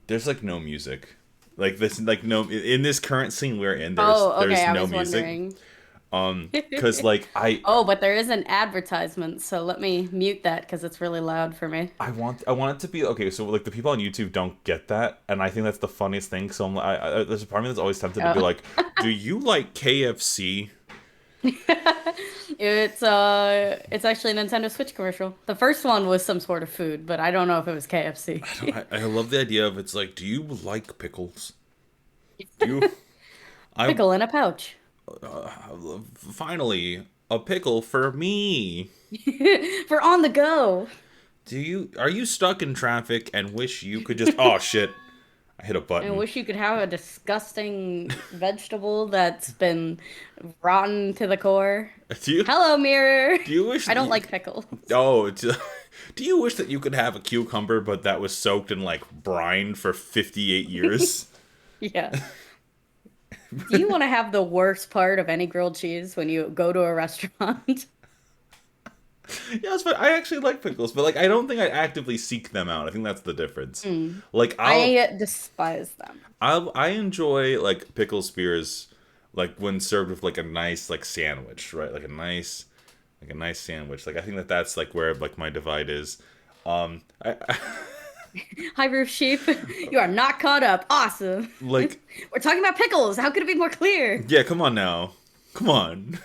There's like no music. Like this, like no in this current scene we're in. Oh, There's okay. I no was music. wondering. Cause like Oh, but there is an advertisement, so let me mute that because it's really loud for me. I want it to be okay. So like the people on YouTube don't get that, and I think that's the funniest thing. So there's a part of me that's always tempted to be Oh. like, "Do you like KFC?" It's actually a Nintendo Switch commercial. The first one was some sort of food, but I don't know if it was KFC. I love the idea of it's like, "Do you like pickles?" Do you? I Pickle in a pouch. finally a pickle for me. For on the go. Are you stuck in traffic and wish you could just oh shit. I hit a I button. wish you could have a disgusting vegetable that's been rotten to the core. Do you Hello, mirror. do you wish I that don't you, like pickles. oh do you wish that you could have a cucumber but that was soaked in like brine for 58 years? Yeah. Do you want to have the worst part of any grilled cheese when you go to a restaurant? Yeah, it's fine. I actually like pickles, but like I don't think I actively seek them out. I think that's the difference. Mm. Like I despise them. I enjoy like pickle spears like when served with like a nice like sandwich, right? Like a nice sandwich. Like I think that that's like where like my divide is. I Hi, Roof Sheep. You are not caught up. Awesome. like We're talking about pickles. How could it be more clear? yeah, come on now. Come on.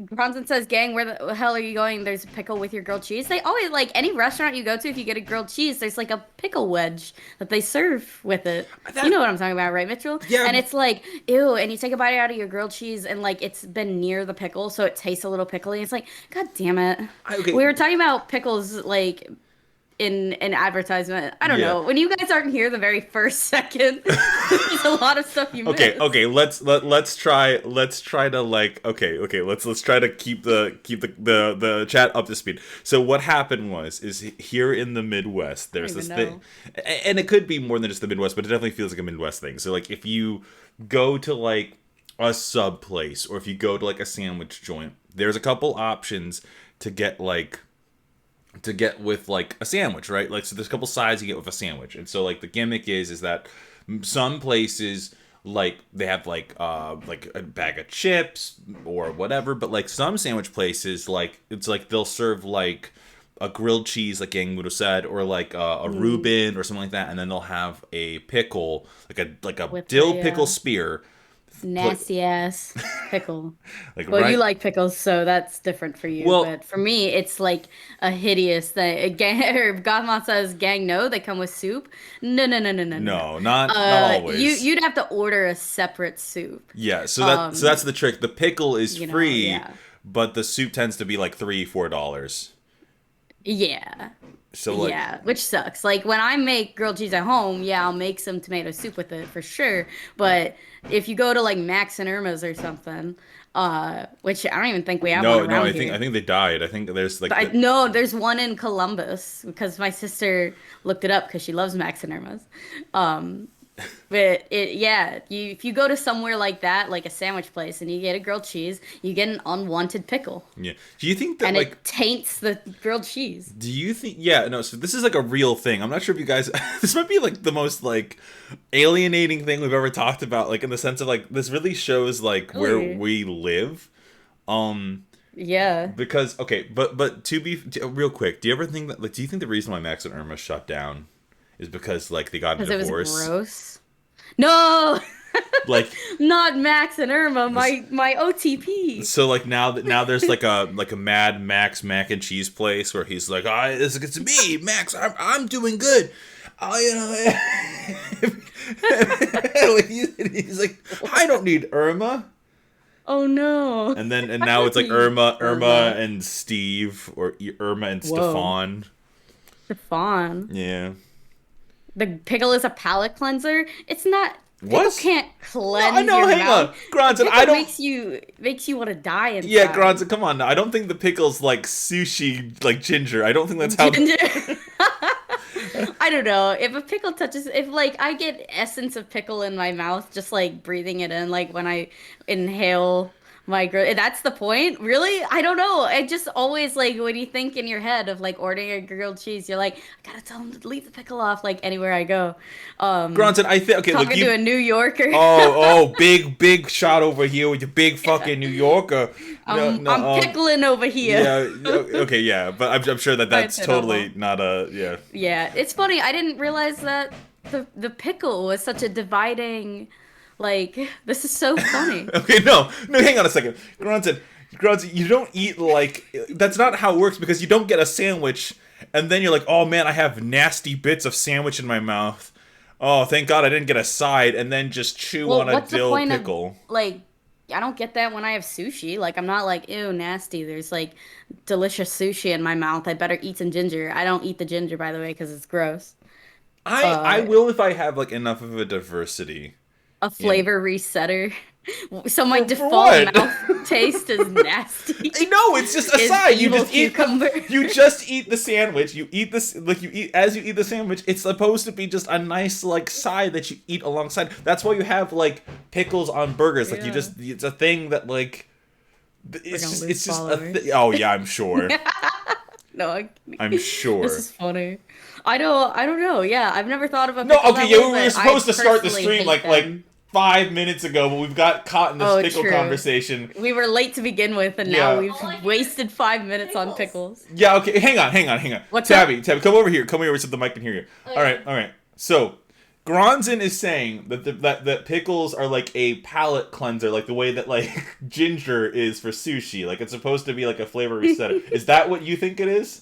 Bronson says, "Gang, where the hell are you going? There's a pickle with your grilled cheese." They always like any restaurant you go to. If you get a grilled cheese, there's like a pickle wedge that they serve with it. You That know what I'm talking about, right, Mitchell? yeah, And it's like, ew. And you take a bite out of your grilled cheese, and like it's been near the pickle, so it tastes a little pickly. It's like, God damn it. okay. We were talking about pickles like in an advertisement. I don't Yeah. know. When you guys aren't here the very first second, there's a lot of stuff you Okay, miss. okay, let's try to like okay, let's try to keep the chat up to speed. So what happened is here in the Midwest I there's don't this even thing know. and it could be more than just the Midwest, but it definitely feels like a Midwest thing. So like if you go to like a sub place or if you go to like a sandwich joint, there's a couple options to get like to get with like a sandwich, right? Like so there's a couple sides you get with a sandwich. And so like the gimmick is that some places like they have like a bag of chips or whatever, but like some sandwich places like it's like they'll serve like a grilled cheese like Yang would have said or like a Mm, Reuben or something like that and then they'll have a pickle like a with dill a pickle spear put nasty ass pickle. like Well, you right like pickles, so that's different for you. well But for me, it's like a hideous thing. Or Godmom says, "Gang, no, they come with soup." No, no, no, no, no, no, no. no not always. You'd have to order a separate soup. Yeah, so that's Um, the trick. The pickle is free, yeah, but the soup tends to be like $3-4. yeah, So like yeah, which sucks. Like when I make grilled cheese at home, yeah, I'll make some tomato soup with it for sure. But if you go to like Max and Irma's or something, which I don't even think we have one no, around I here. think they died. I think there's like I the no, there's one in Columbus because my sister looked it up because she loves Max and Irma's. Um, but yeah, if you go to somewhere like that, like a sandwich place, and you get a grilled cheese, you get an unwanted pickle, yeah. Do you think that and like it taints the grilled cheese. do you think yeah, no, so this is like a real thing. I'm not sure if you guys this might be like the most like alienating thing we've ever talked about like in the sense of like this really shows like where Really? we live. Um Yeah, because okay, but real quick, do you ever think that like do you think the reason why Max and Irma shut down is because like they got a because it was divorce? gross. No, Like not Max and Irma, this, my OTP. so like now there's like a Mad Max mac and cheese place where he's like, it's me, Max. I'm doing good. He's like, I don't need Irma. Oh no. And I now don't it's like need Irma Irma. and Steve or Irma and Whoa. Stefan. Stefan. Yeah. The pickle is a palate cleanser. It's not. Pickle What? can't No, I cleanse know. your Hang mouth. on, The Granted, I pickle don't. makes you want to die Yeah, inside. Granted, come on. Now. I don't think the pickle's like sushi, like ginger. I don't think that's how. Ginger. I don't know. If a pickle touches, if like I get essence of pickle in my mouth, just like breathing it in, like when I inhale My girl, that's the point? Really? I don't know. I just always like when you think in your head of like ordering a grilled cheese, you're like, I gotta tell them to leave the pickle off like anywhere I go. Granted, I think okay. Look, Talking to you. a New Yorker. Big shot over here with your big fucking New Yorker. No, no. I'm pickling over here. Yeah. Okay. Yeah. But I'm sure that that's totally not a. Yeah. Yeah, it's funny. I didn't realize that the pickle was such a dividing. Like, this is so funny. Okay. No. Hang on a second. Granted, you don't eat like that's not how it works because you don't get a sandwich and then you're like, oh man, I have nasty bits of sandwich in my mouth. Oh, thank God I didn't get a side, and then just chew on a What's the dill point pickle. of, like, I don't get that when I have sushi. Like, I'm not like, ew, nasty. There's like delicious sushi in my mouth. I better eat some ginger. I don't eat the ginger, by the way, because it's gross. I will if I have like enough of a diversity. A flavor resetter. So my For default what? mouth taste is nasty. No, it's just a Is side. You evil just eat. cucumber. You just eat the sandwich. You eat this like you eat as you eat the sandwich. It's supposed to be just a nice like side that you eat alongside. That's why you have like pickles on burgers. Like you just it's a thing that like it's just oh yeah, I'm sure. No, I'm sure. This is funny. I don't know. Yeah, I've never thought of a No, pickle okay, that yeah, way, we were but supposed I to start the personally stream hate like them. 5 minutes ago, but we've got caught in this pickle True. conversation. We were late to begin with, and Yeah. now we've wasted 5 minutes on pickles. Yeah, okay, hang on. What's Tabby, come over here. Come over here so the mic can hear you. Okay. All right. So, Gronzin is saying that pickles are like a palate cleanser, like the way that like ginger is for sushi. Like it's supposed to be like a flavor resetter. Is that what you think it is?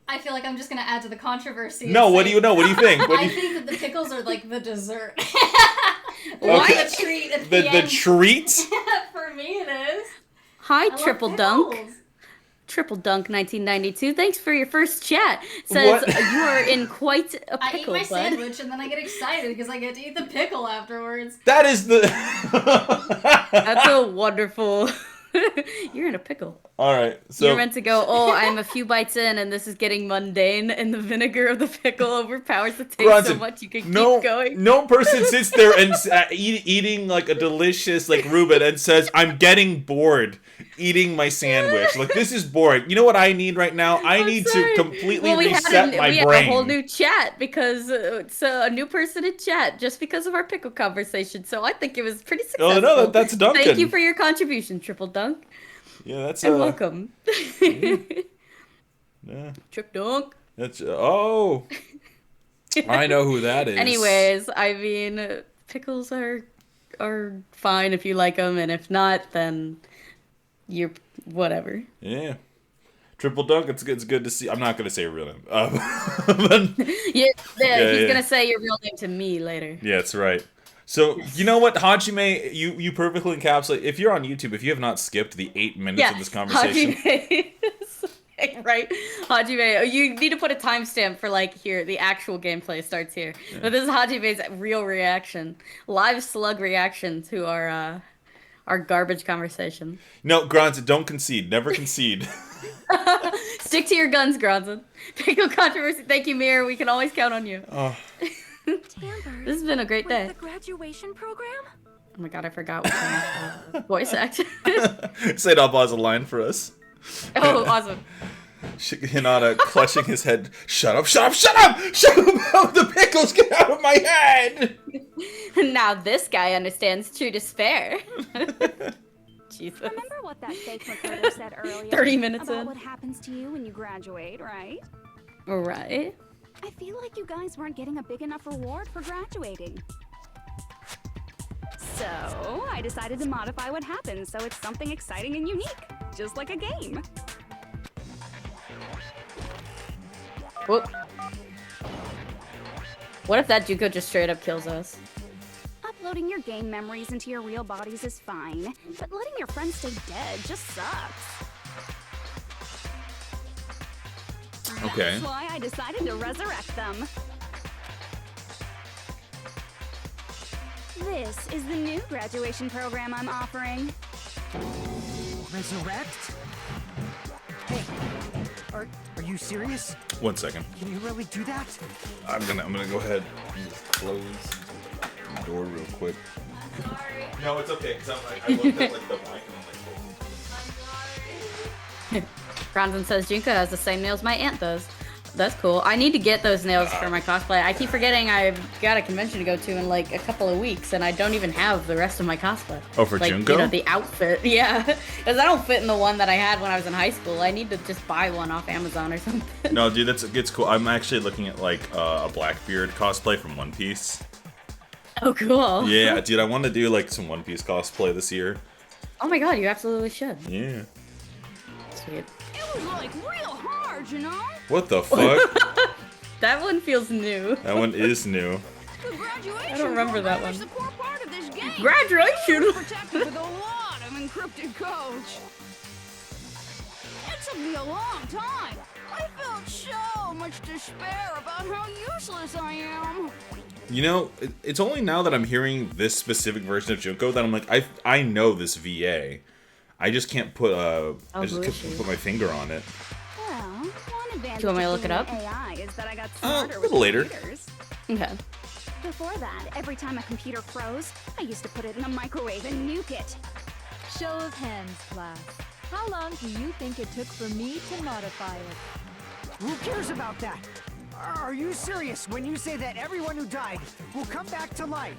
I feel like I'm just gonna add to the controversy. No, what do you know? What do you think? I think that the pickles are like the dessert. Okay. The treat at The end. treat? For me, it is. Hi, I love Triple Dunk. pickles. Triple Dunk 1992. Thanks for your first chat. Says What? you are in quite a I eat pickle, my bud. sandwich and then I get excited because I get to eat the pickle afterwards. That is the That's a wonderful. You're in a pickle. All right. So You're meant to go, oh, I'm a few bites in and this is getting mundane, and the vinegar of the pickle overpowers the taste so Bronson, much you can keep no, going. No person sits there and eating like a delicious like Reuben and says, "I'm getting bored eating my sandwich." Like this is boring. You know what I need right now? I need to completely reset my we had brain. a whole new chat because it's a new person in chat just because of our pickle conversation. So I think it was pretty successful. Oh no, that's Duncan. Thank you for your contribution, Triple Dunk. Yeah, that's And welcome. Yeah, Trip Dunk. that's I know who that is. Anyways, I mean, pickles are fine if you like them, and if not, then you're whatever. Yeah. Triple Dunk, it's good to see. I'm not gonna say your real name. But, He's gonna say your real name to me later. yeah, that's right. So you know what, Hajime, you perfectly encapsulate. If you're on YouTube, if you have not skipped the 8 minutes of this conversation, Hajime. Right, Hajime. You need to put a timestamp for like here. The actual gameplay starts here. Yeah. But this is Hajime's real reaction, live slug reaction to our garbage conversation. No, Gronzin, don't concede. Never concede. Stick to your guns, Gronzin. Pickle controversy. Thank you, Mir. We can always count on you. Oh. This has been a great day. The graduation program? Oh my god, I forgot what voice actor. Say that as a line for us. Oh, awesome. Hinata clutching his head. Shut up! The pickles, get out of my head! Now this guy understands true despair. Jesus. Remember what that fake recruiter said earlier? 30 minutes about in. what happens to you when you graduate, right? Right. I feel like you guys weren't getting a big enough reward for graduating. So, I decided to modify what happens so it's something exciting and unique. Just like a game. Whoop. What if that Juko just straight up kills us? Uploading your game memories into your real bodies is fine, but letting your friends stay dead just sucks. Okay. That's why I decided to resurrect them. This is the new graduation program I'm offering. Resurrect? Hey, are you serious? 1 second. Can you really do that? I'm gonna go ahead and just close the door real quick. Sorry. No, it's okay, because I looked at like the mic and I'm like, Bronson says Junko has the same nails my aunt does. That's cool. I need to get those nails for my cosplay. I keep forgetting I've got a convention to go to in like a couple of weeks, and I don't even have the rest of my cosplay. Oh, for like, Junko? You know, the outfit. Yeah, because I don't fit in the one that I had when I was in high school. I need to just buy one off Amazon or something. no, dude, it's cool. I'm actually looking at like a Blackbeard cosplay from One Piece. Oh, cool. Yeah, dude, I want to do like some One Piece cosplay this year. Oh my god, you absolutely should. Yeah. Sweet. It was like real hard, you know? What the fuck? That one feels new. That one is new. The graduation I don't remember that program is one. the core part of this game. Graduation? Protected with a lot of encrypted codes. It took me a long time. I felt so much despair about how useless I am. You know, it's only now that I'm hearing this specific version of Junko that I'm like, I know this VA. I just can't put I just can't put my finger on it. Well, one advantage Do you want me to of look it being up? AI is that I got smarter a with little later. computers. Okay. Before that, every time a computer froze, I used to put it in a microwave and nuke it. Show of hands, class. How long do you think it took for me to modify it? Who cares about that? Are you serious when you say that everyone who died will come back to life?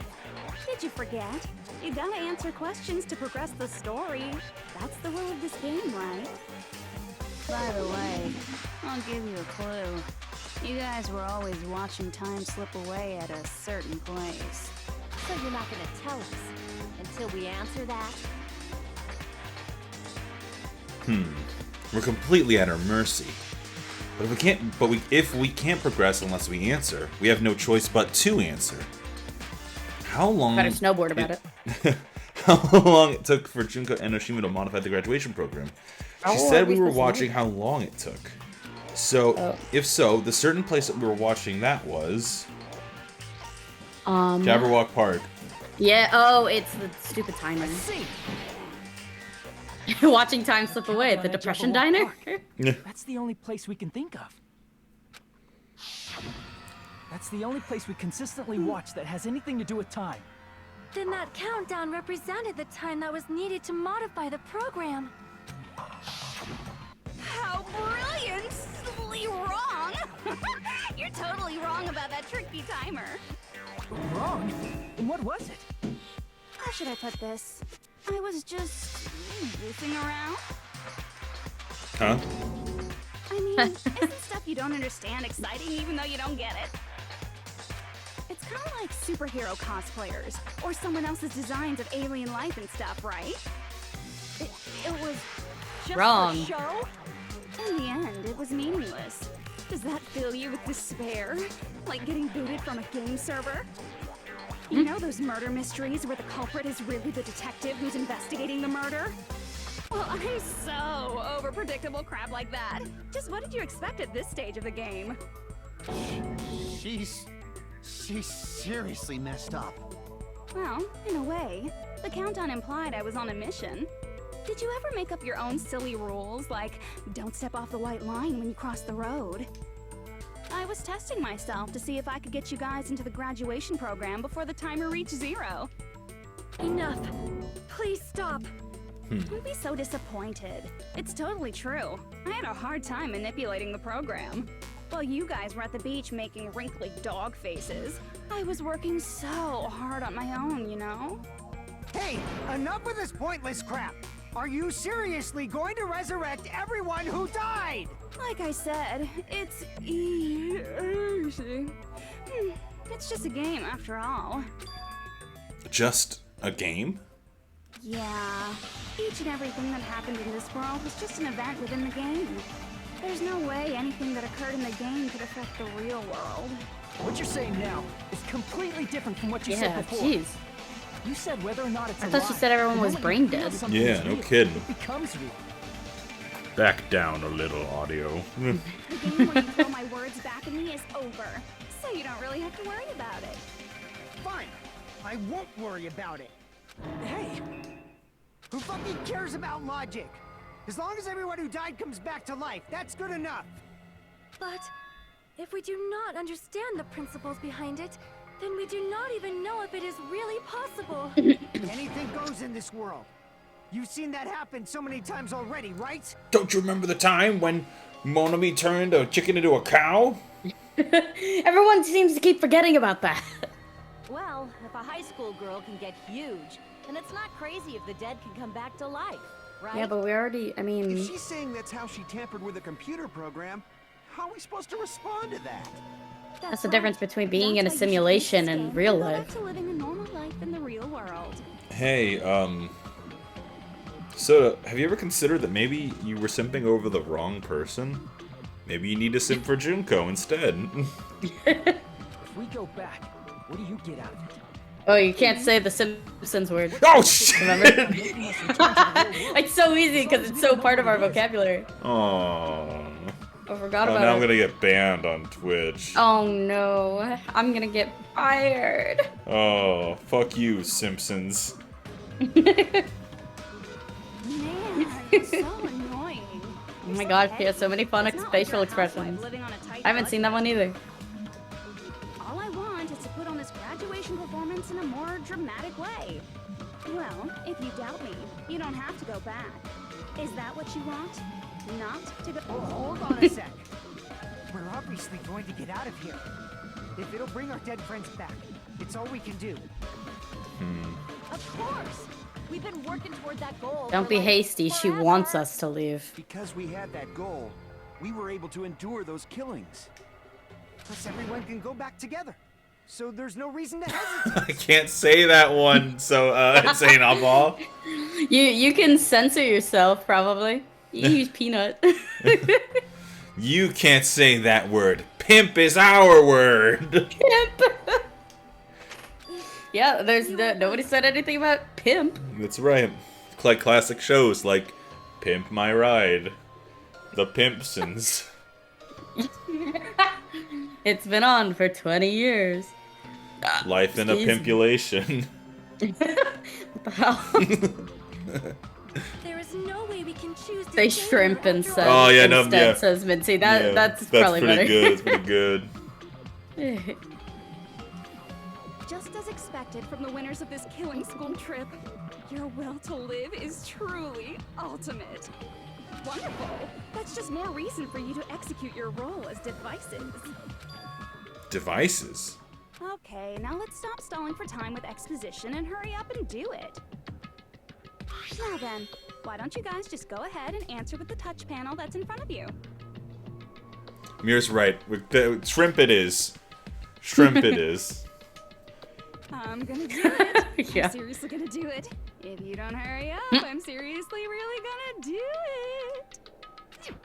Did you forget? You gotta answer questions to progress the story. That's the rule of this game, right? By the way, I'll give you a clue. You guys were always watching time slip away at a certain place. So you're not gonna tell us until we answer that? We're completely at our mercy. But if we can't progress unless we answer, we have no choice but to answer. How long? Better snowboard about it. How long it took for Junko Enoshima to modify the graduation program? She said we were watching how long it took. So, if so, the certain place that we were watching that was Jabberwock Park. Yeah. Oh, it's the stupid timer. See, Watching time slip away at the Depression Diner. that's the only place we can think of. That's the only place we consistently watch that has anything to do with time. Then that countdown represented the time that was needed to modify the program. How brilliantly wrong! You're totally wrong about that tricky timer. Wrong? And what was it? How should I put this? I was just goofing around. Huh? I mean, isn't stuff you don't understand exciting even though you don't get it? It's kind of like superhero cosplayers or someone else's designs of alien life and stuff, right? It was just Wrong. for show. In the end, it was meaningless. Does that fill you with despair? Like getting booted from a game server? You know those murder mysteries where the culprit is really the detective who's investigating the murder? Well, I'm so over predictable crap like that. Just what did you expect at this stage of the game? She's seriously messed up. Well, in a way, the countdown implied I was on a mission. Did you ever make up your own silly rules, like don't step off the white line when you cross the road? I was testing myself to see if I could get you guys into the graduation program before the timer reached 0. Enough. Please stop. Don't be so disappointed. It's totally true. I had a hard time manipulating the program. While you guys were at the beach making wrinkly dog faces, I was working so hard on my own, you know? Hey, enough with this pointless crap. Are you seriously going to resurrect everyone who died? Like I said, it's easy. It's just a game after all. Just a game? Yeah, each and everything that happened in this world was just an event within the game. There's no way anything that occurred in the game could affect the real world. What you're saying now is completely different from what you said Yeah. before. Jeez. You said whether or not it's I thought she alive, said everyone the was moment brain you feel dead. something Yeah, is no real, kidding. It becomes real. Back down a little, audio. The game where you throw my words back at me is over, so you don't really have to worry about it. Fine. I won't worry about it. Hey, who fucking cares about logic? As long as everyone who died comes back to life, that's good enough. But if we do not understand the principles behind it, then we do not even know if it is really possible. Anything goes in this world. You've seen that happen so many times already, right? Don't you remember the time when Monami turned a chicken into a cow? Everyone seems to keep forgetting about that. Well, if a high school girl can get huge, then it's not crazy if the dead can come back to life, right? Yeah, but we already, I mean... If she's saying that's how she tampered with a computer program, how are we supposed to respond to that? That's the difference between being in a simulation and real Go back life. to living a normal life in the real world. Hey, Soda, have you ever considered that maybe you were simping over the wrong person? Maybe you need to simp for Junko instead. If we go back, what do you get out of it? Oh, you can't say the Simpsons word. Oh, shit! Remember? It's so easy because it's so part of our vocabulary. Aww. I forgot Oh, about now it. I'm gonna get banned on Twitch. Oh no, I'm gonna get fired. Oh, fuck you, Simpsons. Man, it's so annoying. Oh my gosh, he has so many fun facial expressions. I haven't seen that one either. All I want is to put on this graduation performance in a more dramatic way. Well, if you doubt me, you don't have to go back. Is that what you want? Not to go. Oh, hold on a sec. We're obviously going to get out of here. If it'll bring our dead friends back, it's all we can do. Of course! We've been working toward that goal. Don't for, be like, hasty, she forever. wants us to leave. Because we had that goal, we were able to endure those killings. Plus, everyone can go back together. So there's no reason to hesitate. I can't say that one, so, say Nabal. You can censor yourself, probably. You use peanut. You can't say that word. Pimp is our word. Yeah, nobody said anything about pimp. That's right. Like classic shows like Pimp My Ride, The Pimpsons. It's been on for 20 years. Life in a Excuse me. Pimpulation. What the hell? There is no way we can choose to Say stay shrimp here instead. after all. Oh, yeah, no, instead, yeah. says Mincy. Yeah, That's probably pretty better. good. It's pretty good. Just as expected from the winners of this killing school trip, your will to live is truly ultimate. Wonderful. That's just more reason for you to execute your role as devices. Devices. Okay, now let's stop stalling for time with exposition and hurry up and do it. Now then, why don't you guys just go ahead and answer with the touch panel that's in front of you? Mira's right. Shrimp it is. Shrimp it is. I'm gonna do it. Yeah. I'm seriously gonna do it. If you don't hurry up, I'm seriously really gonna do it.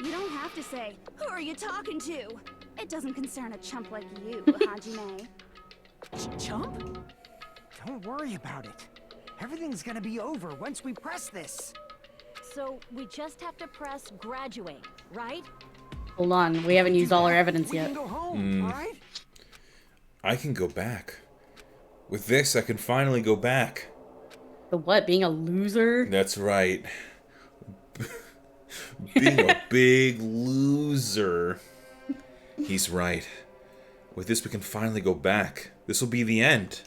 You don't have to say, who are you talking to? It doesn't concern a chump like you, Hajime. Chump? Don't worry about it. Everything's gonna be over once we press this. So we just have to press graduate, right? Hold on, we haven't used all our evidence We yet. can go home, all right? I can go back. With this, I can finally go back. The what? Being a loser? That's right. Being a big loser. He's right. With this, we can finally go back. This will be the end.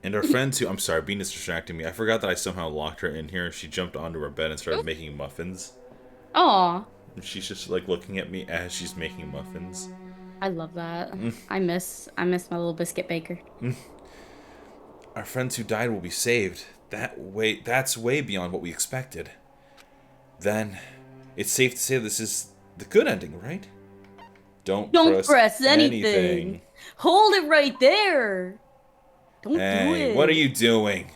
And our friend too. I'm sorry, Bean is distracting me. I forgot that I somehow locked her in here. She jumped onto her bed and started making muffins. Aw, And she's just like looking at me as she's making muffins. I love that. I miss my little biscuit baker. Our friends who died will be saved. That's way beyond what we expected. Then, it's safe to say this is the good ending, right? Don't press anything. Hold it right there. Don't do Hey, it. what are you doing?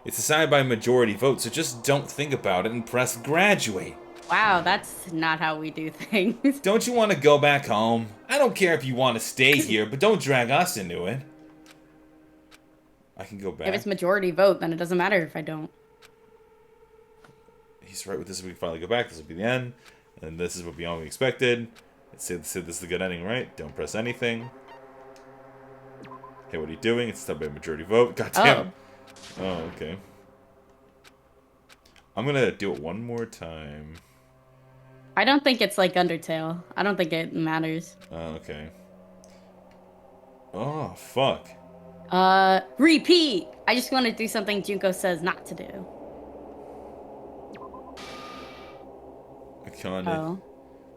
It's decided by majority vote, so just don't think about it and press graduate. Wow, that's not how we do things. Don't you want to go back home? I don't care if you want to stay here, but don't drag us into it. I can go back. If it's majority vote, then it doesn't matter if I don't. He's right with this. We finally go back. This will be the end. And this is what beyond we expected. It said this is the good ending, right? Don't press anything. Hey, what are you doing? It's done by majority vote. God damn. Oh, okay. I'm gonna do it one more time. I don't think it's like Undertale. I don't think it matters. Okay. Oh, fuck. Repeat. I just want to do something Junko says not to do. Akane. Oh.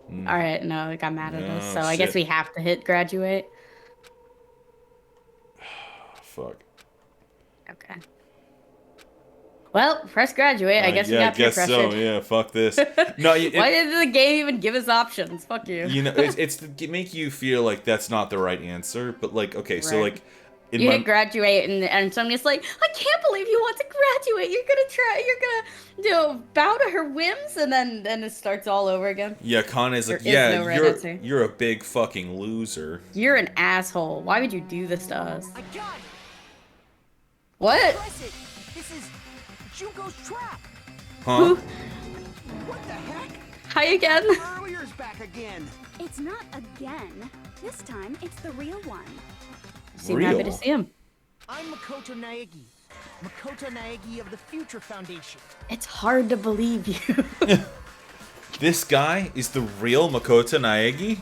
All right, no, it got mad at us. Oh, So I guess shit. we have to hit graduate. Fuck. Okay. Well, press graduate. I guess we yeah, got peer I guess pressured. so. Yeah, fuck this. No, Why did the game even give us options? Fuck you. You know, it's to make you feel like that's not the right answer. But like, okay, so Right. like, in You my hit graduate, and somebody's like, I can't believe you want to graduate. You're gonna bow to her whims, and then it starts all over again. yeah, Kane's like, There is yeah, no right answer. you're a big fucking loser. You're an asshole. Why would you do this to us? I got it. What? Press it. This is Junko's trap. Huh? What the heck? Hi again. Earlier's back again. It's not again. This time, it's the real one. Seem happy to see him. I'm Makoto Naegi. Makoto Naegi of the Future Foundation. It's hard to believe you. This guy is the real Makoto Naegi?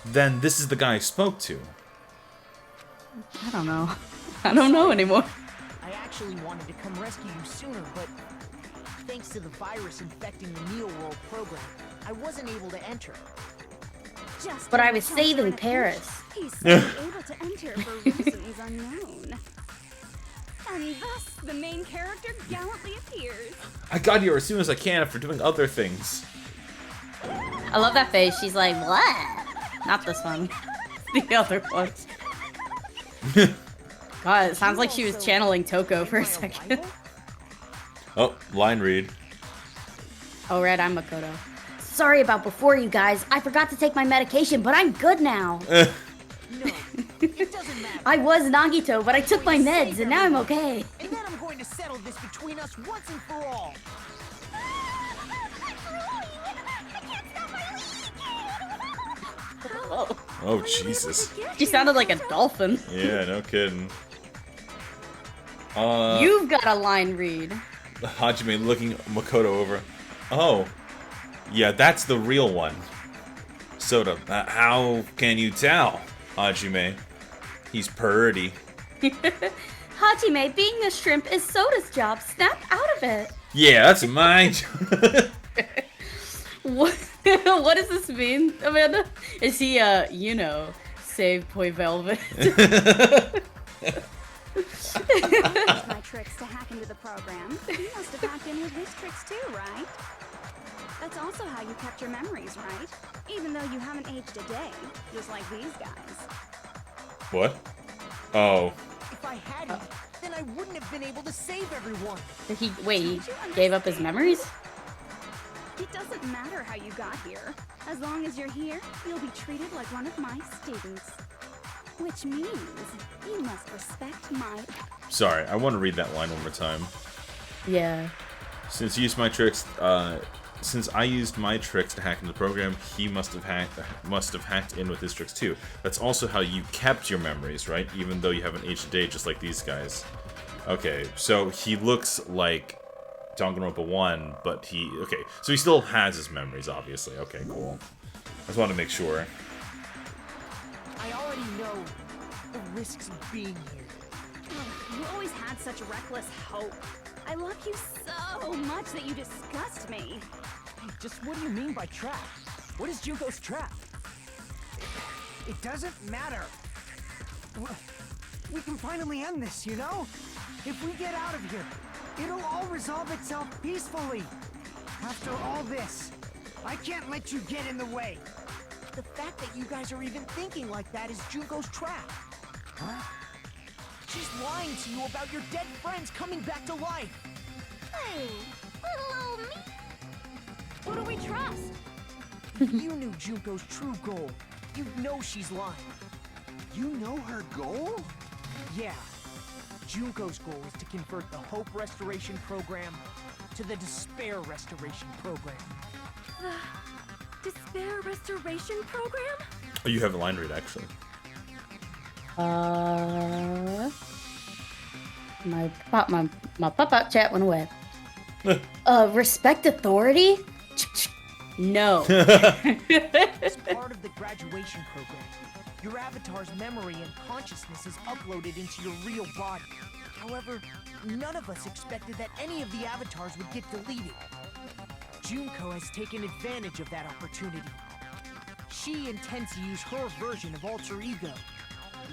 Then this is the guy I spoke to. I don't know. I don't know anymore. I actually wanted to come rescue you sooner, but thanks to the virus infecting the Neo World program, I wasn't able to enter. Just But I like was Chopper saving in a Paris. fish, He's suddenly able to enter for reasons unknown. And thus, the main character gallantly appears. I got here as soon as I can after doing other things. I love that face. She's like, what? Not this one. The other one. God, it sounds like she was channeling Toko for a second. Oh, line read. Oh, right, I'm Makoto. Sorry about before, you guys. I forgot to take my medication, but I'm good now. No, it doesn't matter. I was Nagito, but I took my meds, and now I'm okay. And then I'm going to settle this between us once and for all. Oh, Jesus. She sounded like a dolphin. Yeah, no kidding. You've got a line read. Hajime looking Makoto over. Oh. Yeah, that's the real one. Soda, how can you tell, Hajime? He's purty. Hajime, being a shrimp is Soda's job. Snap out of it. Yeah, that's mine. What, what does this mean, Amanda? Is he, save Boy Velvet? My tricks to hack into the program. You must have hacked in with his tricks too, right? That's also how you kept your memories, right? Even though you haven't aged a day, just like these guys. What? Oh. If I hadn't, then I wouldn't have been able to save everyone. Did he gave up his memories? It doesn't matter how you got here. As long as you're here, you'll be treated like one of my students. Which means you must respect my... Sorry, I want to read that line one more time. Yeah. Since I used my tricks to hack into the program, he must have hacked in with his tricks too. That's also how you kept your memories, right? Even though you haven't aged a day, just like these guys. Okay, so he looks like Danganronpa 1, but so he still has his memories, obviously. Okay, cool. I just wanted to make sure. I already know the risks of being here. You always had such reckless hope. I love you so much that you disgust me. Hey, just what do you mean by trap? What is Junko's trap? It doesn't matter. We can finally end this, you know? If we get out of here, it'll all resolve itself peacefully. After all this, I can't let you get in the way. The fact that you guys are even thinking like that is Junko's trap. Huh? She's lying to you about your dead friends coming back to life. Hey, little old me. Who do we trust? If you knew Junko's true goal, you'd know she's lying. You know her goal? Yeah. Junko's goal is to convert the Hope Restoration Program to the Despair Restoration Program. Despair Restoration Program? Oh, you have a line read, actually. My pop-up chat went away. Respect authority? No. As part of the graduation program, Your avatar's memory and consciousness is uploaded into your real body. However, none of us expected that any of the avatars would get deleted. Junko has taken advantage of that opportunity. She intends to use her version of Alter Ego,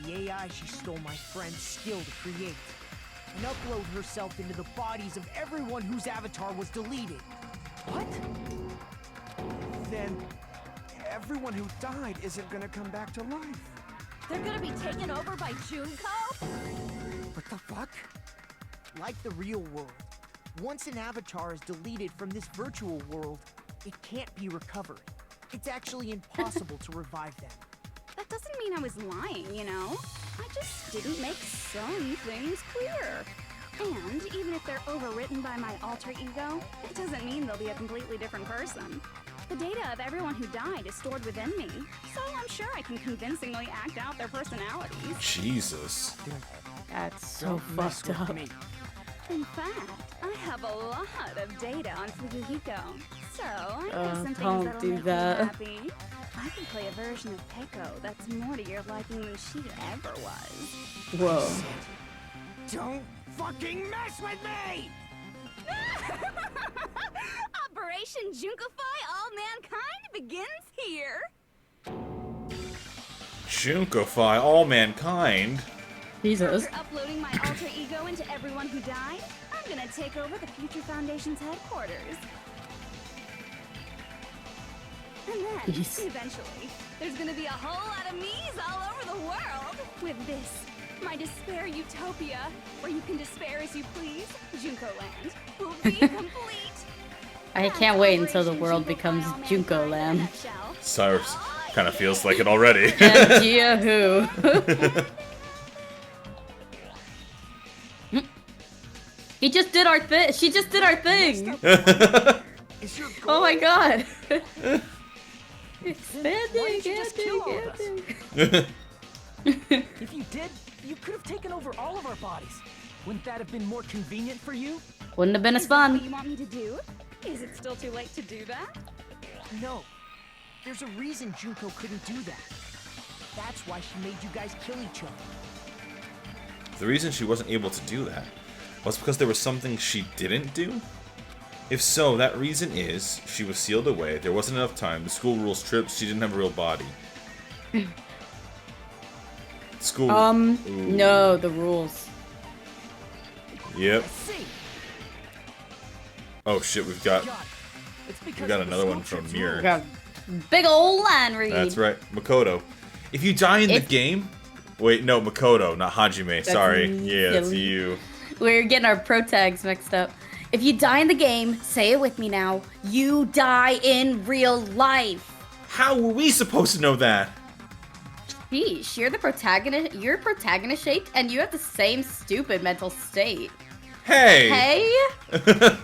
the AI she stole my friend's skill to create, and upload herself into the bodies of everyone whose avatar was deleted. What? Then everyone who died isn't gonna come back to life. They're gonna be taken over by Junko? What the fuck? Like the real world, once an avatar is deleted from this virtual world, it can't be recovered. It's actually impossible to revive them. That doesn't mean I was lying, you know? I just didn't make some things clear. And even if they're overwritten by my alter ego, it doesn't mean they'll be a completely different person. The data of everyone who died is stored within me, so I'm sure I can convincingly act out their personalities. Jesus. That's so Don't mess fucked with up. me. In fact, I have a lot of data on Fuyuhiko, so I know some things don't that'll do make that. you happy. I can play a version of Peiko that's more to your liking than she ever was. Whoa. Don't fucking mess with me! Operation Junkify All Mankind begins here. Junkify all mankind. Jesus. After uploading my alter ego into everyone who died, I'm gonna take over the Future Foundation's headquarters. And then, Jeez. eventually, there's gonna be a whole lot of me's all over the world. With this, my despair utopia, where you can despair as you please, Junko Land, will be complete. I can't wait until the world becomes Junko Land. Cyrus kind of feels like it already. And Gia who? He just did our thing. She just did our thing. Is your goal? Oh my god. Why did you just kill all of us? If you did, you could have taken over all of our bodies. Wouldn't that have been more convenient for you? Wouldn't have been as Is that what fun. you want me to do? Is it still too late to do that? No. There's a reason Junko couldn't do that. That's why she made you guys kill each other. The reason she wasn't able to do that was because there was something she didn't do? If so, that reason is she was sealed away, there wasn't enough time, the school rules tripped, she didn't have a real body. School. No, the rules. Yep. See, Oh shit, we've got it's because we got of the another one school from trip's Mirror. rules. Got big ol' line read. That's right, Makoto. If you die in the If- game, wait, no, Makoto, not Hajime. Sorry, yeah, that's silly. you. We're getting our pro tags mixed up. If you die in the game, say it with me now. You die in real life. How were we supposed to know that? Sheesh, you're the protagonist. You're protagonist shaped, and you have the same stupid mental state. Hey. Hey.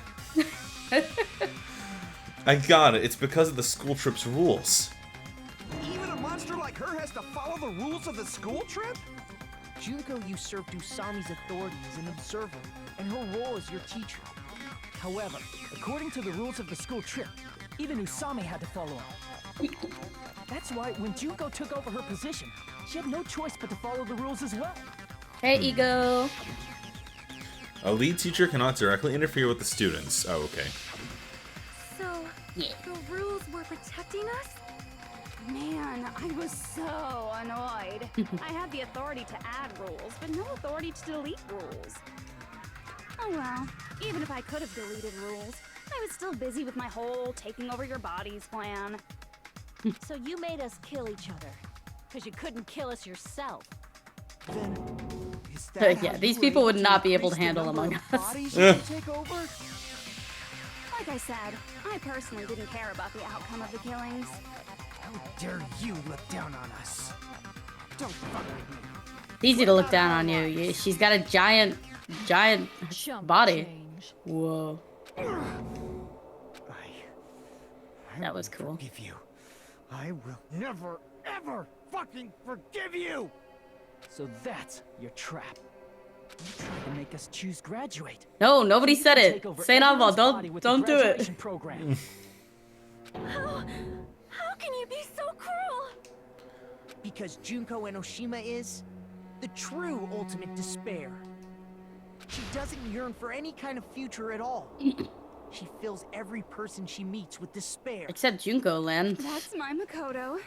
I got it. It's because of the school trip's rules. Even a monster like her has to follow the rules of the school trip? Junko usurped Usami's authority as an observer, and her role as your teacher. However, according to the rules of the school trip, even Usami had to follow up. That's why when Junko took over her position, she had no choice but to follow the rules as well. Hey, ego. A lead teacher cannot directly interfere with the students. Oh, okay. So, Yeah. the rules were protecting us? Man, I was so annoyed. I had the authority to add rules, but no authority to delete rules. Oh well, even if I could have deleted rules, I was still busy with my whole taking over your bodies plan. So you made us kill each other. Because you couldn't kill us yourself. Then, is that Yeah, how these you people were would able not to be able to increase the handle number Among of Us. bodies you can take over? Like I said, I personally didn't care about the outcome of the killings. How dare you look down on us? Don't fuck with me. It's easy to look down on you. She's got a giant body. Whoa. I That was won't cool. Forgive you. I will never, ever fucking forgive you. So that's your trap. You tried to make us choose graduate. No, nobody You said can it. take over Say Nava, everyone's body with the don't do it. graduation program. How can you be so cruel? Because Junko Enoshima is the true ultimate despair. She doesn't yearn for any kind of future at all. She fills every person she meets with despair. Except Junko Land. That's my Makoto.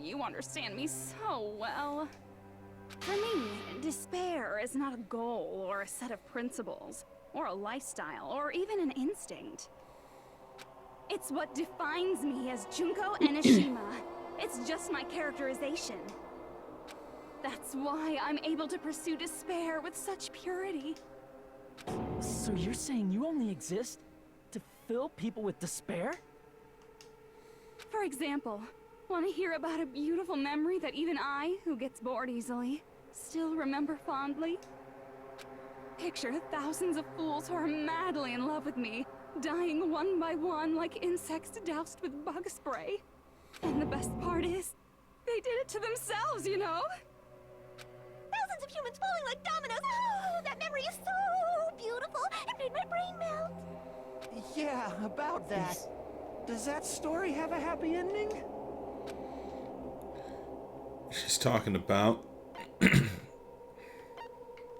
You understand me so well. For me, despair is not a goal or a set of principles, or a lifestyle, or even an instinct. It's what defines me as Junko Enoshima. It's just my characterization. That's why I'm able to pursue despair with such purity. So you're saying you only exist to fill people with despair? For example, want to hear about a beautiful memory that even I, who gets bored easily, still remember fondly? Picture thousands of fools who are madly in love with me, dying one by one like insects doused with bug spray. And the best part is, they did it to themselves, you know? Thousands of humans falling like dominoes. Oh, that memory is so beautiful. It made my brain melt. Yeah, about that. Does that story have a happy ending? She's talking about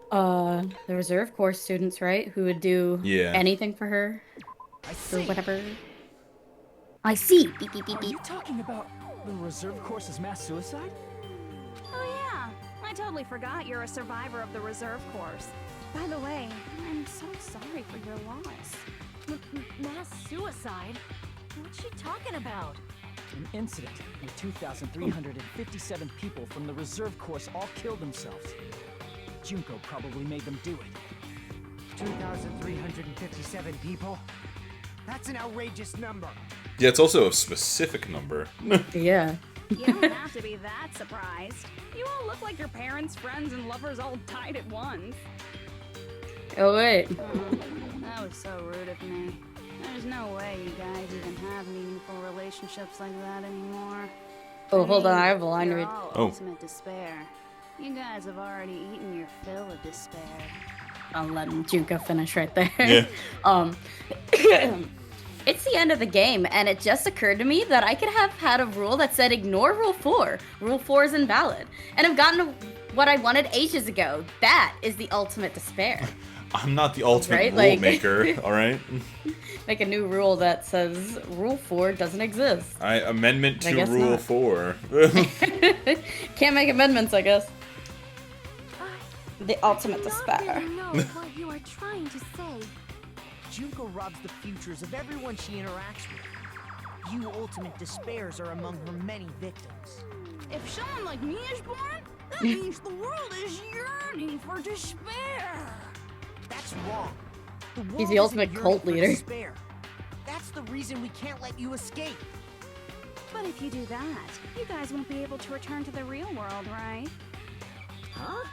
the reserve corps students, right? Who would do anything for her or whatever. I see. Beep, beep, beep, Are beep. you talking about the reserve course's mass suicide? Oh yeah, I totally forgot you're a survivor of the reserve course. By the way, I'm so sorry for your loss. Mass suicide? What's she talking about? An incident where 2,357 people from the reserve course all killed themselves. Junko probably made them do it. 2,357 people? That's an outrageous number. Yeah, it's also a specific number. Yeah. You don't have to be that surprised. You all look like your parents, friends, and lovers all died at once. Oh, wait. That was so rude of me. There's no way you guys even have meaningful relationships like that anymore. Oh, hold on. I have a line to You're read. all Oh. ultimate despair. You guys have already eaten your fill of despair. I'll let Junko finish right there. Yeah. It's the end of the game, and it just occurred to me that I could have had a rule that said ignore Rule 4. Rule 4 is invalid. And I've gotten what I wanted ages ago. That is the ultimate despair. I'm not the ultimate Right, rule like- maker, alright? Make a new rule that says Rule 4 doesn't exist. Amendment I to guess Rule not. 4. Can't make amendments, I guess. The ultimate I do despair. not really know what you are trying to say. Junko robs the futures of everyone she interacts with. You ultimate despairs are among her many victims. If someone like me is born, that means the world is yearning for despair. That's wrong. The world He's the isn't ultimate yearning cult for leader. despair. That's the reason we can't let you escape. But if you do that, you guys won't be able to return to the real world, right? Huh?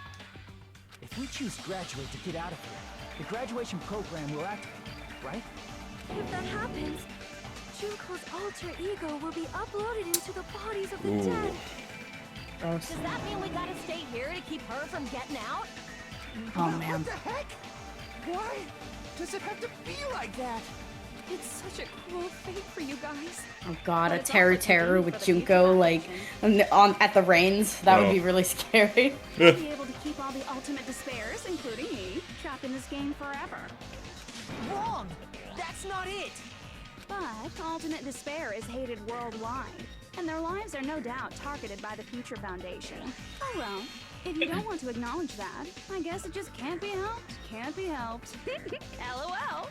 If we choose graduate to get out of here, the graduation program will activate, right? If that happens, Junko's alter ego will be uploaded into the bodies of the Ooh. dead. Gross. Does that mean we gotta stay here to keep her from getting out? Oh, man. What the heck? Why does it have to be like that? It's such a cruel fate for you guys. Oh god, But a it's terror all what you terror do with for the Junko, future like, foundation. at the reins. That would Oh. be really scary. You'll be able to keep all the ultimate despairs, including me, trapped in this game forever. Wrong! That's not it! But ultimate despair is hated worldwide, and their lives are no doubt targeted by the Future Foundation. Oh well, if you don't want to acknowledge that, I guess it just can't be helped. Can't be helped. LOL.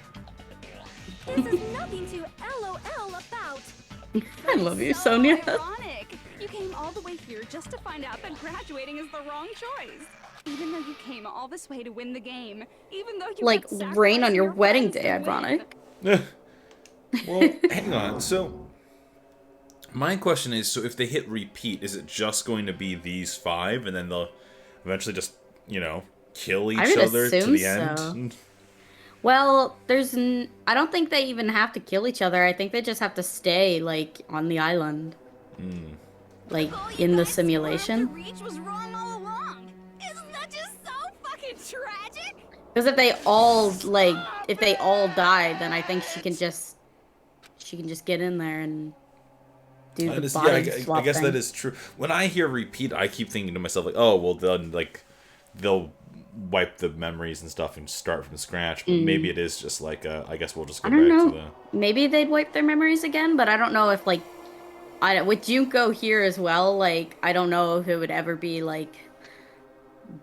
This is nothing to LOL about. I love you, So Sonia. ironic. You came all the way here just to find out that graduating is the wrong choice. Even though you came all this way to win the game, even though you Like, got rain on sacrificed your wedding friends day, to win. ironic. Well, hang on. So, my question is, so if they hit repeat, is it just going to be these 5, and then they'll eventually just, kill each I would other to assume the so. end? Well, I don't think they even have to kill each other. I think they just have to stay, like, on the island. Like, All you in the guys simulation. wanted to reach was wrong all along. Isn't that just so fucking tragic? Because if they all die, then I think she can just get in there and do the Yeah, body I swap guess thing. that is true. When I hear repeat, I keep thinking to myself like, oh, well, then like they'll wipe the memories and stuff and start from scratch. But maybe it is just like, I guess we'll just go I don't back know. to the. Maybe they'd wipe their memories again, but I don't know if like with Junko here as well. Like I don't know if it would ever be like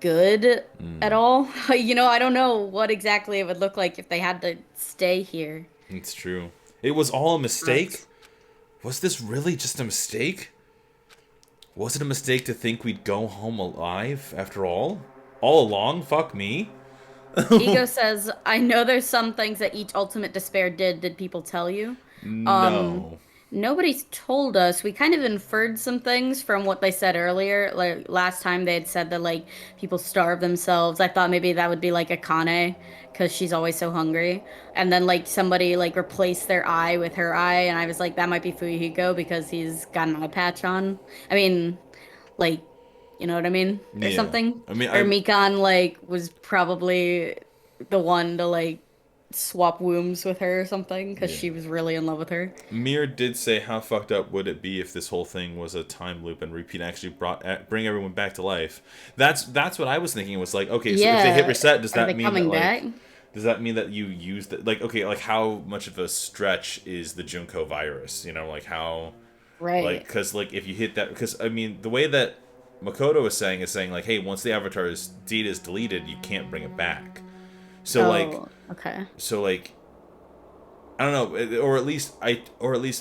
good at all. You know, I don't know what exactly it would look like if they had to stay here. It's true. It was all a mistake. Was this really just a mistake? Was it a mistake to think we'd go home alive after all? All along? Fuck me. Ego says, I know there's some things that each Ultimate Despair did people tell you? No. Nobody's told us. We kind of inferred some things from what they said earlier. Like last time they had said that like people starve themselves. I thought maybe that would be like Akane because she's always so hungry. And then like somebody like replaced their eye with her eye, and I was like that might be Fuyuhiko because he's got an eye patch on. I mean, like you know what I mean? Or Yeah. something. I mean, or Mikan like was probably the one to like swap wombs with her or something because she was really in love with her. Mir did say, how fucked up would it be if this whole thing was a time loop and repeat actually bring everyone back to life? That's what I was thinking. Was like, okay, so if they hit reset, does that mean that like, does that mean that you use the like, okay, like how much of a stretch is the Junko virus? You know, like how, like because like if you hit that, because I mean the way that Makoto is saying like, hey, once the avatar's data is deleted, you can't bring it back. So so like I don't know, or at least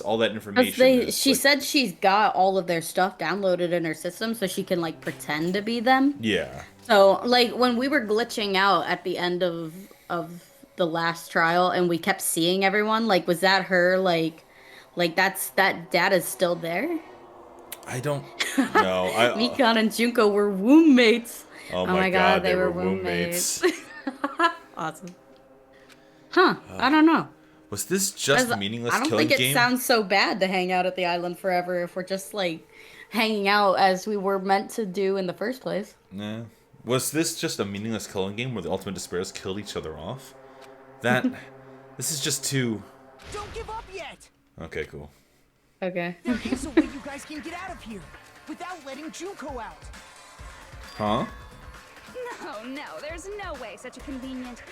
all that information. She said she's got all of their stuff downloaded in her system, so she can like pretend to be them. Yeah. So like when we were glitching out at the end of the last trial, and we kept seeing everyone, like was that her? Like that data's still there? I don't know. Mikan and Junko were womb mates. Oh my god, they were womb mates. Awesome. Huh? I don't know. Was this just a meaningless I don't killing think it game? sounds so bad to hang out at the island forever if we're just like hanging out as we were meant to do in the first place. Nah. Was this just a meaningless killing game where the Ultimate Despairs killed each other off? That this is just too. Don't give up yet. Okay, cool. Okay. There is a way you guys can get out of here without letting Junko out. Huh? No, there's no way such a convenient...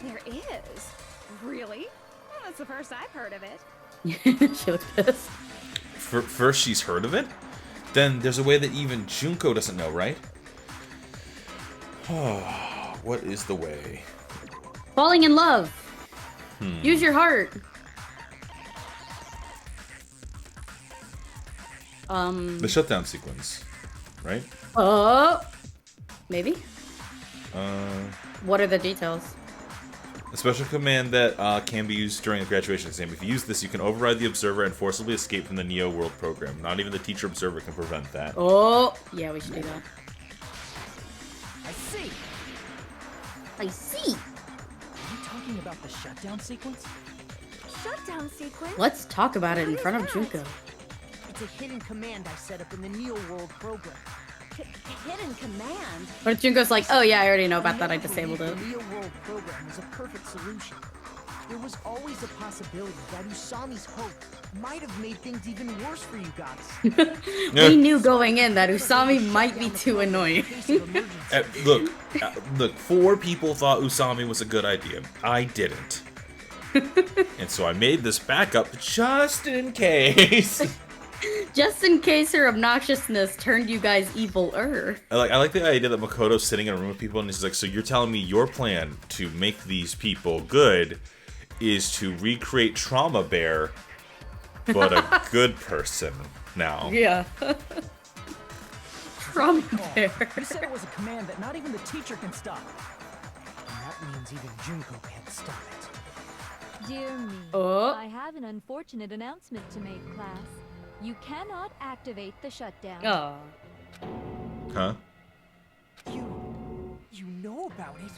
There is. Really? Well, that's the first I've heard of it. She looked pissed. First she's heard of it? Then there's a way that even Junko doesn't know, right? What is the way? Falling in love. Use your heart. The shutdown sequence, right? Maybe. What are the details? A special command that can be used during a graduation exam. If you use this, you can override the observer and forcibly escape from the Neo World program. Not even the teacher observer can prevent that. Oh, yeah, we should do that. I see. I see. Are you talking about the shutdown sequence? Shutdown sequence? Let's talk about it in front of Junko. It's a hidden command I set up in the Neo World program. Hidden command? But Junko's like, oh yeah, I already know about that. I disabled it. The Neo World program was a perfect solution. There was always a possibility that Usami's hope might have made things even worse for you guys. We knew going in that Usami might be too annoying. Look, 4 people thought Usami was a good idea. I didn't. And so I made this backup just in case. Just in case her obnoxiousness turned you guys evil-er. I like the idea that Makoto's sitting in a room with people and he's like, so you're telling me your plan to make these people good is to recreate Trauma Bear, but a good person now. Yeah. Trauma Bear. You said it was a command that not even the teacher can stop. And that means even Junko can't stop it. Dear me, Oh. I have an unfortunate announcement to make, class. You cannot activate the shutdown. Oh. Huh? You know about it?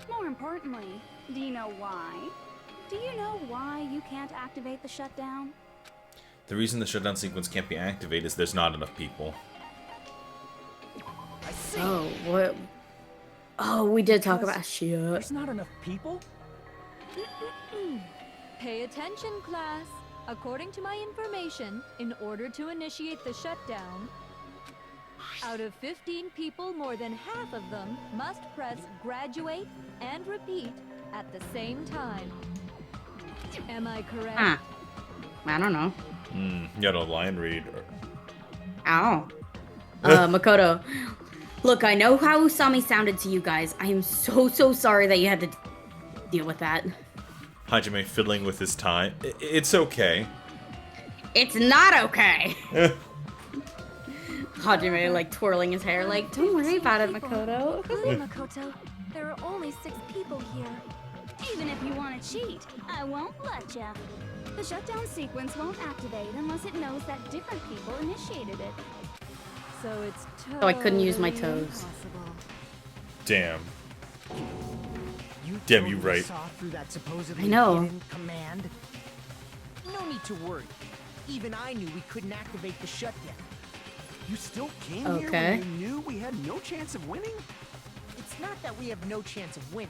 More importantly, do you know why? Do you know why you can't activate the shutdown? The reason the shutdown sequence can't be activated is there's not enough people. I see. Oh, what? Oh, we did talk about shit. There's not enough people? Pay attention, class. According to my information, in order to initiate the shutdown, out of 15 people, more than half of them must press graduate and repeat at the same time. Am I correct? Huh. I don't know. You got a line read. Ow. Makoto. Look, I know how Usami sounded to you guys. I am so sorry that you had to deal with that. Hajime fiddling with his tie. It's okay. It's not okay. Hajime, like, twirling his hair, like, don't worry about it, Makoto. Really, Makoto? There are only 6 people here. Even if you want to cheat, I won't let ya. The shutdown sequence won't activate unless it knows that different people initiated it. So it's So I couldn't use my totally toes. impossible. Damn. You Damn, you totally right. saw through that supposedly I know. hidden command. No need to worry. Even I knew we couldn't activate the shutdown. You still came here Okay. when you knew we had no chance of winning? It's not that we have no chance of winning.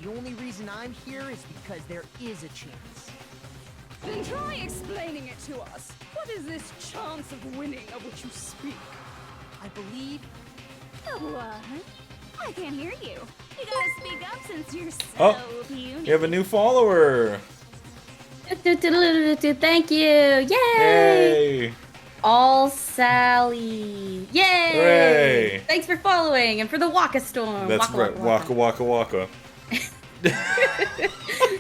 The only reason I'm here is because there is a chance. Then try explaining it to us. What is this chance of winning of which you speak? I believe What? I can't hear you. You gotta speak up since you're so Oh, puny. You have a new follower. Thank you. Yay! Yay! All Sally. Yay! Hooray! Thanks for following and for the Waka Storm. That's right. Waka waka waka.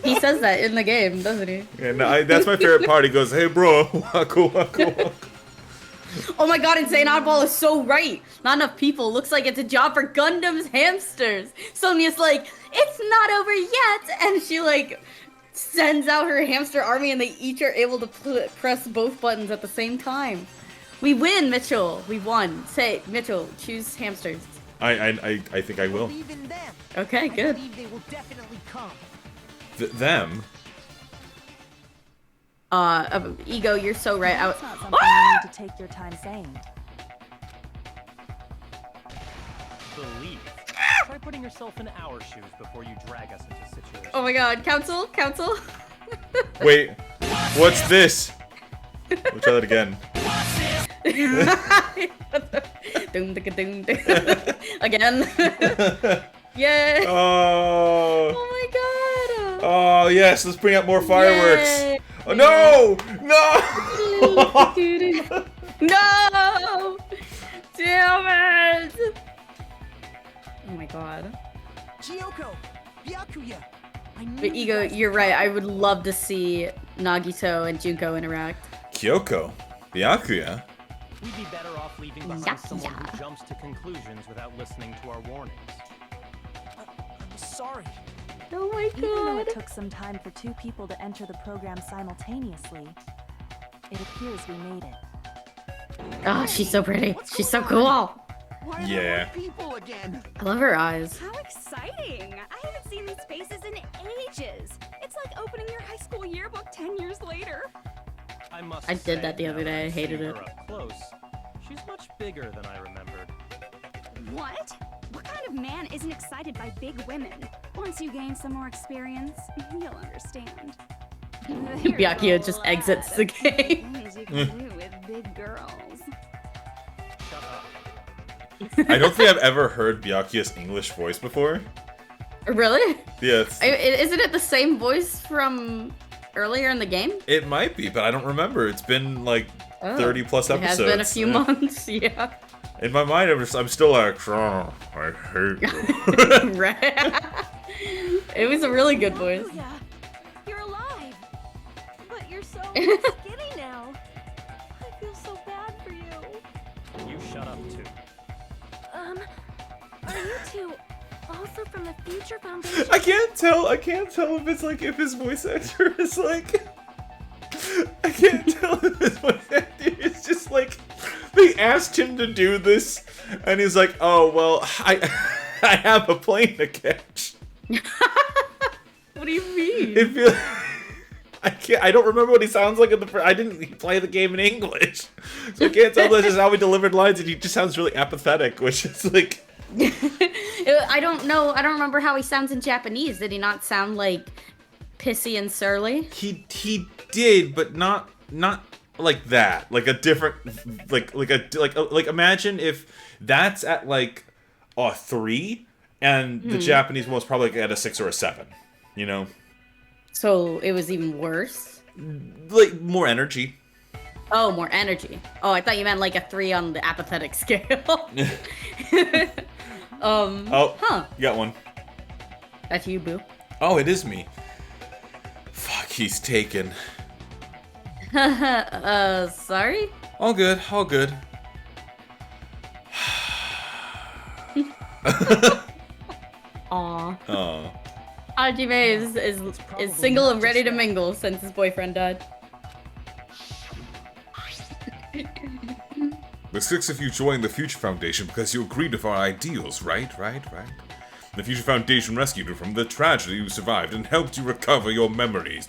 He says that in the game, doesn't he? Yeah, no, that's my favorite part. He goes, "Hey, bro, waka waka waka." Oh my god, Insane Oddball is so right. Not enough people. Looks like it's a job for Gundam's hamsters. Sonia's like, it's not over yet. And she like sends out her hamster army and they each are able to press both buttons at the same time. We win, Mitchell. We won. Say, Mitchell, choose hamsters. I think I will. believe in them. Okay, I good. believe they will definitely come. Them. Ego, you're so right. That's not something you need to take your time saying. Believe. Try putting yourself in our shoes before you drag us into situations. Oh my god, council. Wait, what's this? We'll try that again. Doom, dicka, doom, dicka. Again. Yay. Oh. Oh my god. Oh yes, let's bring out more fireworks. Yay. Oh no! No! No! Damn it! Oh my god. Chiyoko, Byakuya. I knew But you Ego, guys you're would right. come. I would love to see Nagito and Junko interact. Kyoko, Byakuya. We'd be better off leaving behind someone who jumps to conclusions without listening to our warnings. I'm sorry. Oh my Even though god. it took some time for 2 people to enter the program simultaneously, it appears we made it. Oh, she's so pretty. What's She's so going on? cool. Why are Yeah. there more people again? I love her eyes. How exciting! I haven't seen these faces in ages. It's like opening your high school yearbook 10 years later. I must I did say, that the other now day. I I've hated seen it. her up close. She's much bigger than I remembered. What? What kind of man isn't excited by big women? Once you gain some more experience, you'll understand. Byakuya just exits the game. Things you can do with big girls. Shut up. I don't think I've ever heard Byakuya's English voice before. Really? Yes. Isn't it the same voice from earlier in the game? It might be, but I don't remember. It's been like Oh. 30 plus It episodes. has been a few months, yeah. In my mind, I'm still like, oh, I hate you. Right. It was a really good voice. Yeah, you're alive. But you're so skinny now. I feel so bad for you. You shut up too. Are you two also from the Future Foundation? I can't tell if it's like, if his voice actor is like, I can't tell if his voice actor is just like, they asked him to do this, and he's like, oh, well, I have a plane to catch. What do you mean? It feels, I don't remember what he sounds like in the I didn't play the game in English, so I can't tell that's just how he delivered lines, and he just sounds really apathetic, which is like, I don't know. I don't remember how he sounds in Japanese. Did he not sound like pissy and surly. He did, but not like that. Like a different, like imagine if that's at like a 3, and the Japanese one was probably like at a 6 or a 7. You know. So it was even worse. Like more energy. Oh, more energy. Oh, I thought you meant like a 3 on the apathetic scale. Oh, you got one. That's you, boo. Oh, it is me. Fuck, he's taken. Sorry? All good, all good. Aw. Oh. Hajime is single and ready to mingle since his boyfriend died. The 6 of you joined the Future Foundation because you agreed with our ideals, right? The Future Foundation rescued you from the tragedy you survived and helped you recover your memories.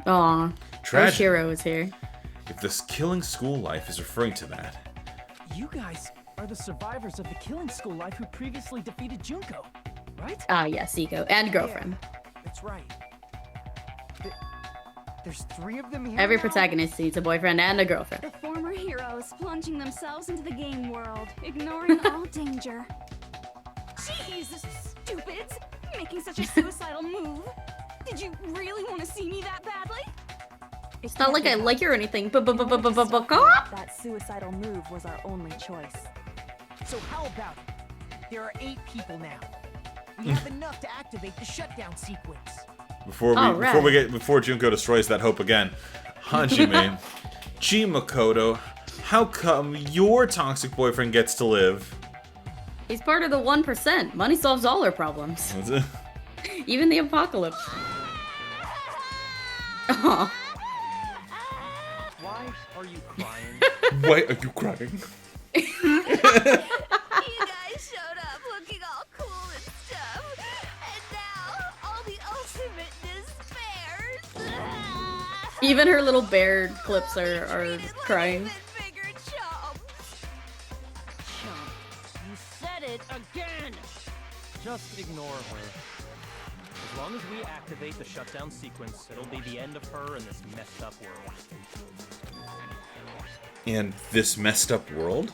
Aw. Tragic. Oshiro is here. If this killing school life is referring to that. You guys are the survivors of the killing school life who previously defeated Junko, right? Ah, yes, Iko. And girlfriend. Yeah, that's right. There's 3 of them here. Every now? protagonist needs a boyfriend and a girlfriend. The former heroes plunging themselves into the game world, ignoring all danger. Jeez, stupids! Making such a suicidal move. Did you really want to see me that badly? It's not like I like you or anything, but that suicidal move was our only choice. So how about it? There are 8 people now. We have enough to activate the shutdown sequence. Before Junko destroys that hope again, Hajime, G Makoto, how come your toxic boyfriend gets to live? he's part of the 1%. Money solves all our problems. Even the apocalypse. Aw. Why are you crying? Why are you crying? You guys showed up looking all cool and stuff, and now all the ultimate despairs. Even her little bear clips are crying. Bigger chumps. You said it again! Just ignore her. As long as we activate the shutdown sequence, it'll be the end of her in this messed up world. And this messed up world?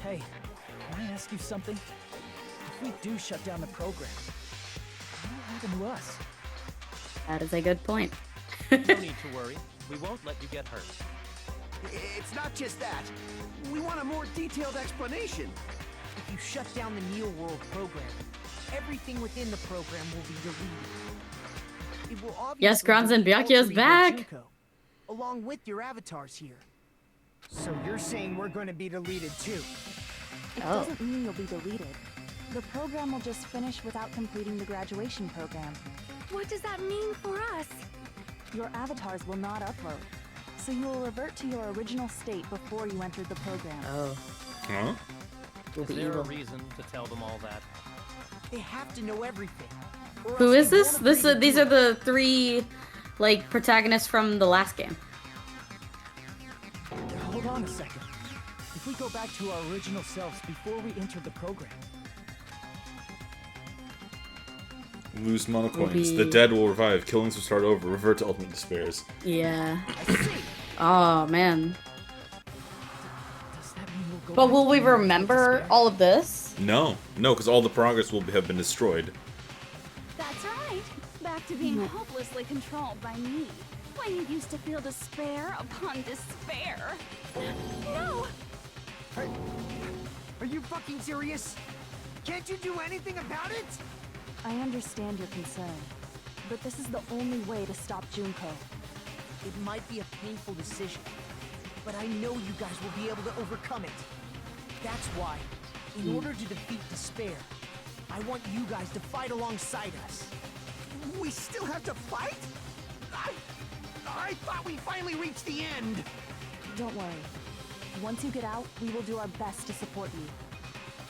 Hey, can I ask you something? If we do shut down the program, what will happen to us? That is a good point. No need to worry. We won't let you get hurt. It's not just that. We want a more detailed explanation. If you shut down the Neo World program, everything within the program will be deleted. It will obviously Yes, Granzen delete Byakuya is Ultra League back. Junko, along with your avatars here. So you're saying we're going to be deleted too? It doesn't mean you'll be deleted. The program will just finish without completing the graduation program. What does that mean for us? Your avatars will not upload, so you will revert to your original state before you entered the program. Oh. Huh? Will Is be there evil. a reason to tell them all that? They have to know everything. or Who else is they this? won't This agree to these do are it. the 3 like protagonists from the last game. Hold on a second. If we go back to our original selves before we entered the program, Lose mono Will coins. be- The dead will revive. Killings will start over. Revert to ultimate despairs. Yeah. I see. Oh man. does that mean we'll go But back will to we the original remember despair? all of this? No, because all the progress will have been destroyed. That's right. Back to being hopelessly controlled by me. When you used to feel despair upon despair. No! Are you fucking serious? Can't you do anything about it? I understand your concern, but this is the only way to stop Junko. It might be a painful decision, but I know you guys will be able to overcome it. That's why, in order to defeat despair, I want you guys to fight alongside us. We still have to fight? I thought we finally reached the end. Don't worry. Once you get out, we will do our best to support you.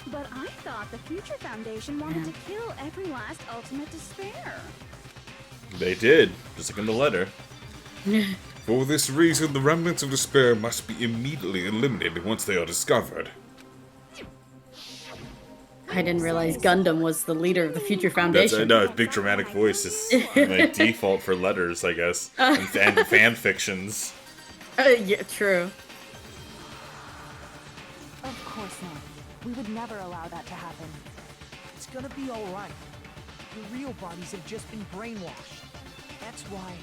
But I thought the Future Foundation wanted to kill every last ultimate despair. They did, just like in the letter. For this reason, the remnants of despair must be immediately eliminated once they are discovered. I didn't realize Gundam was the leader of the Future That's Foundation. no, big dramatic voice is my default for letters, I guess, and fan fictions. Yeah, true. Of course not. We would never allow that to happen. It's gonna be alright. Your real bodies have just been brainwashed. That's why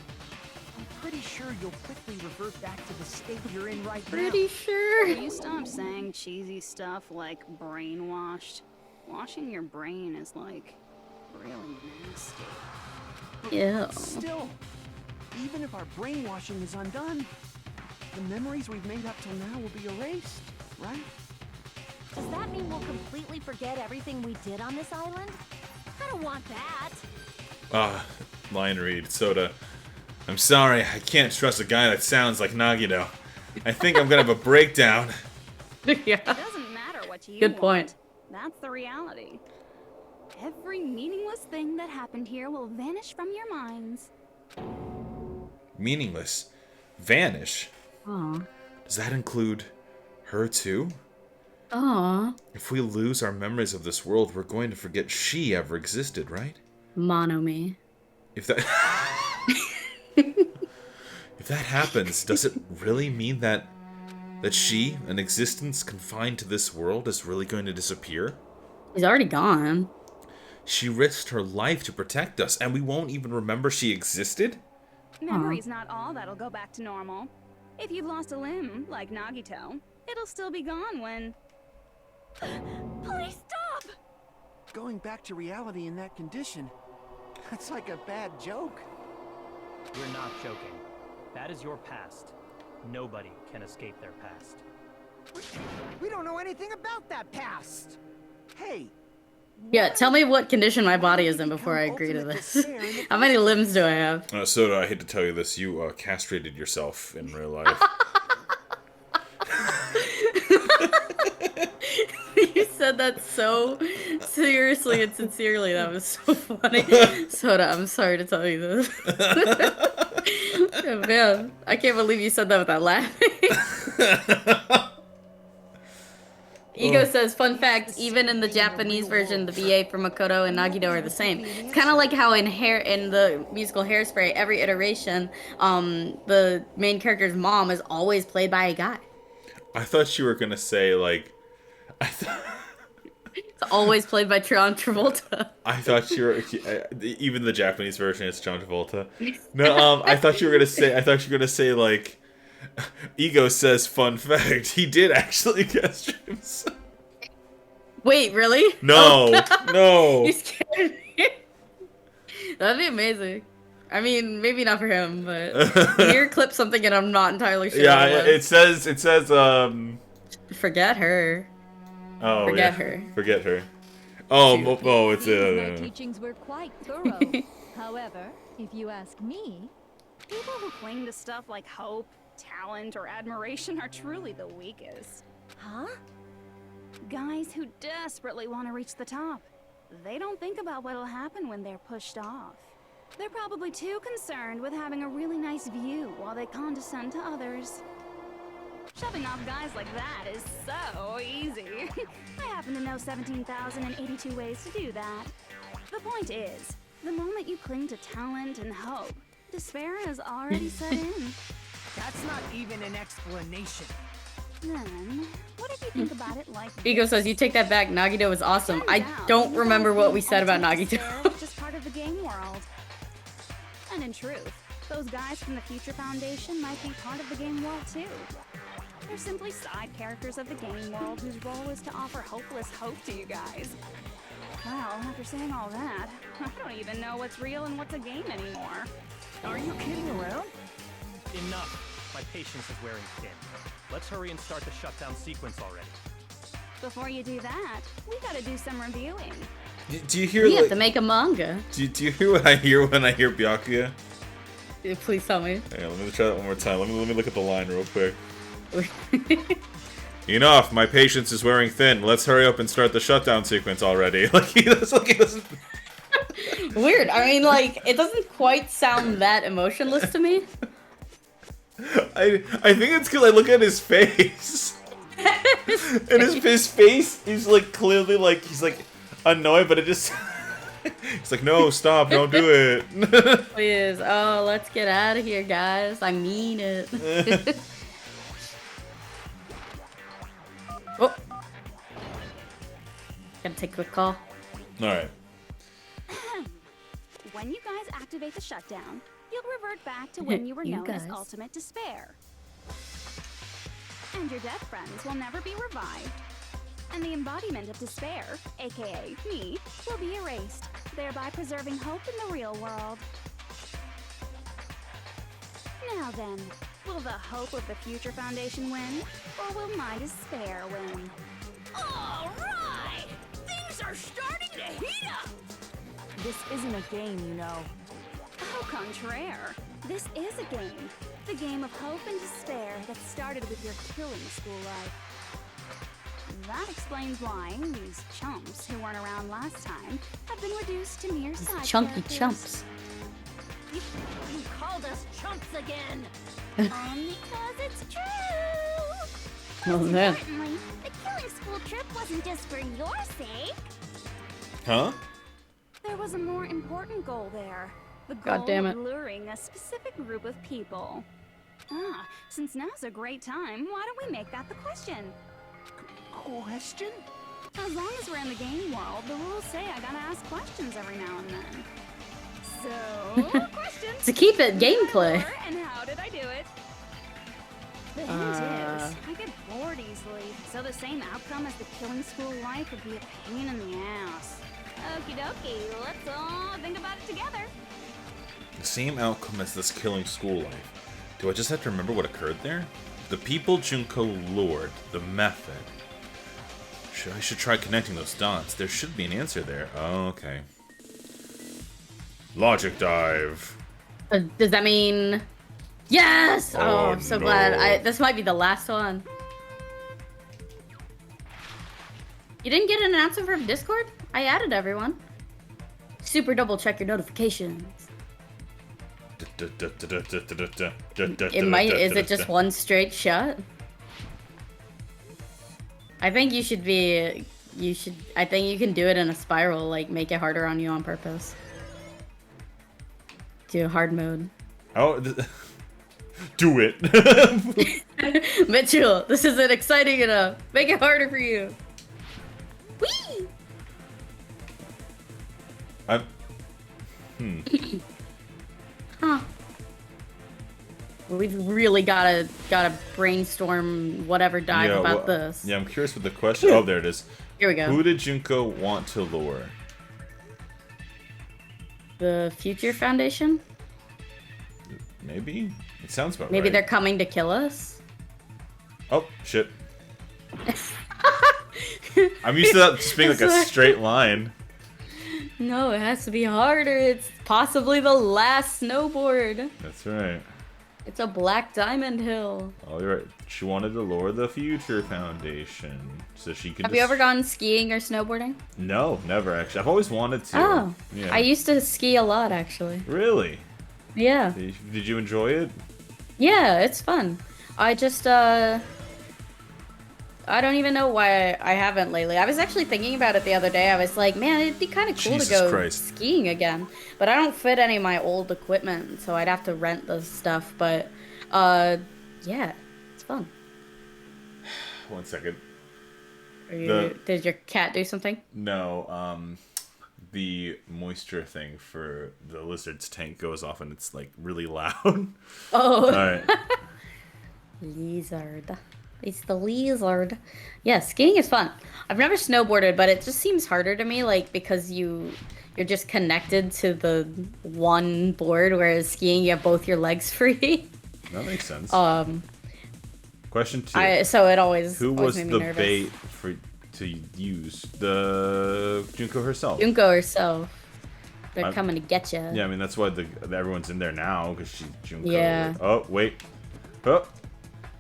I'm pretty sure you'll quickly revert back to the state you're in right now. Pretty sure. Will you stop saying cheesy stuff like brainwashed? Washing your brain is like really nasty. Yeah. Still, even if our brainwashing is undone, the memories we've made up till now will be erased, right? Does that mean we'll completely forget everything we did on this island? I don't want that. Line read, Soda. I'm sorry, I can't trust a guy that sounds like Nagito. I think I'm gonna have a breakdown. Yeah. It doesn't matter what you Good point. want. That's the reality. Every meaningless thing that happened here will vanish from your minds. Meaningless. Vanish? Aw. Does that include her too? Aw. If we lose our memories of this world, we're going to forget she ever existed, right? Mono-me. If that... If that happens, does it really mean that she, an existence confined to this world, is really going to disappear? He's already gone. She risked her life to protect us, and we won't even remember she existed? Memory's not all that'll go back to normal. If you've lost a limb, like Nagito, it'll still be gone when... Please stop! Going back to reality in that condition, that's like a bad joke. We're not joking. That is your past. Nobody can escape their past. We don't know anything about that past. Hey, Yeah, tell me what condition my body is in before I agree to this. How many limbs do I have? Soda, I hate to tell you this, you castrated yourself in real life. You said that so seriously and sincerely. That was so funny. Soda, I'm sorry to tell you this. Oh, man, I can't believe you said that without laughing. Ego says, fun fact, even in the Japanese version, the VA for Makoto and Nagito are the same. It's kind of like how in the musical Hairspray, every iteration, the main character's mom is always played by a guy. I thought you were going to say, like... It's always played by John Travolta. I thought you were... even the Japanese version is John Travolta. No, I thought you were going to say, like... Ego says, fun fact, he did actually castrate himself. Wait, really? No, no. You scared me. That'd be amazing. I mean, maybe not for him, but here clip something and I'm not entirely sure. Yeah, it says, Forget her. Oh, Forget yeah. her. Forget her. Oh, it's My teachings were quite thorough. However, if you ask me, People who cling to stuff like hope, talent, or admiration are truly the weakest. huh? Guys who desperately want to reach the top. They don't think about what'll happen when they're pushed off. They're probably too concerned with having a really nice view while they condescend to others. Shoving off guys like that is so easy. I happen to know 17,082 ways to do that. The point is, the moment you cling to talent and hope, despair has already set in. That's not even an explanation. Then, what if you think about it like Ego this? says, you take that back, Nagito was awesome. I Turns out, don't you remember guys what we think said about ultimate Nagito. despair is just part of the game world. And in truth, those guys from the Future Foundation might be part of the game world too. They're simply side characters of the game world whose role is to offer hopeless hope to you guys. Well, after saying all that, I don't even know what's real and what's a game anymore. Are you kidding around? Enough. My patience is wearing thin. Let's hurry and start the shutdown sequence already. Before you do that, we gotta do some reviewing. Do you hear? We have Like, to make a manga. do you hear what I hear when I hear Byakuya? Please tell me. Hang on, let me try that one more time. Let me look at the line real quick. Enough. My patience is wearing thin. Let's hurry up and start the shutdown sequence already. Like he doesn't. Weird. I mean, like, it doesn't quite sound that emotionless to me. I think it's because I look at his face. And his face is like clearly like he's like, annoyed, but it just... It's like, no, stop, don't do it. Please. Oh, let's get out of here, guys. I mean it. Oh. Gotta take a quick call. Alright. When you guys activate the shutdown, you'll revert back to when you were You known as guys. Ultimate Despair. And your dead friends will never be revived. And the embodiment of despair, aka me, will be erased, thereby preserving hope in the real world. Now then, will the hope of the Future Foundation win, or will my despair win? Alright! Things are starting to heat up! This isn't a game, you know. Au contraire, this is a game. The game of hope and despair that started with your killing school life. That explains why these chumps who weren't around last time have been reduced to mere These side chunky characters. chumps. You called us chumps again! Because it's true! Oh, man. Importantly, the killing school trip wasn't just for your sake. Huh? There was a more important goal there. The God goal damn of it. luring a specific group of people. Ah, since now's a great time, why don't we make that the question? Question? As long as we're in the game world, the rules say I gotta ask questions every now and then. So, questions. To keep it gameplay. Where and how did I do it? The hint is, I get bored easily, so the same outcome as the killing school life would be a pain in the ass. Okie dokie, let's all think about it together. The same outcome as this killing school life. Do I just have to remember what occurred there? The people Junko lured, the method. I should try connecting those dots. There should be an answer there. Oh, okay. Logic dive. Does that mean... Yes! Oh, I'm so no. glad. This might be the last one. You didn't get an announcement from Discord? I added everyone. Super double check your notifications. It might... Is it just one straight shot? I think you should be... I think you can do it in a spiral, like make it harder on you on purpose. Do hard mode. Oh, do it. Mitchell, this isn't exciting enough. Make it harder for you. Whee! Huh. We've really gotta brainstorm whatever dive about this. Yeah, I'm curious what the question... Oh, there it is. Here we go. Who did Junko want to lure? The Future Foundation? Maybe? It sounds about Maybe right. they're coming to kill us? Oh, shit. I'm used to that just being like a straight line. No, it has to be harder. It's possibly the last snowboard. That's right. It's a black diamond hill. Oh, you're right. She wanted to lure the Future Foundation so she could. Have you ever gone skiing or snowboarding? No, never actually. I've always wanted to. Oh, yeah. I used to ski a lot actually. Really? Yeah. Did you enjoy it? Yeah, it's fun. I just I don't even know why I haven't lately. I was actually thinking about it the other day. I was like, man, it'd be kind of cool Jesus to go Christ. skiing again. But I don't fit any of my old equipment, so I'd have to rent the stuff. But, yeah, it's fun. 1 second. Did your cat do something? No, the moisture thing for the lizard's tank goes off and it's like really loud. Oh. All right. Lizard. It's the lizard. Yeah, skiing is fun. I've never snowboarded, but it just seems harder to me, like, because you're just connected to the one board, whereas skiing, you have both your legs free. That makes sense. Question 2. So it always Who always was made me the nervous. bait to use? The Junko herself. Junko herself. They're I'm- coming to get you. Yeah, I mean that's why everyone's in there now because she's Junko. Yeah. Oh wait. Oh.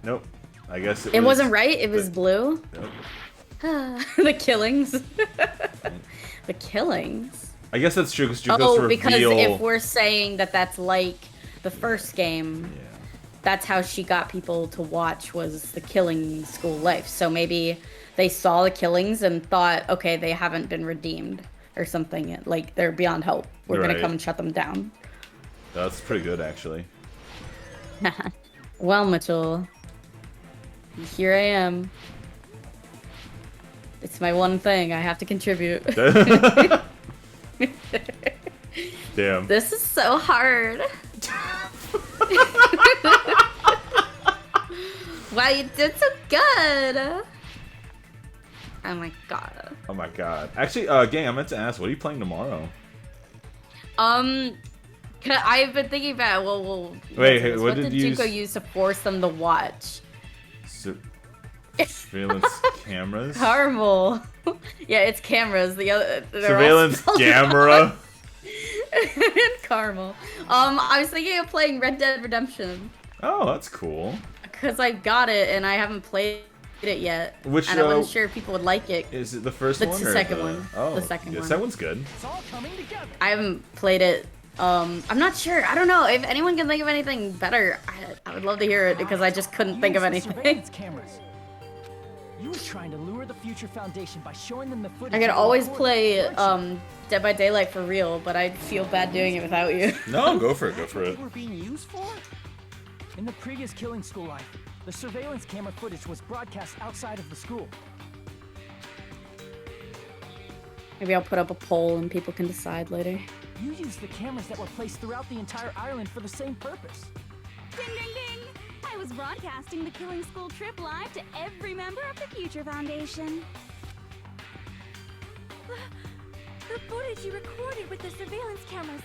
Nope. I guess It wasn't right. It was blue. Nope. The killings. The killings. I guess that's true because Junko's reveal. Because if we're saying that that's like the first game, that's how she got people to watch was the killing school life. So maybe they saw the killings and thought, okay, they haven't been redeemed or something. Like they're beyond hope. We're gonna come and shut them down. That's pretty good, actually. Well, Mitchell, here I am. It's my one thing. I have to contribute. Damn. This is so hard. Wow, you did so good. Oh my god. Oh my god. Actually, gang, I meant to ask, what are you playing tomorrow? I've been thinking about Wait, what did Junko use to force them to watch? Surveillance cameras? Caramel. Yeah, it's cameras. The other Surveillance camera. Caramel. I was thinking of playing Red Dead Redemption. Oh, that's cool. Because I got it and I haven't played it yet. Which, and I wasn't sure if people would like it. Is it the first It's one? the or second one. Oh, The second yes, one. that one's good. It's all coming together. I haven't played it. I'm not sure. I don't know. If anyone can think of anything better, I would love to hear it because I just couldn't think of anything. Surveillance cameras. You were trying to lure the Future Foundation by showing them the footage. I could of the always recording, play weren't you? Dead by Daylight for real, but I'd feel bad doing it without you. No, go for it, go for What it. they were being used for? In the previous Killing School life, the surveillance camera footage was broadcast outside of the school. Maybe I'll put up a poll and people can decide later. You used the cameras that were placed throughout the entire island for the same purpose. Ding ding ding! I was broadcasting the Killing School trip live to every member of the Future Foundation. The footage you recorded with the surveillance cameras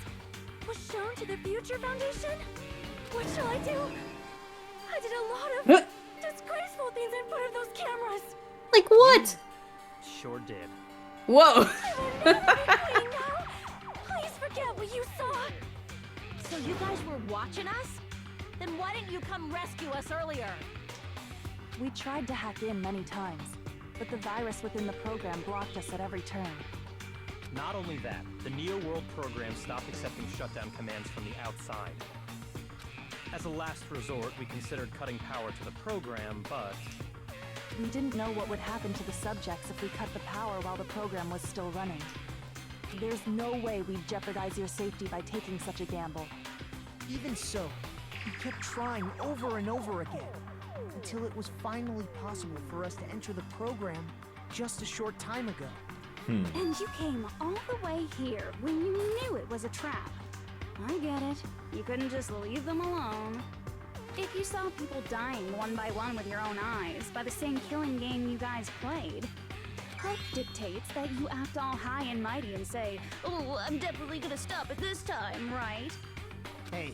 was shown to the Future Foundation? What shall I do? I did a lot of disgraceful things in front of those cameras. Like what? Sure did. Whoa. Please forget what you saw. So you guys were watching us? Then why didn't you come rescue us earlier? We tried to hack in many times, but the virus within the program blocked us at every turn. Not only that, the Neo World program stopped accepting shutdown commands from the outside. As a last resort, we considered cutting power to the program, but... We didn't know what would happen to the subjects if we cut the power while the program was still running. There's no way we'd jeopardize your safety by taking such a gamble. Even so, we kept trying over and over again, until it was finally possible for us to enter the program just a short time ago. And you came all the way here when you knew it was a trap. I get it. You couldn't just leave them alone. If you saw people dying one by one with your own eyes by the same killing game you guys played, hope dictates that you act all high and mighty and say, "Oh, I'm definitely gonna stop it this time, right?" Hey,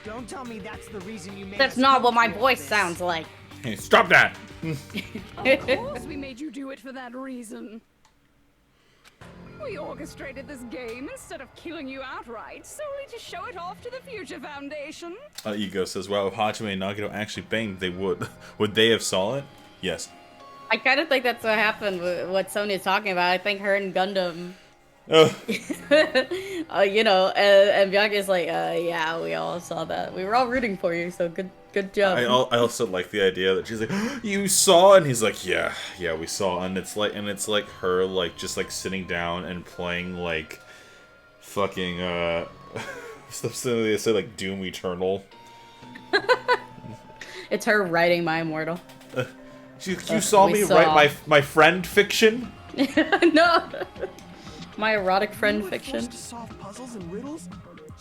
don't tell me that's the reason you made That's us not go what my through all voice this. sounds like. Hey, stop that! Of course we made you do it for that reason. We orchestrated this game instead of killing you outright, solely to show it off to the Future Foundation. Ego says, wow, if Hajime and Nagito actually banged, they would. Would they have saw it? Yes. I kind of think that's what happened with what Sonya's talking about. I think her and Gundam, Oh, you know, and Bianca's like, yeah, we all saw that. We were all rooting for you, so good job. I also like the idea that she's like, you saw, and he's like, yeah, we saw, and it's like her like just like sitting down and playing like fucking something they say like Doom Eternal. It's her writing My Immortal. You saw we me saw. write my friend fiction. No, my erotic friend You were fiction. forced to solve puzzles and riddles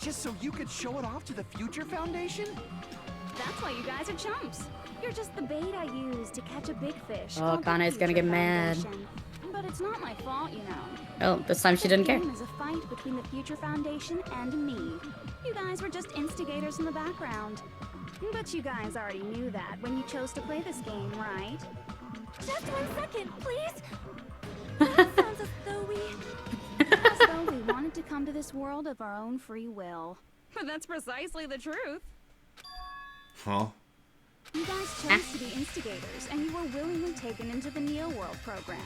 just so you could show it off to the Future Foundation? That's why you guys are chumps. You're just the bait I use to catch a big fish. Oh, called the Kane's gonna Future get mad. Foundation. But it's not my fault, you know. Oh, this time she didn't care. The game is a fight between the Future Foundation and me. You guys were just instigators in the background. But you guys already knew that when you chose to play this game, right? Just 1 second, please. That sounds as though we wanted to come to this world of our own free will. But that's precisely the truth. Huh? You guys chose to be instigators, and you were willingly taken into the Neo World program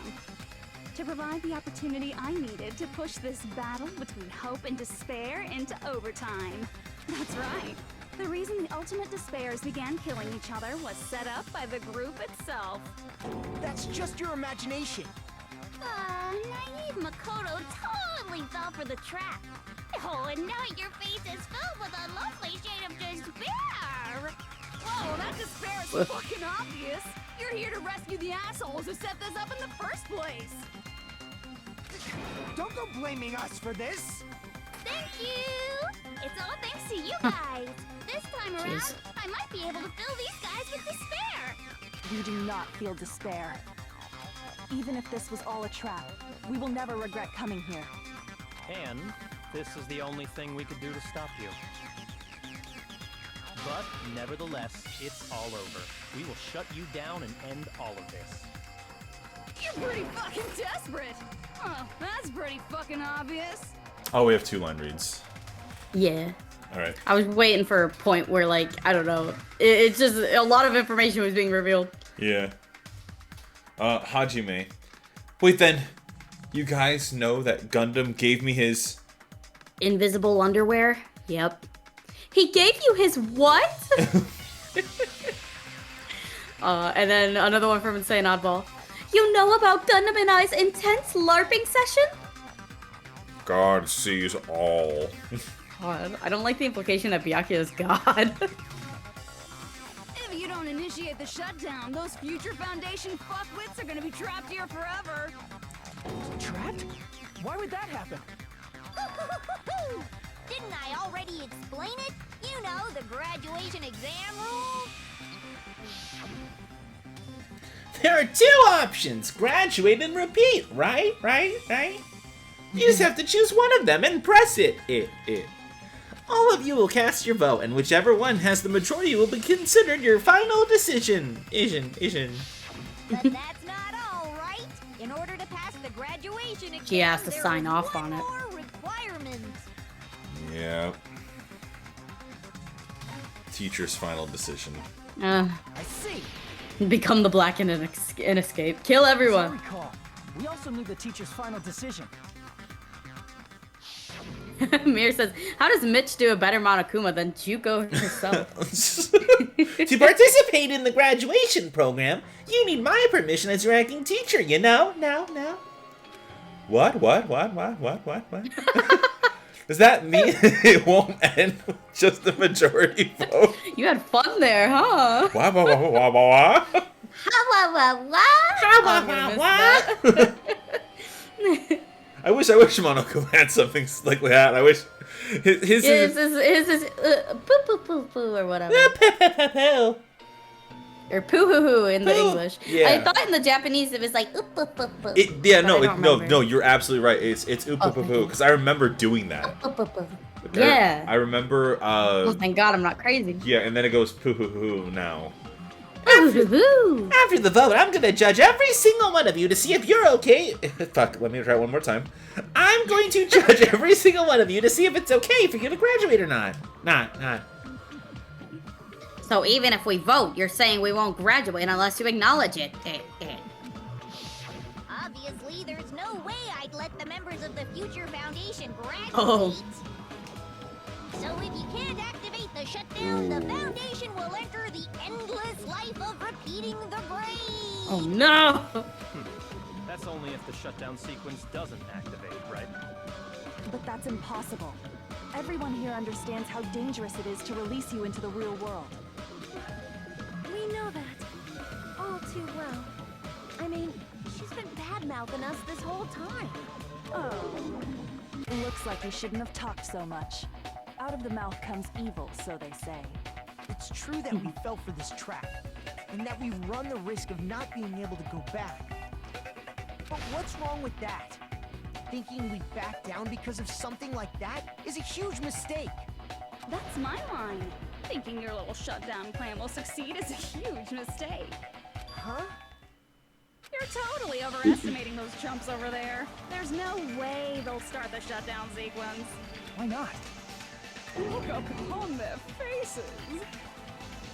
to provide the opportunity I needed to push this battle between hope and despair into overtime. That's right. The reason the Ultimate Despairs began killing each other was set up by the group itself. That's just your imagination. Naive Makoto totally fell for the trap. Oh, and now your face is filled with a lovely shade of despair. Whoa, that despair is fucking obvious. You're here to rescue the assholes who set this up in the first place. Don't go blaming us for this. Thank you. It's all thanks to you guys. This time around, I might be able to fill these guys with despair. We do not feel despair. Even if this was all a trap, we will never regret coming here. And this is the only thing we could do to stop you. But nevertheless, it's all over. We will shut you down and end all of this. You're pretty fucking desperate. Oh, that's pretty fucking obvious. Oh, we have 2 line reads. Yeah. All right. I was waiting for a point where, like, I don't know. It's just a lot of information was being revealed. Yeah. Hajime. Wait, then. You guys know that Gundam gave me his... Invisible underwear? Yep. He gave you his what? And then another one from Insane Oddball. You know about Gundam and I's intense LARPing session? God sees all. God, I don't like the implication that Byakuya is God. If you don't initiate the shutdown, those future Foundation fuckwits are gonna be trapped here forever. Trapped? Why would that happen? Didn't I already explain it? You know, the graduation exam rules. There are 2 options, graduate and repeat, right? You just have to choose one of them and press it. All of you will cast your vote, and whichever one has the majority will be considered your final decision. But that's not all, right? In order to pass the graduation exam, She has to there sign is off one on it. more requirement. Yeah. Teacher's final decision. I see. Become the Black and escape. Kill everyone. Sorry, Call. We also need the teacher's final decision. Mir says, how does Mitch do a better Monokuma than Juko herself? To participate in the graduation program, you need my permission as your acting teacher, you know? Now. What? Does that mean it won't end with just the majority vote? You had fun there, huh? Wah. I wish Monokuma had something like that. I wish his is poo poo poo poo or whatever. Or poo hoo hoo in the English. Yeah. I thought in the Japanese it was like oop oop oop oop. No, you're absolutely right. It's oop poo poo because I remember doing that. Oop, oop, oop. Yeah. I remember. Oh, thank God I'm not crazy. Yeah, and then it goes poo hoo hoo now. After the vote, I'm gonna judge every single one of you to see if you're okay. Fuck, let me try it one more time. I'm going to judge every single one of you to see if it's okay for you to graduate or not. Not. So even if we vote, you're saying we won't graduate unless you acknowledge it. Obviously, there's no way I'd let the members of the Future Foundation graduate. Oh. So if you can't activate the shutdown, the Foundation will enter the endless life of repeating the grade. Oh no! That's only if the shutdown sequence doesn't activate, right? But that's impossible. Everyone here understands how dangerous it is to release you into the real world. We know that all too well. I mean, she's been bad-mouthing us this whole time. Oh. It looks like you shouldn't have talked so much. Out of the mouth comes evil, so they say. It's true that we fell for this trap, and that we run the risk of not being able to go back. But what's wrong with that? Thinking we'd back down because of something like that is a huge mistake. That's my line. Thinking your little shutdown plan will succeed is a huge mistake. Huh? You're totally overestimating those chumps over there. There's no way they'll start the shutdown sequence. Why not? Look up on their faces.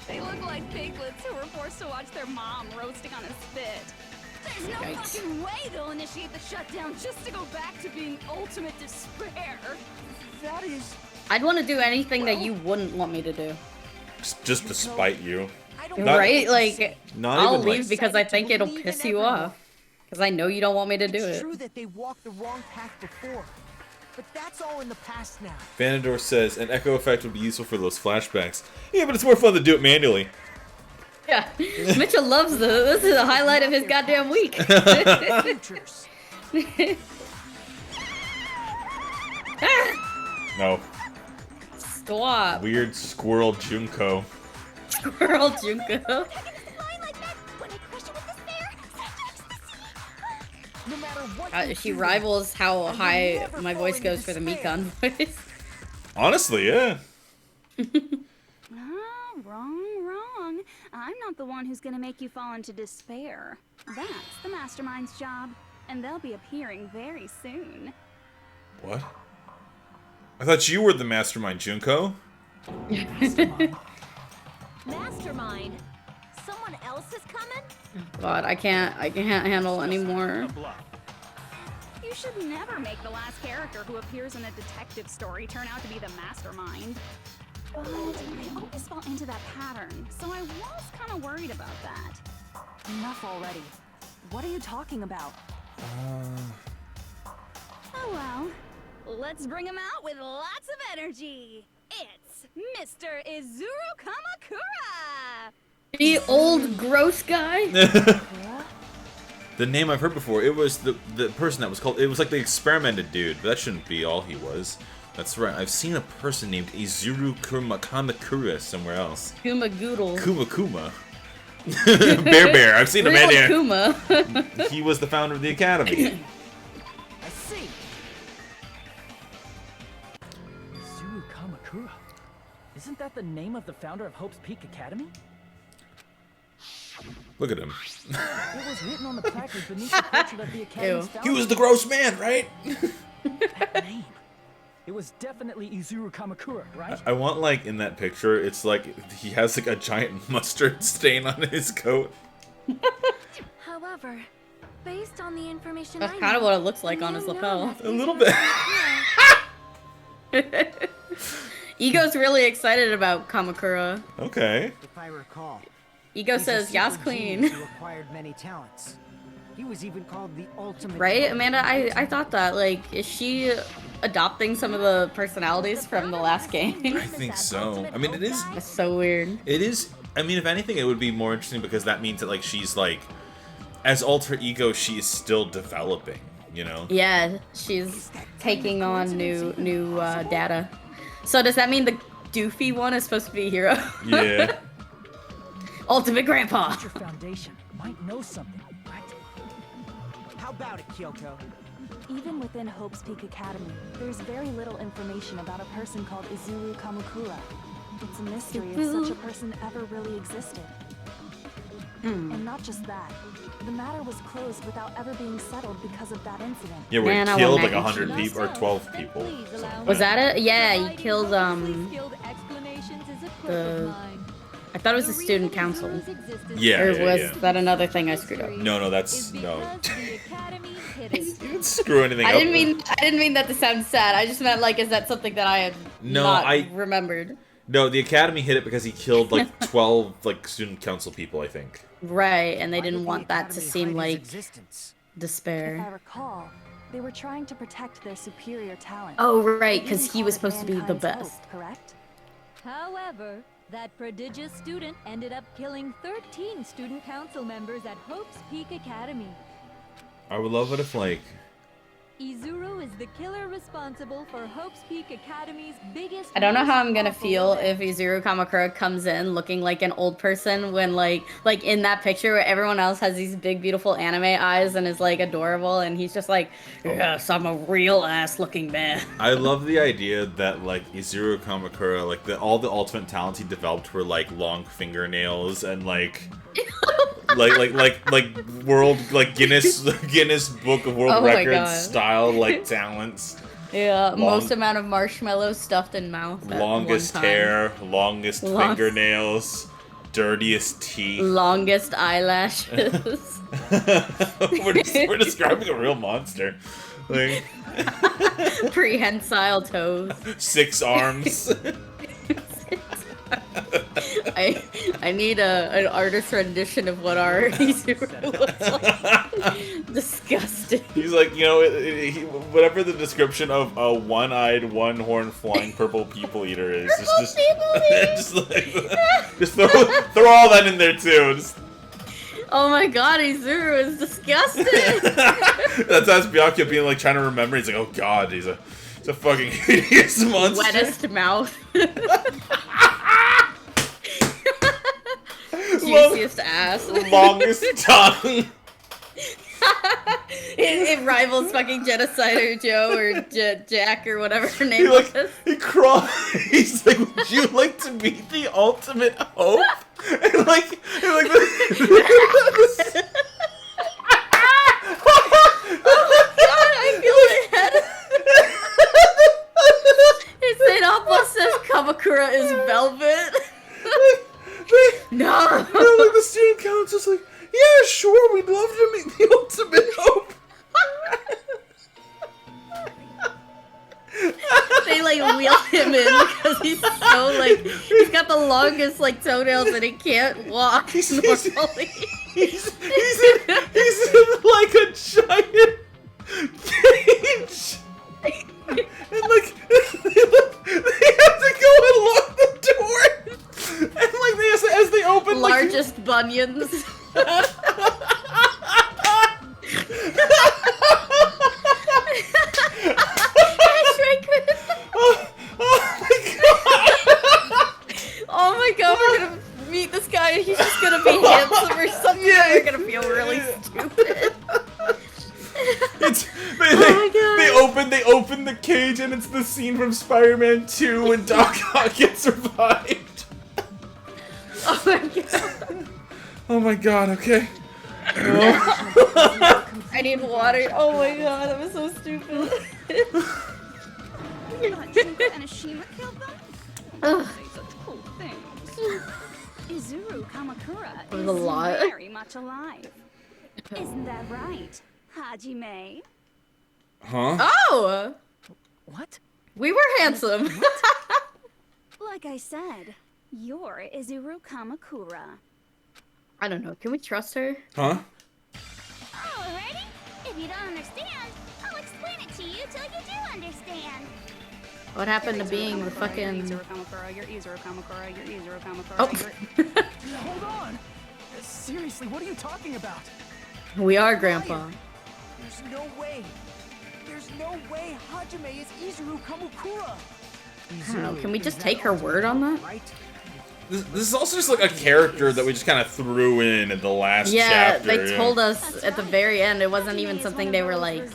They look like piglets who were forced to watch their mom roasting on a spit. There's no fucking way they'll initiate the shutdown just to go back to being ultimate despair. That is... I'd want to do anything that you wouldn't want me to do. just to spite you. Right? Like, not I'll even, leave like- because I think it'll piss you off. Because I know you don't want me to do It's it. true that they walked the wrong path before, but that's all in the past now. Vanador says an echo effect would be useful for those flashbacks. Yeah, but it's more fun to do it manually. Yeah. Mitchell loves this is the highlight of his goddamn week. No. Stop. Weird squirrel Junko. Squirrel Junko. She rivals how high my voice goes for the Mekon voice. Honestly, yeah. Wrong. I'm not the one who's gonna make you fall into despair. That's the Mastermind's job, and they'll be appearing very soon. What? I thought you were the mastermind, Junko. Mastermind? Someone else is coming? God, I can't handle anymore. You should never make the last character who appears in a detective story turn out to be the mastermind. But I always fall into that pattern, so I was kind of worried about that. Enough already. What are you talking about? Oh well. Let's bring him out with lots of energy. It's Mr. Izuru Kamakura! The old gross guy? The name I've heard before. It was the person that was called. It was like the experimented dude, but that shouldn't be all he was. That's right. I've seen a person named Izuru Kamakura somewhere else. Kuma Goodle. Kuma. Bear. I've seen a man there. Kuma. He was the founder of the academy. I see. Izuru Kamakura. Isn't that the name of the founder of Hope's Peak Academy? Look at him. It was written on the placard beneath the portrait of the Academy's founder. He was the gross man, right? That name. It was definitely Izuru Kamakura, right? I want, like, in that picture, it's like he has like a giant mustard stain on his coat. However, based on the information That's I kind of know, what it looks like on his lapel. A little bit. Ego's really excited about Kamakura. Okay. If I recall, Ego he's a says, "Yas super queen." genius who acquired many talents. He was even called the ultimate. Right, Amanda? I thought that. Like, is she adopting some of the personalities from the last game? I think so. I mean, it is. That's so weird. It is. I mean, if anything, it would be more interesting because that means that like she's like, as alter ego, she is still developing. You know. Yeah, she's taking on new data. So does that mean the doofy one is supposed to be a hero? Yeah. Ultimate Grandpa. Your foundation might know something, right? How about it, Kyoko? Even within Hope's Peak Academy, there's very little information about a person called Izuru Kamakura. It's a mystery if such a person ever really existed. And not just that, the matter was closed without ever being settled because of that incident. Yeah, where Man, he I killed want like that 100 people or 12 people. Was that it? Yeah, he killed I thought it was the student council. Yeah. Or yeah, was yeah. that another thing I screwed up? No, that's no. You didn't screw anything I up. didn't mean that to sound sad. I just meant like, is that something that I had not remembered? No, the academy hit it because he killed like 12 like student council people, I think. Right, and they didn't want that to seem like If I despair. recall, they were trying to protect their superior talent. Oh, right, They 'cause even he called was it supposed to be the mankind's best. hope, correct? However, that prodigious student ended up killing 13 student council members at Hope's Peak Academy. I would love it if like Izuru is the killer responsible for Hope's Peak Academy's biggest. I don't know how most I'm gonna awful feel event. if Izuru Kamakura comes in looking like an old person when like in that picture where everyone else has these big beautiful anime eyes and is like adorable and he's just like, yes, I'm a real ass looking man. I love the idea that like Izuru Kamakura, like all the ultimate talents he developed were like long fingernails and like world like Guinness Book of World Oh my Records God. style like talents. Yeah, most amount of marshmallows stuffed in mouth. at Longest one time. hair, longest fingernails, dirtiest teeth. Longest eyelashes. we're describing a real monster. Like Prehensile toes. 6 arms. I need an artist rendition of what our Izuru looks like. Disgusting. He's like, you know, whatever the description of a one-eyed, one-horned, flying purple people eater is, just throw all that in there too. Just... Oh my god, Izuru is disgusting. That's Byakuya being like trying to remember. He's like, oh god, he's a fucking hideous monster. Wettest mouth. Juiciest ass. Longest tongue. It rivals fucking Genocider Joe or Jack or whatever her name was. He crawls. He's like, would you like to meet the ultimate hope? And like I feel my head. It said Appa says Kamakura is velvet. No. Like the student council's like, yeah, sure, we'd love to meet the ultimate hope. They like wheel him in because he's so like he's got the longest like toenails and he can't walk normally. He's in like a giant cage. And like they have to go and lock the door. And like as they open, largest like, bunions. Oh my god, we're gonna meet this guy and he's just gonna be handsome or something. Yeah. We're gonna feel really stupid. They open the cage and it's the scene from Spider-Man 2 when Doc Ock gets revived. Oh my god. Oh my god, okay. I need water. Oh my god, that was so stupid. And Ashima killed them? Ugh. Say such cool things. Izuru Kamakura That was is a lot. very much alive. Isn't that right, Hajime? Huh? Oh! What? We were handsome. Like I said, you're Izuru Kamakura. I don't know. Can we trust her? Huh? Alrighty. If you don't understand, I'll explain it to you till you do understand. What happened to being the fucking... You're Kamakura, you're Izuru Kamakura, you're Izuru Kamakura, Oh. Hold on! Seriously, what are you talking about? We are, Grandpa. There's no way. There's no way Hajime is Izuru Kamakura. I don't know. Can we just take her word on that? This is also just like a character that we just kind of threw in at the last chapter. Yeah, they told us at the very end. It wasn't even something they were like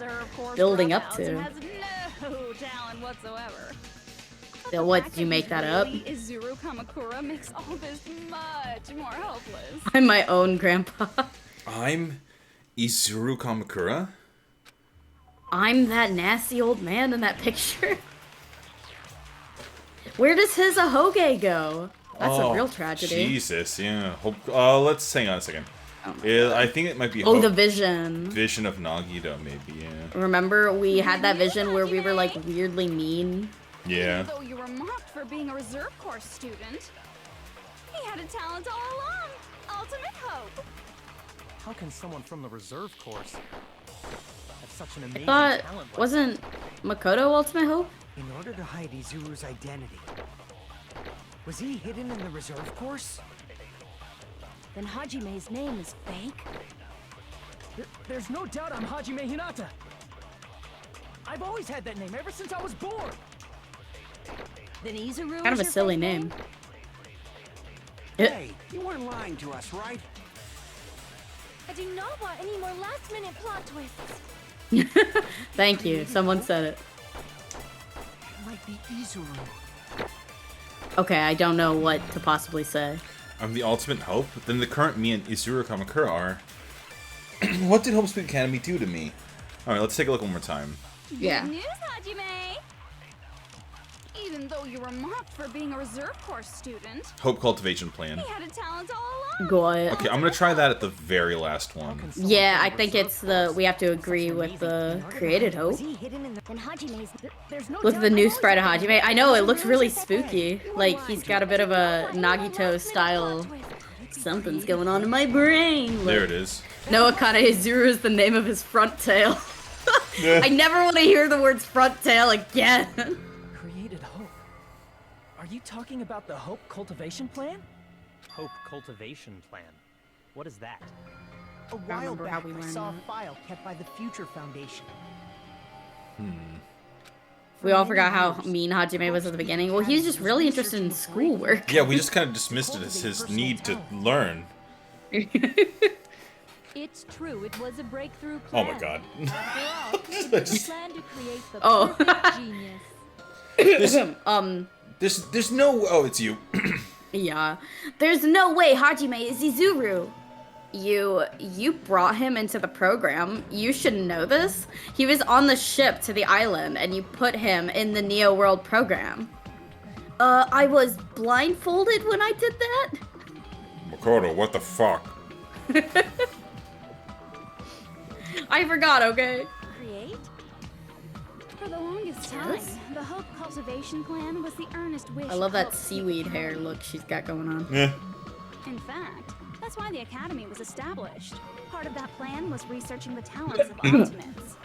building up to. No talent whatsoever. So what, did you make that up? Izuru Kamakura makes all this much more hopeless. I'm my own grandpa. I'm Izuru Kamakura? I'm that nasty old man in that picture. Where does his Ahoge go? That's a real tragedy. Jesus, yeah. Let's hang on a second. I think it might be the vision. Vision of Nagito, maybe, yeah. Remember, we had that vision where we were like weirdly mean? Yeah. Even though you were mocked for being a reserve course student, he had a talent all along. Ultimate hope. How can someone from the reserve course have such an amazing I thought, talent? wasn't Makoto Ultimate Hope? In order to hide Izuru's identity, was he hidden in the reserve course? Then Hajime's name is fake? There's no doubt I'm Hajime Hinata. I've always had that name ever since I was born. Then Izuru Kind of a silly name. Hey, you weren't lying to us, right? I do not want any more last-minute plot twists. Thank you. Someone said it. It might be Izuru. Okay, I don't know what to possibly say. I'm the ultimate hope? Then the current me and Izuru Kamakura are... What did Hope Sweet Academy do to me? Alright, let's take a look one more time. Yeah. Good news, Hajime. Even though you were mocked for being a reserve corps student, Hope cultivation plan. he had a talent all along. Go ahead. Okay, I'm gonna try that at the very last one. Yeah, I think it's we have to agree with the created Hope. Look at the new sprite of Hajime. I know, it looks really spooky. Like, he's got a bit of a Nagito style. Something's going on in my brain. There it is. Noah Kanehizuru is the name of his front tail. I never want to hear the words front tail again. Created hope. Are you talking about the Hope cultivation plan? Hope cultivation plan. What is that? A while back, I saw a file kept by the Future Foundation. We all forgot how mean Hajime was at the beginning. Well, he's just really interested in schoolwork. Yeah, we just kind of dismissed it as his need to learn. It's true, it was a breakthrough Oh plan. my god. After all, he planned to create the perfect genius. There's no... Oh, it's you. Yeah. There's no way Hajime is Izuru. You brought him into the program. You should know this. He was on the ship to the island, and you put him in the Neo World program. I was blindfolded when I did that? Makoto, what the fuck? I forgot, okay? Create? For the longest time, the Hope cultivation plan was the earnest wish I love that Hope seaweed hair look she's got going on. Yeah. In fact, that's why the Academy was established. Part of that plan was researching the talents of Ultimates.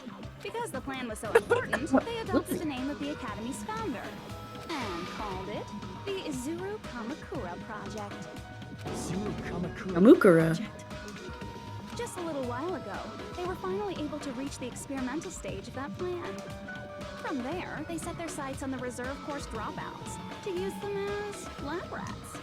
Because the plan was so important, they adopted the name of the Academy's founder and called it the Izuru Kamakura Project. Izuru Kamakura. Kamukura. Just a little while ago, they were finally able to reach the experimental stage of that plan. From there, they set their sights on the reserve course dropouts to use them as lab rats.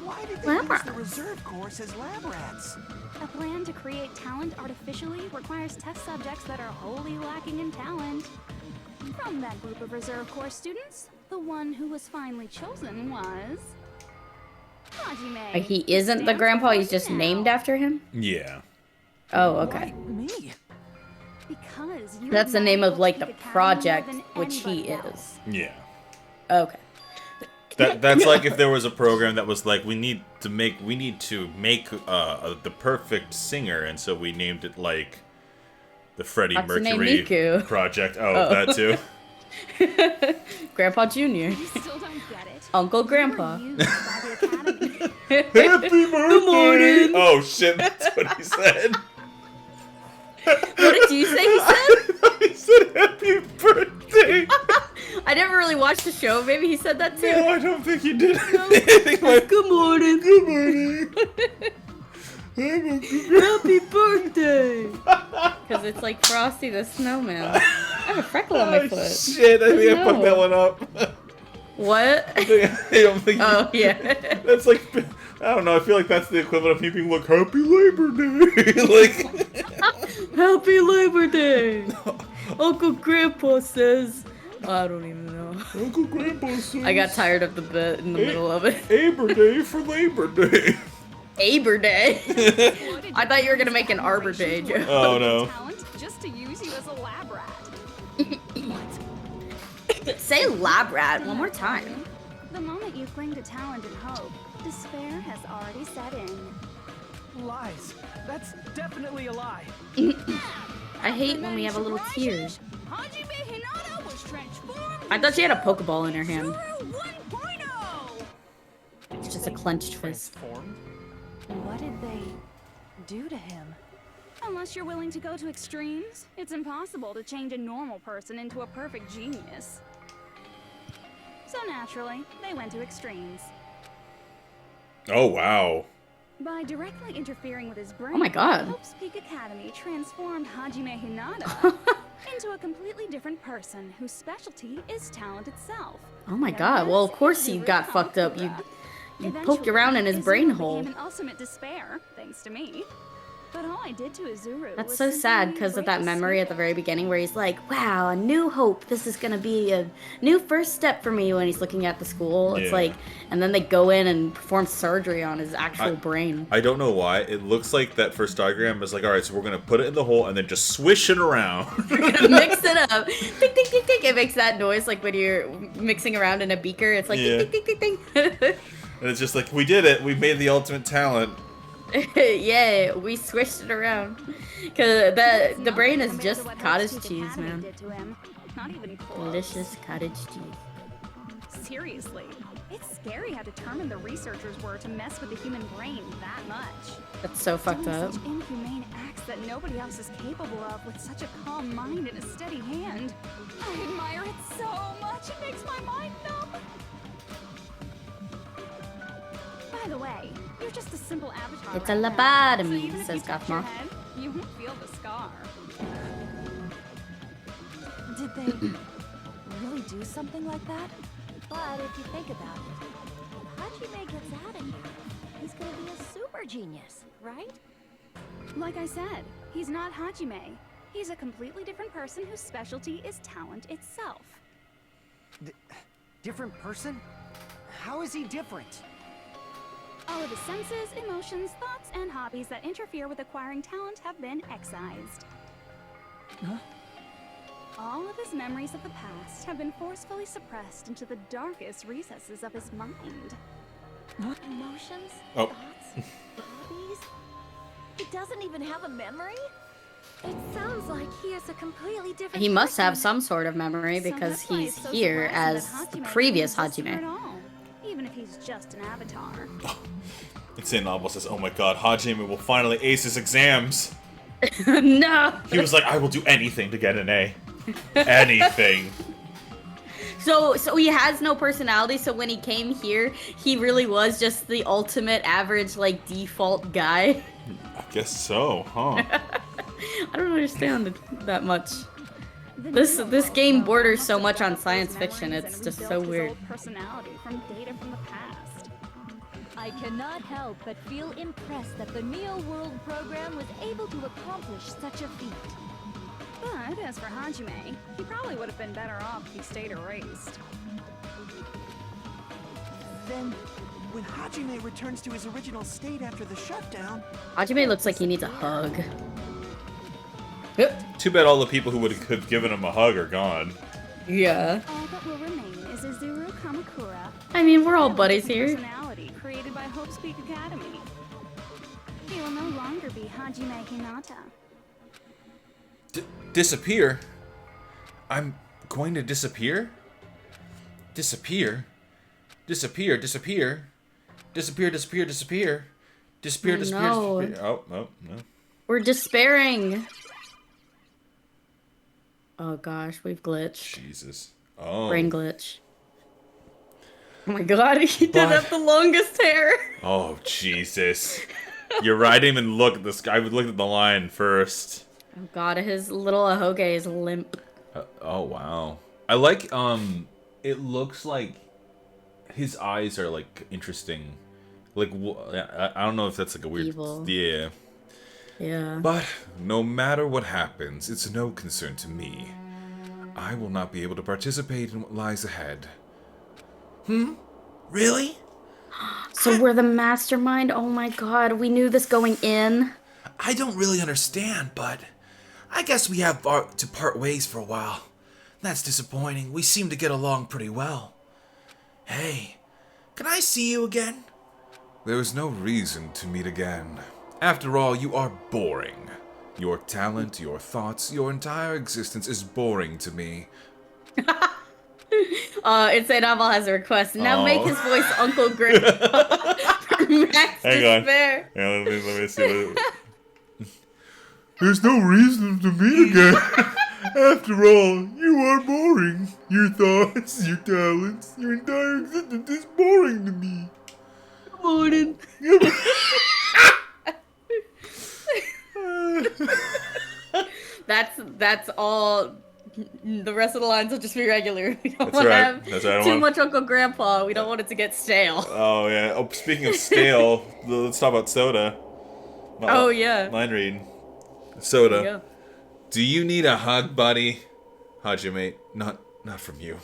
Why did they use the reserve course as lab rats? A plan to create talent artificially requires test subjects that are wholly lacking in talent. From that group of reserve corps students, the one who was finally chosen was... Hajime. He isn't the grandpa, he's just named after him? Yeah. Oh, okay. Me? Because you That's the name of, like, the pick Academy project, more than which he anybody is. Yeah. Okay. That's like if there was a program that was like, we need to make the perfect singer, and so we named it like the Freddie Hatsune Mercury Miku. Project. Oh, that too. Grandpa Jr. Still don't get it. Uncle Grandpa. Happy birthday! Oh shit, that's what he said. What did you say he said? He said happy birthday. I never really watched the show. Maybe he said that too. No, I don't think he did. I think Good morning. Good morning. Happy birthday. Because it's like Frosty the Snowman. I have a freckle on my foot. Shit, I think I fucked that one up. What? I don't think. Oh, yeah. That's like, I don't know. I feel like that's the equivalent of me being like, Happy Labor Day. Like, Happy Labor Day. Uncle Grandpa says. I don't even know. Uncle Grandpa says. I got tired of the bit in the middle of it. Arbor Day for Labor Day. Arbor Day? I thought you were gonna make an Arbor Day joke. Oh no. Talent just to use you as a lab rat. Say lab rat one more time. The moment you cling to talent and hope, despair has already set in. Lies. That's definitely a lie. I hate when we have a little tear. Hajime Hinata was transformed. I thought she had a Pokeball in her hand. Zuru 1.0. It's just a clenched fist. What did they do to him? Unless you're willing to go to extremes, it's impossible to change a normal person into a perfect genius. So naturally, they went to extremes. Oh wow. By directly interfering with his brain, Oh my God. Hope's Peak Academy transformed Hajime Hinata into a completely different person whose specialty is talent itself. Oh my god, well of course he got fucked up. You poked around in his brain hole. Became an ultimate despair, thanks to me. But all I did to Izuru That's was so sad simply because of break that his memory at the spirit. very beginning where he's like, wow, a new hope. This is going to be a new first step for me when he's looking at the school. It's Yeah. like, and then they go in and perform surgery on his actual brain. I don't know why. It looks like that first diagram is like, all right, so we're going to put it in the hole and then just swish it around. Mix it up. Ding, ding, ding, ding. It makes that noise like when you're mixing around in a beaker. It's like Yeah. ding, ding, ding, ding, ding. And it's just like, we did it. We made the ultimate talent. Yeah, we swished it around. Because the brain is just cottage cheese, man. Did to him. Not even close. Delicious cottage cheese. Seriously, it's scary how determined the researchers were to mess with the human brain that much. That's so fucked Doing up. such inhumane acts that nobody else is capable of with such a calm mind and a steady hand. I admire it so much. It makes my mind numb. By the way, you're just a simple avatar. It's a right now. lobotomy, So even if says you touch your Gothma. head, you won't feel the scar. Did they really do something like that? But if you think about it, if Hajime gets out of here, he's gonna be a super genius, right? Like I said, he's not Hajime. He's a completely different person whose specialty is talent itself. Different person? How is he different? All of his senses, emotions, thoughts, and hobbies that interfere with acquiring talent have been excised. Huh? All of his memories of the past have been forcefully suppressed into the darkest recesses of his mind. Emotions? Oh. Thoughts? Hobbies? He doesn't even have a memory? It sounds like he is a completely different He must have person. some sort of memory So because that's why he's it's so here surprising as that the Hajime previous didn't exist here at Hajime. all, even if he's just an avatar. Insane Novel says, oh my god, Hajime will finally ace his exams. No! He was like, I will do anything to get an A. Anything. So he has no personality, so when he came here, he really was just the ultimate average, like, default guy. I guess so, huh? I don't understand that much. This game borders so much on science fiction, it's just so weird. Personality from data from the past. I cannot help but feel impressed that the Neo World program was able to accomplish such a feat. But as for Hajime, he probably would have been better off if he stayed erased. Then, when Hajime returns to his original state after the shutdown... Hajime looks like he needs a hug. Too bad all the people who would have given him a hug are gone. Yeah. All that will remain is Izuru Kamakura. I mean, we're all a buddies different here. Personality created by Hope's Peak Academy. He will no longer be Hajime Hinata. Disappear? I'm going to disappear? Disappear? Disappear, disappear. Disappear, disappear, disappear. Disappear, Oh, disappear, no. disappear. Oh, no, no. We're despairing. Oh gosh, we've glitched. Jesus. Oh. Brain glitch. Oh my god, he did But- have the longest hair. Oh, Jesus. You're right, I didn't even look at this guy. I would look at the line first. Oh god, his little ahoge is limp. Oh, wow. I like, it looks like his eyes are, like, interesting. Like, I don't know if that's, like, a weird... Evil. Yeah. Yeah. But no matter what happens, it's no concern to me. I will not be able to participate in what lies ahead. Really? So we're the mastermind? Oh my god, we knew this going in. I don't really understand, but I guess we have to part ways for a while. That's disappointing. We seem to get along pretty well. Hey, can I see you again? There is no reason to meet again. After all, you are boring. Your talent, your thoughts, your entire existence is boring to me. Insane Novel has a request. Now Oh. make his voice Uncle Grandpa for Max Hang on. Despair. Yeah, let me see what... There's no reason to meet again. After all, you are boring. Your thoughts, your talents, your entire existence is boring to me. Morning. That's all. The rest of the lines will just be regular. We don't That's want to right. have That's right. I don't too want- much Uncle Grandpa. We don't want it to get stale. Oh, yeah. Oh, speaking of stale, let's talk about soda. Oh, yeah. Line read. There you Soda. go. Do you need a hug, buddy? Hajime, not from you.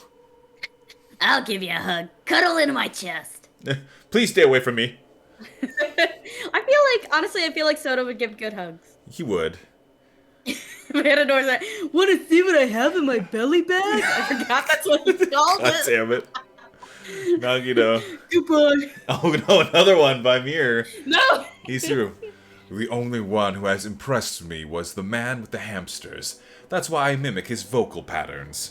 I'll give you a hug. Cuddle into my chest. Please stay away from me. Honestly, I feel like Soda would give good hugs. He would. Matador's like, want to see what I have in my belly bag? I forgot that's what it's called. God damn it. Nagito. Goodbye. Oh no, another one by Mir. No! He's through. The only one who has impressed me was the man with the hamsters. That's why I mimic his vocal patterns.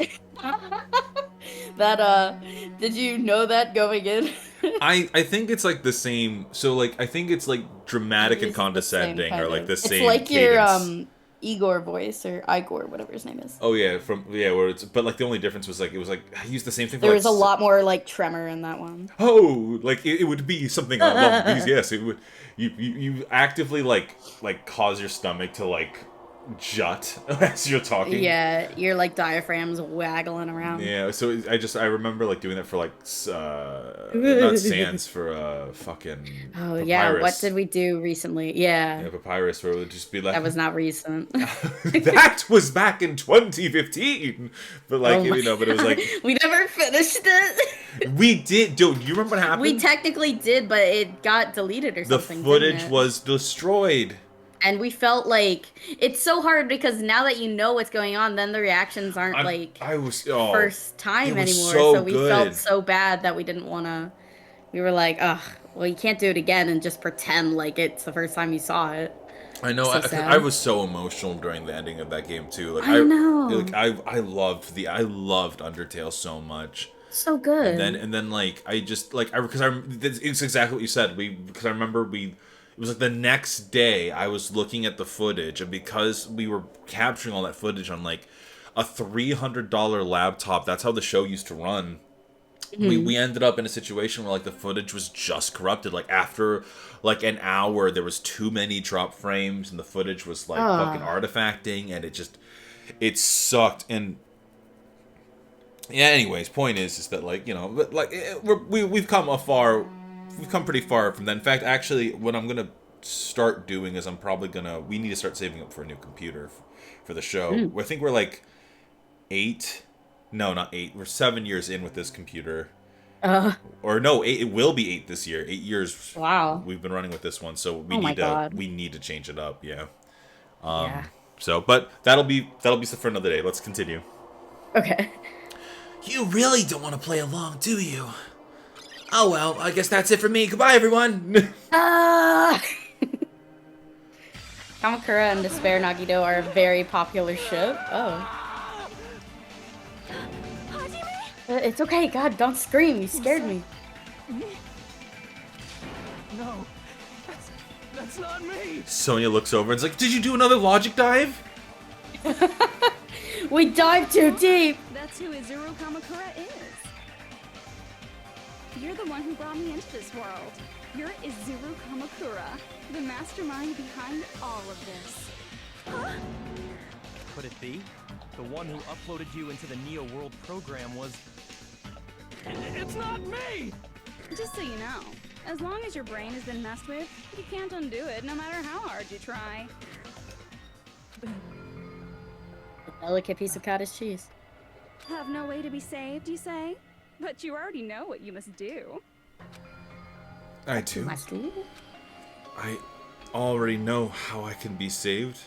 Did you know that going in? I think it's like the same. So like I think it's like dramatic and condescending, or like the same. It's like cadence. your Igor voice or Igor, whatever his name is. Oh yeah, where it's but like the only difference was like it was like I used the same thing. For, There like, was a lot more like tremor in that one. Oh, like it would be something. Well, because yes, it would. You actively like cause your stomach to like jut as you're talking. Yeah, your like diaphragm's waggling around. Yeah, so I remember like doing that for like not Sans for fucking Oh Papyrus. yeah, what did we do recently? Yeah. Yeah, Papyrus, where it would just be like That was not recent. that was back in 2015, but like Oh my but it was like we never finished it. we did. Dude, you remember what happened? We technically did, but it got deleted or the something. footage didn't it? was destroyed. And we felt like it's so hard because now that you know what's going on, then the reactions aren't first time it was anymore. so we good. felt so bad that we didn't want to. We were like, ugh, well, you can't do it again and just pretend like it's the first time you saw it. I know. So sad. I was so emotional during the ending of that game too. Like I know. Like I loved Undertale so much. So good. And then like I just like it's exactly what you said. Because I remember it was like the next day I was looking at the footage, and because we were capturing all that footage on like a $300 laptop, that's how the show used to run. Mm-hmm. We ended up in a situation where like the footage was just corrupted. Like after like an hour, there was too many drop frames, and the footage was like fucking artifacting, and it sucked. And yeah, anyways, point is that like we've come pretty far from that. In fact, actually, what I'm gonna start doing is we need to start saving up for a new computer for the show. I think we're like 8. No, not 8. We're 7 years in with this computer. Or no, 8. It will be 8 this year. 8 years. Wow. We've been running with this one, so we need to change it up. Yeah. Yeah. So, but that'll be for another day. Let's continue. Okay. You really don't want to play along, do you? Oh well, I guess that's it for me. Goodbye, everyone. Kamakura and Despair Nagito are a very popular ship. Oh. It's okay, God, don't scream. You scared me. No, that's not me. Sonya looks over and is like, "Did you do another logic dive?" We dived too deep. That's who Izuru Kamakura is. You're the one who brought me into this world. You're Izuru Kamakura, the mastermind behind all of this. Huh? Could it be? The one who uploaded you into the Neo World program was... It's not me! Just so you know, as long as your brain has been messed with, you can't undo it no matter how hard you try. A delicate piece of cottage cheese. Have no way to be saved, you say? But you already know what you must do. I do. I already know how I can be saved.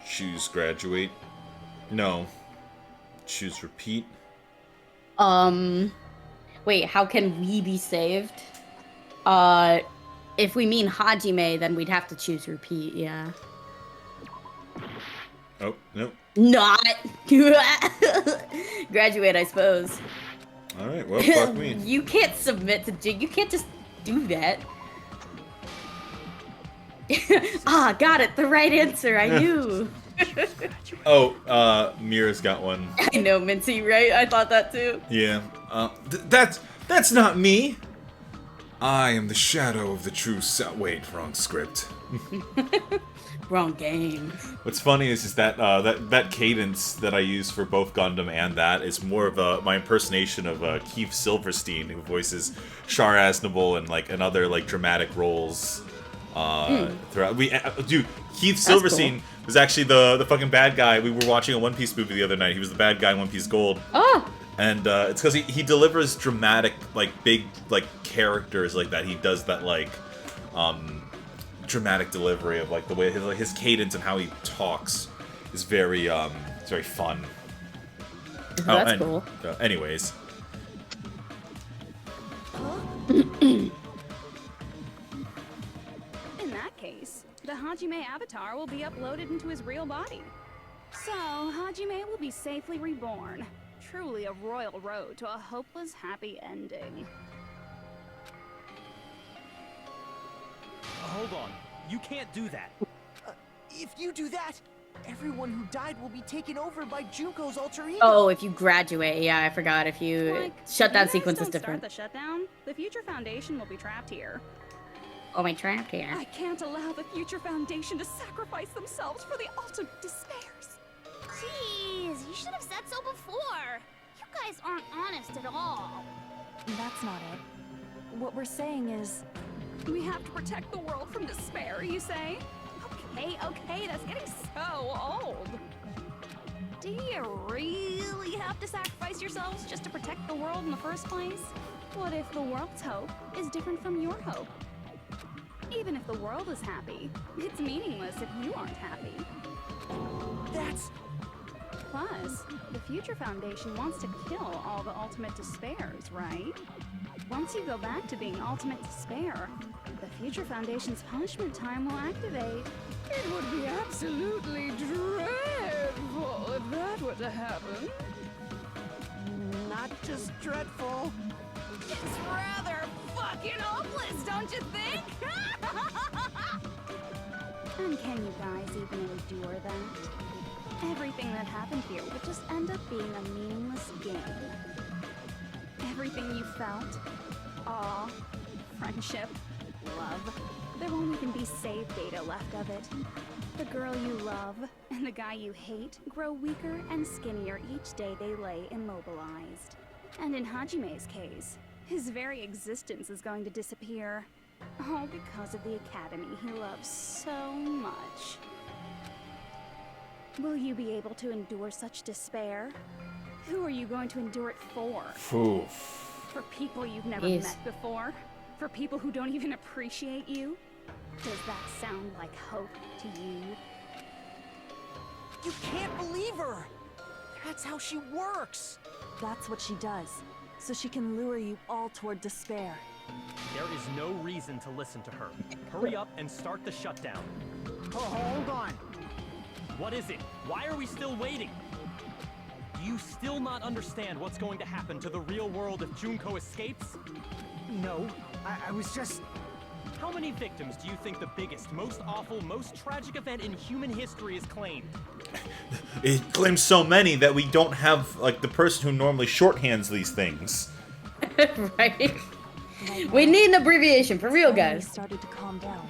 Choose graduate. No. Choose repeat. Wait, how can we be saved? If we mean Hajime, then we'd have to choose repeat, yeah. Oh, nope. Not! Graduate, I suppose. Alright, well, fuck me. You can't submit to you can't just do that. Got it, the right answer, I knew. Oh, Mira's got one. I know, Minty, right? I thought that too. Yeah. That's not me. I am the shadow of the true self. Wait, wrong script. Wrong game. What's funny is that that cadence that I use for both Gundam and that is more of my impersonation of Keith Silverstein, who voices Char Aznable and other like dramatic roles. Throughout dude, Keith Silverstein was actually the fucking bad guy. We were watching a One Piece movie the other night. He was the bad guy in One Piece Gold. Oh. And it's because he delivers dramatic, like, big, like, characters like that. He does that, like, dramatic delivery of, like, the way his cadence and how he talks is very, it's very fun. That's cool. Anyways. In that case, the Hajime avatar will be uploaded into his real body. So, Hajime will be safely reborn. Truly a royal road to a hopeless, happy ending. Hold on. You can't do that. If you do that, everyone who died will be taken over by Junko's alter ego. Oh, if you graduate. Yeah, I forgot. If you... Like, shutdown if sequence you is guys don't different. Start the shutdown, the Future Foundation will be trapped here. Oh, my trapped here. I can't allow the Future Foundation to sacrifice themselves for the ultimate despairs. Jeez, you should have said so before. You guys aren't honest at all. That's not it. What we're saying is... We have to protect the world from despair, you say? Okay, that's getting so old. Do you really have to sacrifice yourselves just to protect the world in the first place? What if the world's hope is different from your hope? Even if the world is happy, it's meaningless if you aren't happy. That's... Plus, the Future Foundation wants to kill all the ultimate despairs, right? Once you go back to being ultimate despair, the Future Foundation's punishment time will activate. It would be absolutely dreadful if that were to happen. Not just dreadful. It's rather fucking hopeless, don't you think? And can you guys even endure that? Everything that happened here would just end up being a meaningless game. Everything you felt, awe, friendship, love, there won't even be save data left of it. The girl you love and the guy you hate grow weaker and skinnier each day they lay immobilized. And in Hajime's case, his very existence is going to disappear. All because of the academy he loves so much. Will you be able to endure such despair? Who are you going to endure it for? Oof. For people you've never met before? For people who don't even appreciate you? Does that sound like hope to you? You can't believe her! That's how she works! That's what she does, so she can lure you all toward despair. There is no reason to listen to her. Hurry up and start the shutdown. Oh, hold on. What is it? Why are we still waiting? Do you still not understand what's going to happen to the real world if Junko escapes? No, I was just... How many victims do you think the biggest, most awful, most tragic event in human history has claimed? It claims so many that we don't have, like, the person who normally shorthands these things. Right? We need an abbreviation, for real, guys. Started to calm down.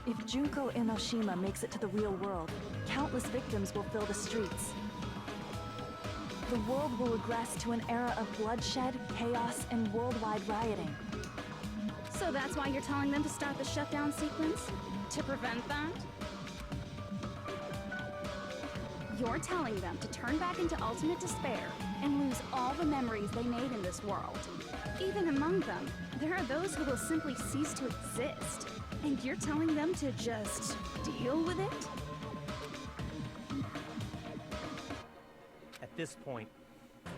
If Junko Enoshima makes it to the real world, countless victims will fill the streets. The world will regress to an era of bloodshed, chaos, and worldwide rioting. So that's why you're telling them to start the shutdown sequence? To prevent that? You're telling them to turn back into ultimate despair and lose all the memories they made in this world. Even among them, there are those who will simply cease to exist. And you're telling them to just deal with it? At this point,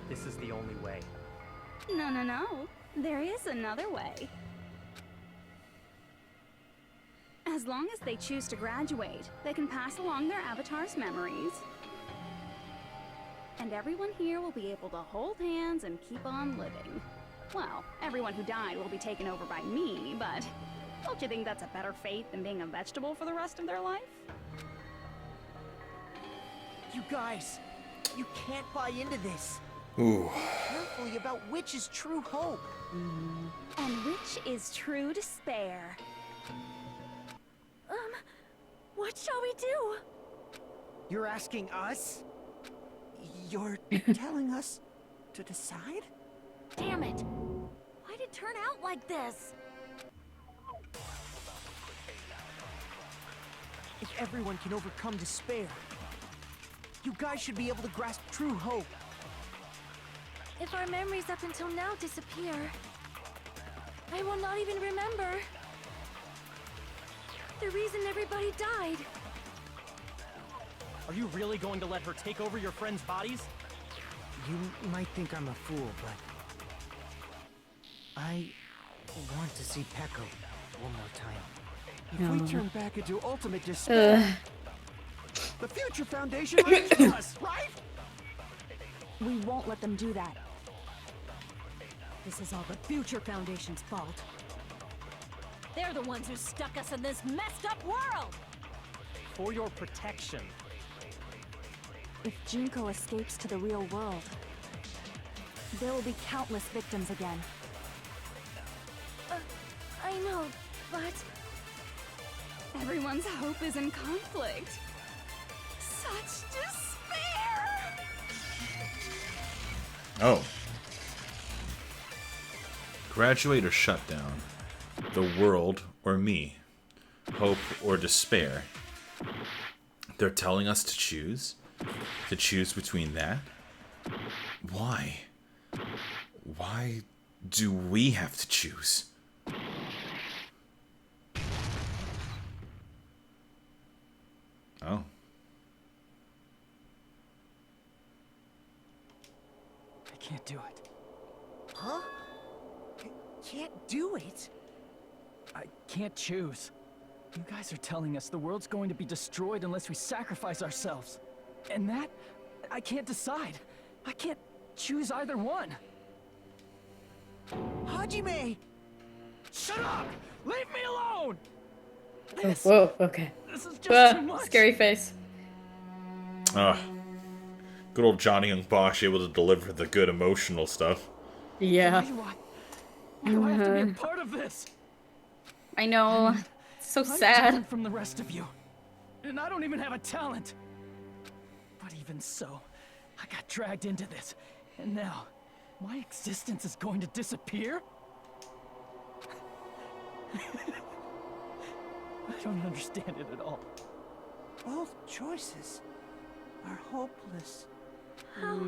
this is the only way. No. There is another way. As long as they choose to graduate, they can pass along their avatar's memories. And everyone here will be able to hold hands and keep on living. Well, everyone who died will be taken over by me, but don't you think that's a better fate than being a vegetable for the rest of their life? You guys, you can't buy into this. Ooh. Carefully about which is true hope. And which is true despair. What shall we do? You're asking us? You're telling us to decide? Damn it! Why'd it turn out like this? If everyone can overcome despair, you guys should be able to grasp true hope. If our memories up until now disappear, I will not even remember the reason everybody died. Are you really going to let her take over your friends' bodies? You might think I'm a fool, but I want to see Peko one more time. If we turn back into ultimate despair, the Future Foundation releases us, right? We won't let them do that. This is all the Future Foundation's fault. They're the ones who stuck us in this messed up world! For your protection. If Junko escapes to the real world, there will be countless victims again. I know, but everyone's hope is in conflict. Such despair! Oh. Graduate or shut down. The world or me. Hope or despair. They're telling us to choose? To choose between that? Why? Why do we have to choose? Oh. I can't do it. Huh? Can't do it? I can't choose. You guys are telling us the world's going to be destroyed unless we sacrifice ourselves. And that, I can't decide. I can't choose either one. Hajime! Shut up! Leave me alone! Oh, whoa, okay. This is just too much. Scary face. Good old Johnny Young Bosch able to deliver the good emotional stuff. Yeah. Why do I have to be a part of this? I know. It's so I'm sad. different from the rest of you. And I don't even have a talent. But even so, I got dragged into this. And now, my existence is going to disappear? I don't understand it at all. Both choices are hopeless. How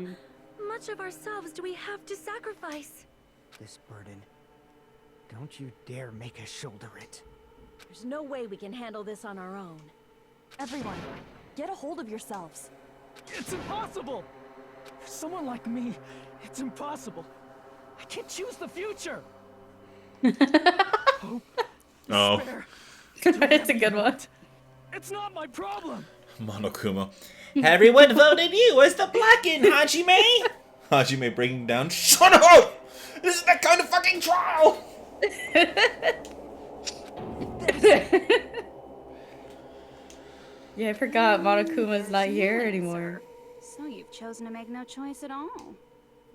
much of ourselves do we have to sacrifice? This burden, don't you dare make us shoulder it. There's no way we can handle this on our own. Everyone, get a hold of yourselves. It's impossible! For someone like me, it's impossible. I can't choose the future! Hope, despair, It's a good one. it's not my problem! Monokuma. Everyone voted you as the blackened, Hajime! Hajime breaking down. Shut up! This is that kind of fucking trial! Yeah, I forgot Monokuma's not here anymore. So you've chosen to make no choice at all.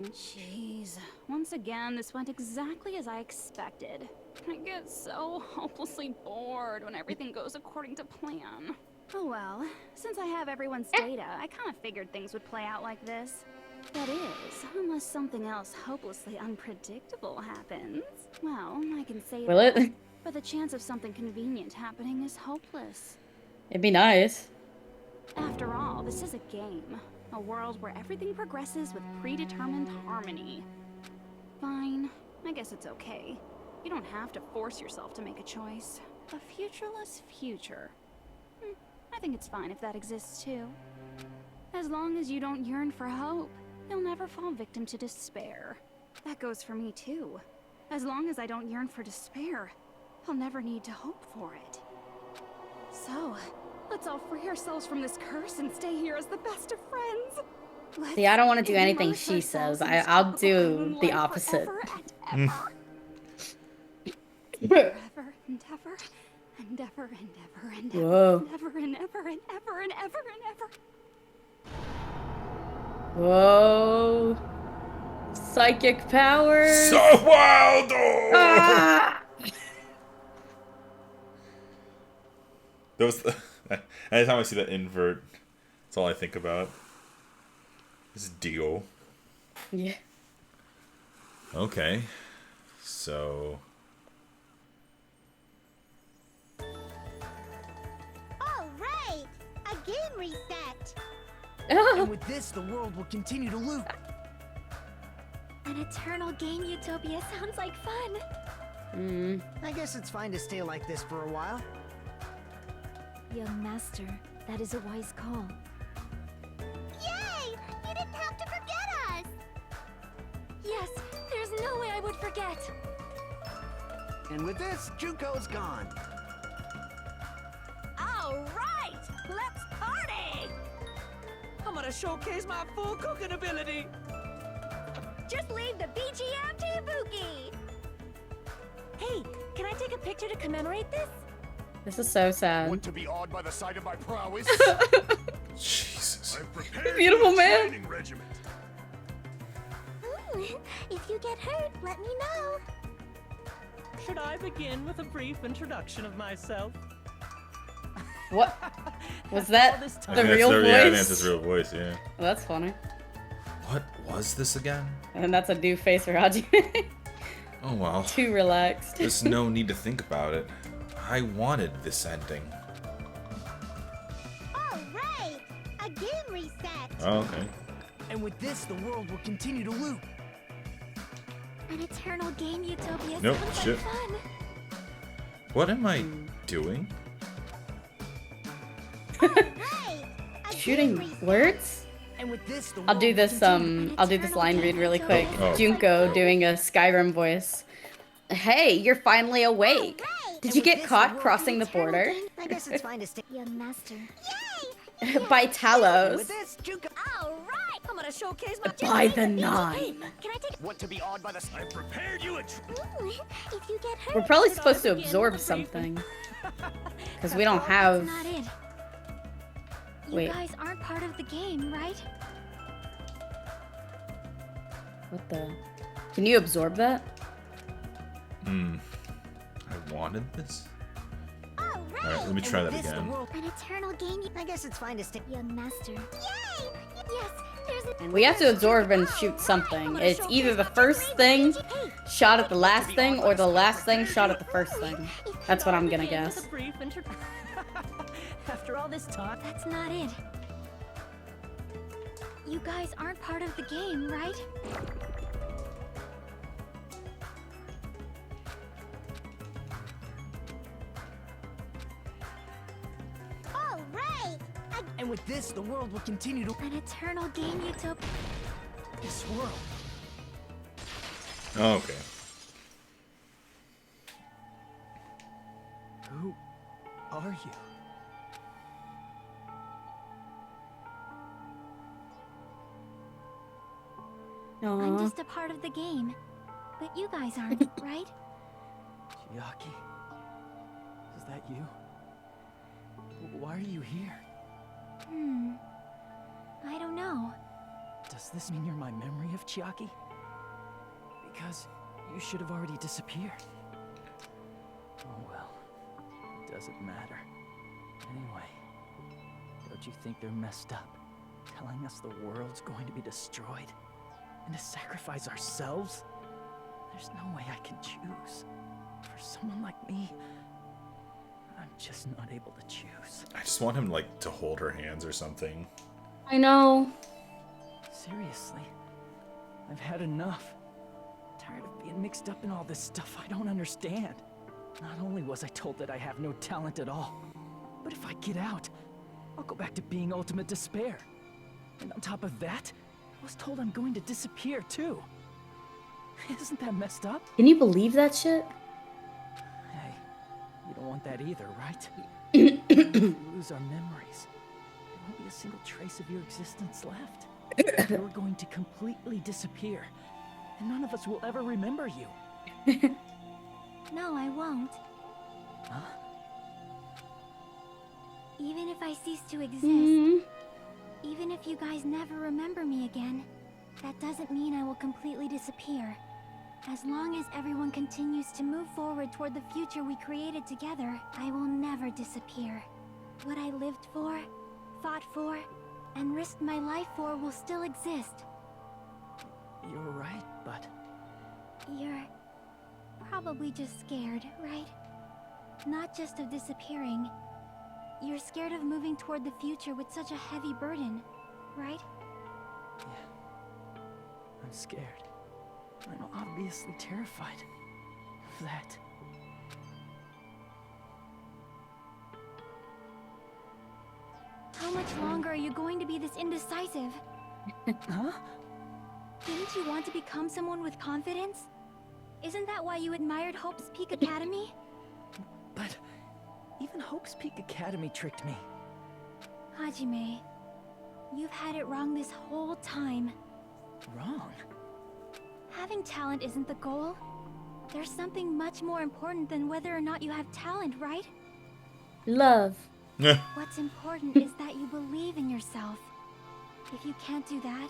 Jeez. Once again, this went exactly as I expected. I get so hopelessly bored when everything goes according to plan. Oh well, since I have everyone's data, I kind of figured things would play out like this. That is, unless something else hopelessly unpredictable happens. Well, I can say Will that, it? but the chance of something convenient happening is hopeless. It'd be nice. After all, this is a game. A world where everything progresses with predetermined harmony. Fine. I guess it's okay. You don't have to force yourself to make a choice. A futureless future. I think it's fine if that exists too. As long as you don't yearn for hope, you'll never fall victim to despair. That goes for me too. As long as I don't yearn for despair, I'll never need to hope for it. So, let's all free ourselves from this curse and stay here as the best of friends. Let's See, I don't want to do anything immerse she ourselves says. in this I'll tropical do island the life opposite. forever and ever. Forever and ever and ever and ever and ever Whoa. and ever and ever and ever and ever and ever. Whoa. Psychic powers. So wild! Ah! Those. Anytime I see that invert, that's all I think about. This deal. Yeah. Okay. So. All right, a game reset. And with this, the world will continue to loop. An eternal game utopia sounds like fun. I guess it's fine to stay like this for a while. Young master, that is a wise call. Yay! You didn't have to forget us. Yes, there's no way I would forget. And with this, Junko's gone. All right, let's party! I'm gonna showcase my full cooking ability. Just leave the BGM to Ibuki. Hey, can I take a picture to commemorate this? This is so sad. Want to be awed by the sight of my prowess? Jesus. I've prepared Beautiful you a man. training regiment. If you get hurt, let me know. Should I begin with a brief introduction of myself? What? Was that All this time- the I think real that's voice? Yeah, I think that's his real voice, yeah. Well, that's funny. What was this again? And that's a new face for Hajime. Oh well. Too relaxed. There's no need to think about it. I wanted this ending. All right, a game reset. Oh, okay. And with this, the world will continue to loop. An eternal game utopia Nope, sounds shit. like fun. What am I doing? Shooting words? And with this, the I'll do world will this continue I'll do this line read really quick. Oh. Junko doing a Skyrim voice. Hey, you're finally awake. Did you get caught crossing the border? I guess it's fine to stay. Young master. By Talos. With this, Junko. All right, I'm gonna showcase my. By the Nine. Can I take? Want to be awed by the sight? I've prepared you a If you get hurt, We're probably should I supposed to begin absorb with a something. Because we don't have... That's not it. You Wait. guys aren't part of the game, right? What the... Can you absorb that? I wanted this? All Alright, right, let me try that again. An eternal game. I guess it's fine to stay. Young master. Yay! Yes, there's a. We have to absorb and shoot something. It's either the first thing shot at the last thing, or the last thing shot at the first thing. That's what I'm gonna Begin with guess. a brief introduction. After all this talk, That's not it. You guys aren't part of the game, right? All right, And with this, the world will continue to. An eternal game utopia. This world. Oh, okay. who are you? I'm just a part of the game. But you guys aren't, right? Chiaki? Is that you? Why are you here? I don't know. Does this mean you're my memory of Chiaki? Because you should have already disappeared. Oh well, it doesn't matter. Anyway, don't you think they're messed up? Telling us the world's going to be destroyed? And to sacrifice ourselves? There's no way I can choose. For someone like me, I'm just not able to choose. I just want him, like, to hold her hands or something. I know. Seriously, I've had enough. Tired of being mixed up in all this stuff I don't understand. Not only was I told that I have no talent at all, but if I get out, I'll go back to being ultimate despair. And on top of that, I was told I'm going to disappear too. Isn't that messed up? Can you believe that shit? Hey, you don't want that either, right? If we lose our memories, there won't be a single trace of your existence left. You're going to completely disappear, and none of us will ever remember you. No, I won't. Huh? Even if I cease to exist, even if you guys never remember me again, that doesn't mean I will completely disappear. As long as everyone continues to move forward toward the future we created together, I will never disappear. what I lived for, fought for, and risked my life for will still exist. You're right, but... You're probably just scared, right? Not just of disappearing. You're scared of moving toward the future with such a heavy burden, right? Yeah. I'm scared. I'm obviously terrified of that. How much longer are you going to be this indecisive? Huh? Didn't you want to become someone with confidence? Isn't that why you admired Hope's Peak Academy? But even Hope's Peak Academy tricked me. Hajime, you've had it wrong this whole time. Wrong? Having talent isn't the goal. There's something much more important than whether or not you have talent, right? Love. What's important is that you believe in yourself. If you can't do that,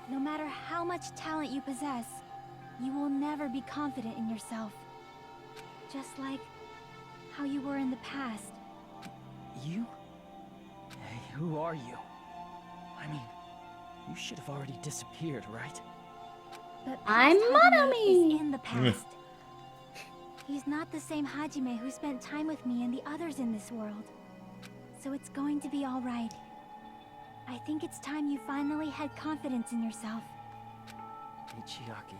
no matter how much talent you possess, you will never be confident in yourself. Just like how you were in the past. You? Hey, who are you? I mean, you should have already disappeared, right? But I'm past Hajime Monomi. is in the past. He's not the same Hajime who spent time with me and the others in this world. So it's going to be all right. I think it's time you finally had confidence in yourself. Hey, Chiaki.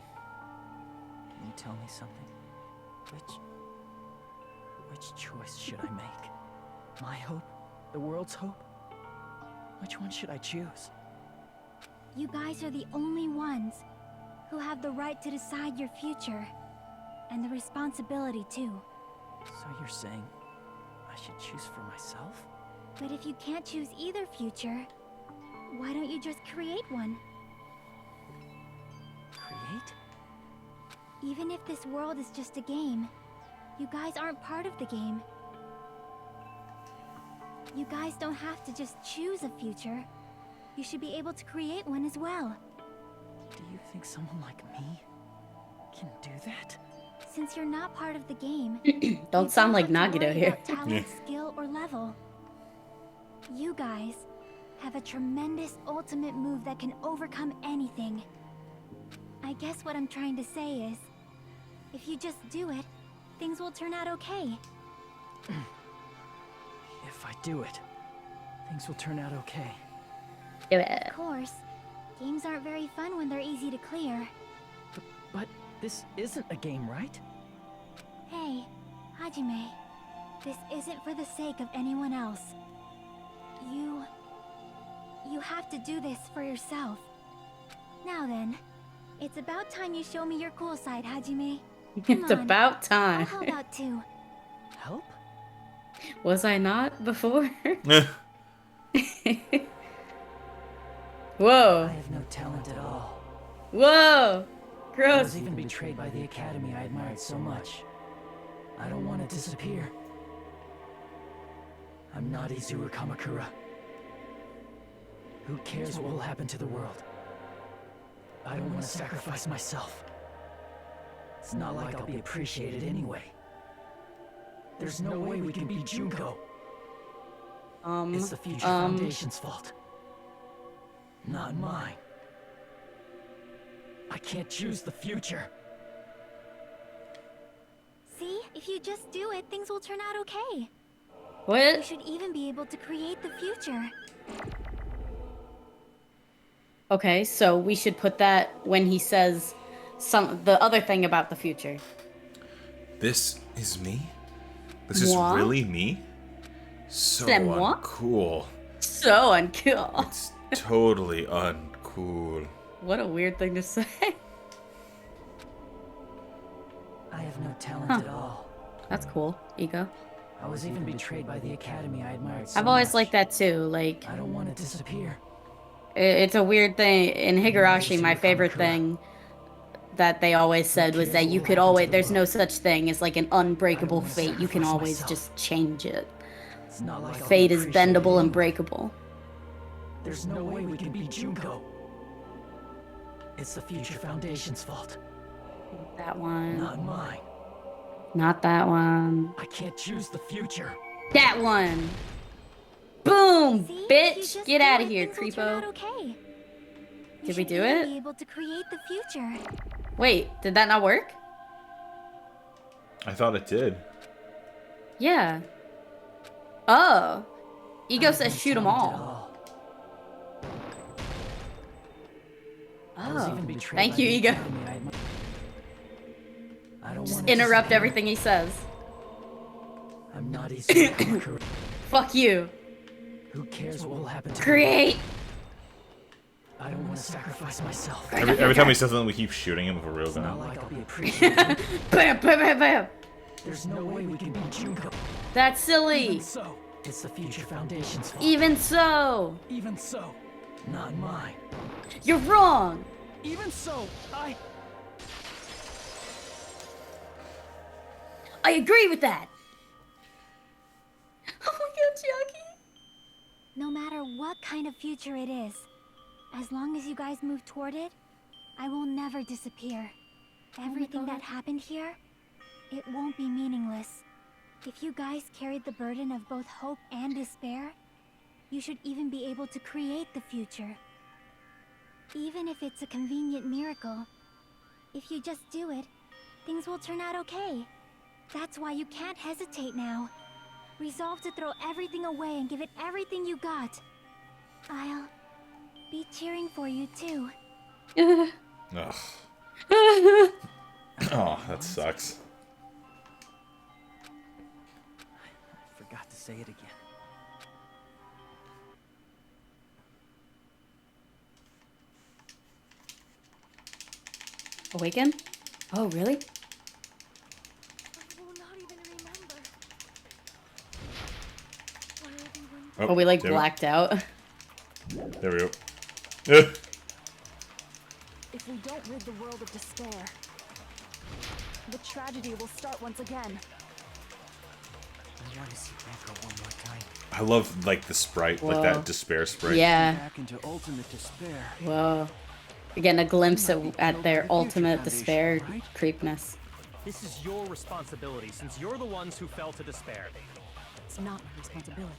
Can you tell me something? Which choice should I make? My hope? The world's hope? Which one should I choose? You guys are the only ones who have the right to decide your future. And the responsibility, too. So you're saying I should choose for myself? But if you can't choose either future, why don't you just create one? Create? Even if this world is just a game, you guys aren't part of the game. You guys don't have to just choose a future. You should be able to create one as well. Do you think someone like me can do that? Since you're not part of the game, Don't sound like have to Nagito worry here. about talent, skill, or level. You guys have a tremendous ultimate move that can overcome anything. I guess what I'm trying to say is, if you just do it, things will turn out okay. If I do it, things will turn out okay. Do it. Of course, games aren't very fun when they're easy to clear. But this isn't a game, right? Hey, Hajime, this isn't for the sake of anyone else. You have to do this for yourself. Now then, it's about time you show me your cool side, Hajime. Come It's on, about time. I'll help out too. Help? Was I not before? Whoa. I have no talent at all. Whoa. I Gross. was even betrayed by the academy I admired so much. I don't want to disappear. I'm not Izuru Kamakura. Who cares what will happen to the world? I don't want to sacrifice myself. It's not like I'll be appreciated anyway. There's no way we can beat Junko. It's the Future Foundation's fault. Not mine. I can't choose the future. See, if you just do it, things will turn out okay. What? You should even be able to create the future. Okay, so we should put that when he says the other thing about the future. This is me? This is Moi? really me? So C'est moi? uncool. So uncool. It's totally uncool. What a weird thing to say. I have no talent Huh. at all. That's cool. Ego. I was even betrayed by the academy I admired so I've always much. liked that too. Like, I don't want to disappear. it's a weird thing. In Higurashi, my favorite thing that they always said was that you could always, there's no such thing as like an unbreakable fate. You can always just change it. It's not like I'll Fate be is bendable appreciated and breakable. There's no way we can beat Junko. It's the Future Foundation's fault. That one. Not mine. Not that one. I can't choose the future. That one. Boom, See? You bitch! just Get do out it, of here, things will turn out creepo. okay. You Did we should do even it? Be able to create the future. Wait, did that not work? I thought it did. Yeah. Oh. Ego says shoot them all. Oh. Thank you, Ego. Just interrupt everything he says. I'm not easy. Fuck you. Who cares what will happen to Create. me? I don't want to sacrifice myself. Every time he says something, we keep shooting him with a real gun. Like I'll be appreciated. Bam, bam, bam, bam. There's no way we can beat Junko. That's silly. Even so, it's the Future Foundation's fault. Even so. Even so, not mine. You're wrong. Even so, I agree with that. Oh my god, Chucky. No matter what kind of future it is, as long as you guys move toward it, I will never disappear. Everything that happened here, it won't be meaningless. If you guys carried the burden of both hope and despair, you should even be able to create the future. Even if it's a convenient miracle, if you just do it, things will turn out okay. That's why you can't hesitate now. Resolve to throw everything away and give it everything you got. I'll be cheering for you too. Ugh. Oh, that sucks. I forgot to say it again. Awaken? Oh, really? Oh, we like blacked out. There we go. If we don't rid the world of despair, the tragedy will start once again. I want to see Echo one more time. I love like the sprite, like Whoa. that despair sprite. Yeah. Back into ultimate despair. Whoa. We're getting a glimpse at their ultimate despair creepness. This is your responsibility, since you're the ones who fell to despair. It's not my responsibility.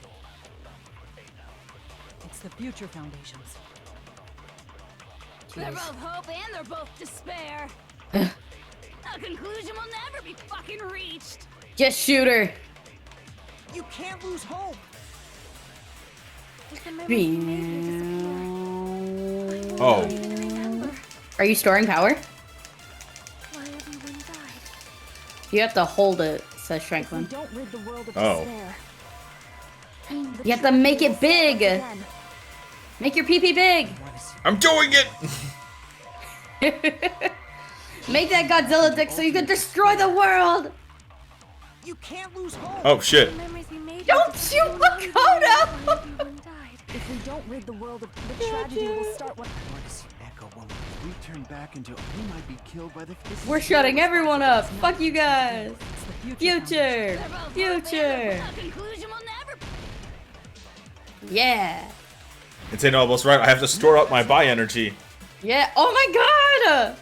It's the Future Foundation's. They're both hope and they're both despair. A conclusion will never be fucking reached. Just shoot her. You can't lose hope. Oh. Are you storing power? You have to hold it, says Shanklin. Don't rid the world of Oh. despair. You have to make it big. Make your pee-pee big. I'm doing it! Make that Godzilla dick so you can destroy the world. You can't lose hope. Oh shit. Don't shoot Makoto! If we don't rid the world of the tragedy will start when I want to see Echo one more. We turn back into we might be killed by the. We're shutting everyone up. Fuck you guys. Future. Future. A conclusion will never. Yeah. Insane almost right. I have to store up my buy energy. Yeah. Oh my god.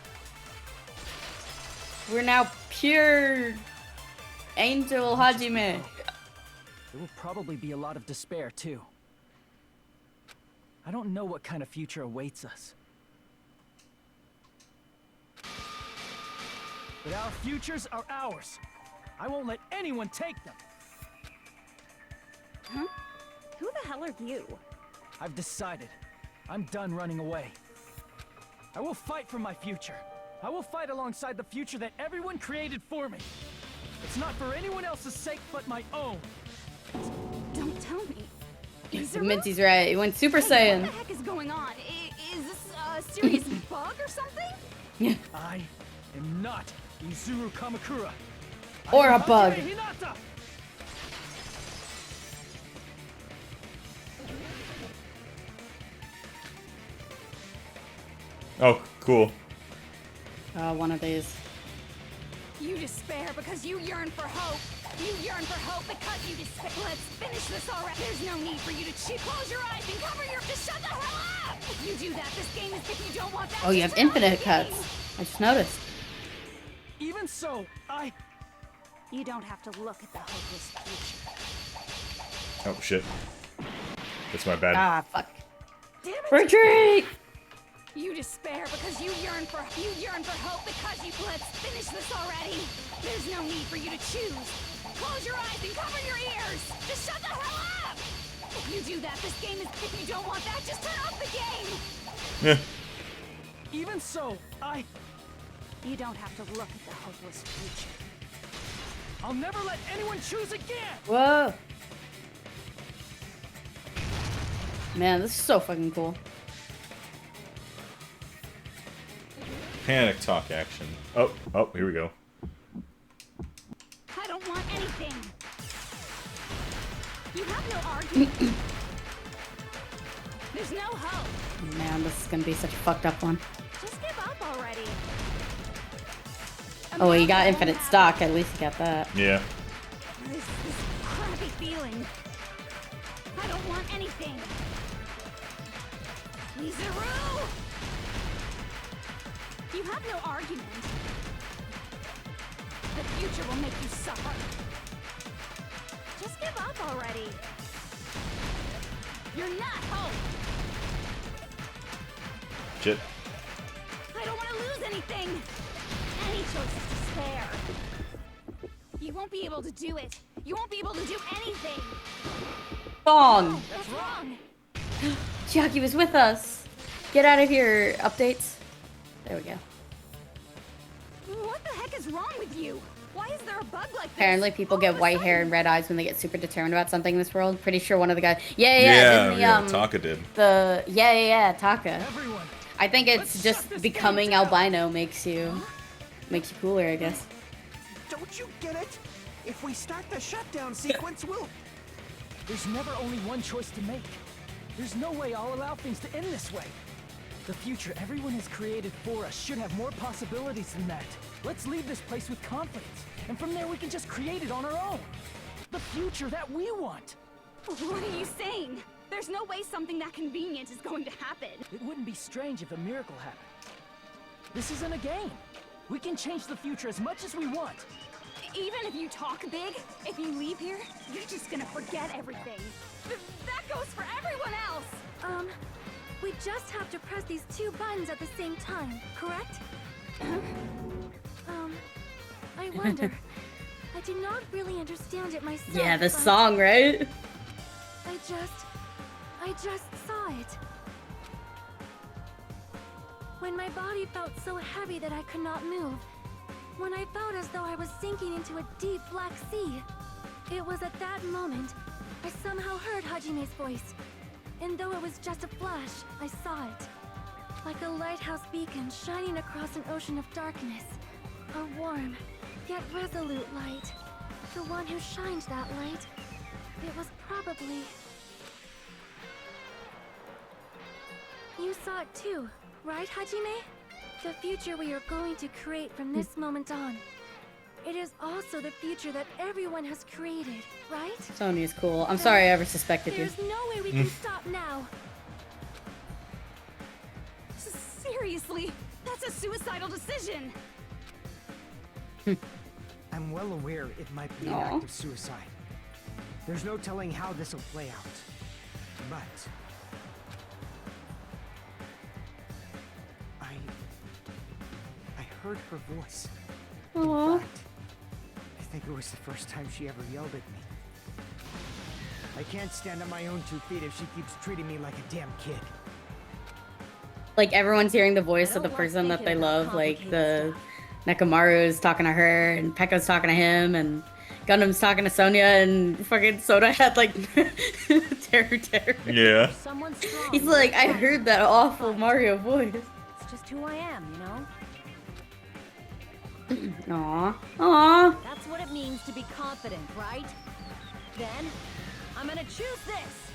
We're now pure Angel Hajime. There will probably be a lot of despair, too. I don't know what kind of future awaits us. But our futures are ours. I won't let anyone take them. Huh? Who the hell are you? I've decided. I'm done running away. I will fight for my future. I will fight alongside the future that everyone created for me. It's not for anyone else's sake but my own. Don't tell me. Minty's right. He went Super Saiyan. What the heck is going on? Is this a serious bug or something? I am not Izuru Kamakura. Or a bug. Hinata. Oh, cool. One of these. You despair because you yearn for hope. You yearn for hope because you despair. Let's finish this already. There's no need for you to cheat. Close your eyes and cover your. Just shut the hell up! If you do that, this game is. If you don't want that. Oh, you have infinite cuts. I just noticed. Even so, You don't have to look at the hopeless future. Oh shit. That's my bad. Ah, fuck. Damn it! Retreat! You despair because you yearn for hope because you let's finish this already. There's no need for you to choose. Close your eyes and cover your ears. Just shut the hell up. If you do that, this game is. If you don't want that, just turn off the game. Even so, You don't have to look at the hopeless future. I'll never let anyone choose again. Whoa. Man, this is so fucking cool. Panic talk action. Oh, here we go. I don't want anything. You have no argument. There's no hope. Man, this is gonna be such a fucked up one. Just give up already. Oh, well, you got infinite stock. At least you got that. Yeah. This crappy feeling. I don't want anything. Lizaru! You have no argument. The future will make you suffer. Just give up already. You're not hope. Shit. I don't want to lose anything. Any choice is despair. You won't be able to do it. You won't be able to do anything. Bong! That's wrong. Jackie was with us. Get out of here, updates. There we go. What the heck is wrong with you? Why is there a bug like this? Apparently people get white hair and red eyes when they get super determined about something in this world. Pretty sure one of the guys... Yeah, Taka did. Taka. Everyone. I think it's just becoming albino makes you cooler, I guess. Don't you get it? If we start the shutdown sequence, we'll... There's never only one choice to make. There's no way I'll allow things to end this way. The future everyone has created for us should have more possibilities than that. Let's leave this place with confidence, and from there we can just create it on our own. The future that we want. What are you saying? There's no way something that convenient is going to happen. It wouldn't be strange if a miracle happened. This isn't a game. We can change the future as much as we want. Even if you talk big, if you leave here, you're just gonna forget everything. That goes for everyone else! We just have to press these two buttons at the same time, correct? I wonder. I do not really understand it myself. Yeah, the but song, right? I just saw it. When my body felt so heavy that I could not move. When I felt as though I was sinking into a deep black sea. It was at that moment I somehow heard Hajime's voice. And though it was just a flash, I saw it. Like a lighthouse beacon shining across an ocean of darkness. A warm, yet resolute light. The one who shined that light, it was probably... You saw it too, right, Hajime? The future we are going to create from this moment on. It is also the future that everyone has created, right? Sonya's cool. I'm sorry I ever suspected you. There's no way we can stop now. Seriously, that's a suicidal decision. I'm well aware it might be an act of suicide. There's no telling how this will play out. But... I heard her voice. Aww. In fact, I think it was the first time she ever yelled at me. I can't stand on my own 2 feet if she keeps treating me like a damn kid. Like everyone's hearing the voice of the person that they love, like the Nekomaru's talking to her, and Pekka's talking to him, and Gundam's talking to Sonya, and fucking Soda had like terror. Yeah. He's like, I heard that awful Mario voice. It's just who I am, you know? Aww. Aww. That's what it means to be confident, right? Then, I'm gonna choose this.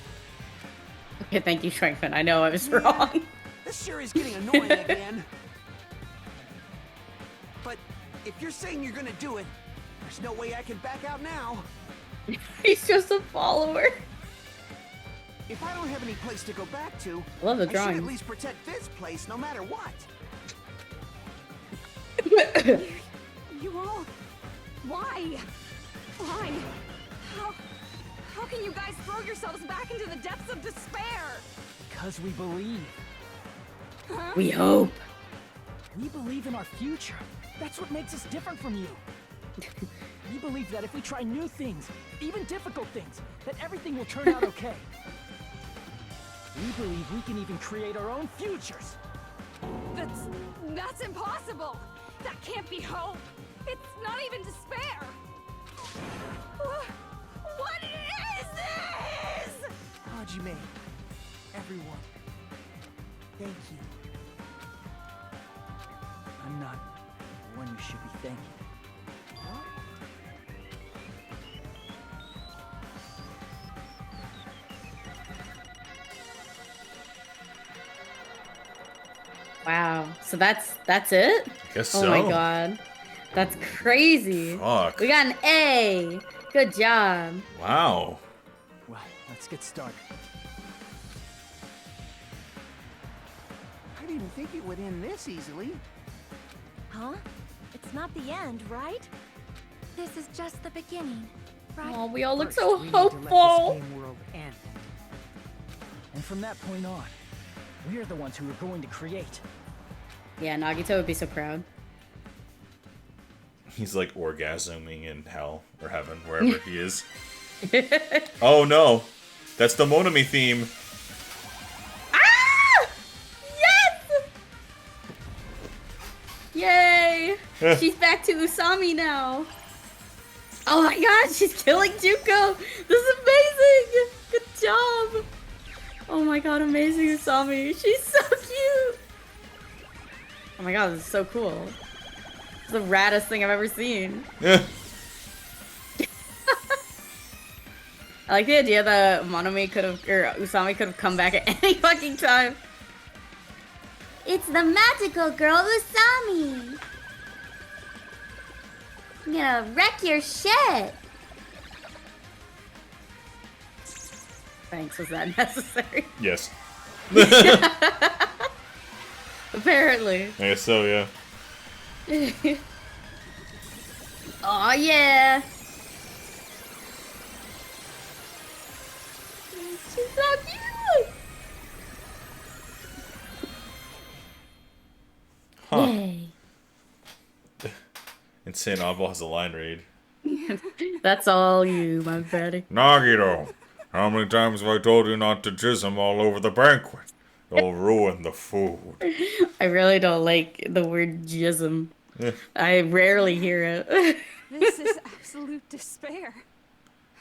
Okay, thank you, Shrinkfin. I know I was wrong. This sure is getting annoying again. But if you're saying you're gonna do it, there's no way I can back out now. He's just a follower. If I don't have any place to go back to, I love the I should drawings. at least protect this place no matter what. You all... Why? Why? How How can you guys throw yourselves back into the depths of despair? Because we believe. Huh? We hope. We believe in our future. That's what makes us different from you. We believe that if we try new things, even difficult things, that everything will turn out okay. We believe we can even create our own futures. That's impossible. That can't be hope. It's not even despair. What is this? Hajime, everyone, thank you. I'm not the one you should be thanking. Huh? Wow. So that's it? Guess Oh so. my god. That's crazy. Fuck. We got an A. Good job. Wow. Well, let's get started. I didn't think it would end this easily. Huh? It's not the end, right? This is just the beginning, right? Oh, we all look First, so we need to let hopeful. this game world end. And from that point on, we're the ones who are going to create. Yeah, Nagito would be so proud. He's like orgasming in hell or heaven, wherever he is. Oh no, that's the Monami theme. Ah! Yes! Yay! She's back to Usami now. Oh my god, she's killing Juko! This is amazing! Good job! Oh my god, amazing Usami. She's so cute! Oh my god, this is so cool. It's the raddest thing I've ever seen. Yeah. I like the idea that Monami could have, or Usami could have come back at any fucking time. It's the magical girl Usami. I'm gonna wreck your shit. Thanks, was that necessary? Yes. Apparently. I guess so, yeah. Oh yeah. She's so cute. Huh. Yay. Insane Oddball has a line read. That's all you, my buddy. Nagito, how many times have I told you not to jism all over the banquet? It'll ruin the food. I really don't like the word jism. Yeah. I rarely hear it. This is absolute despair.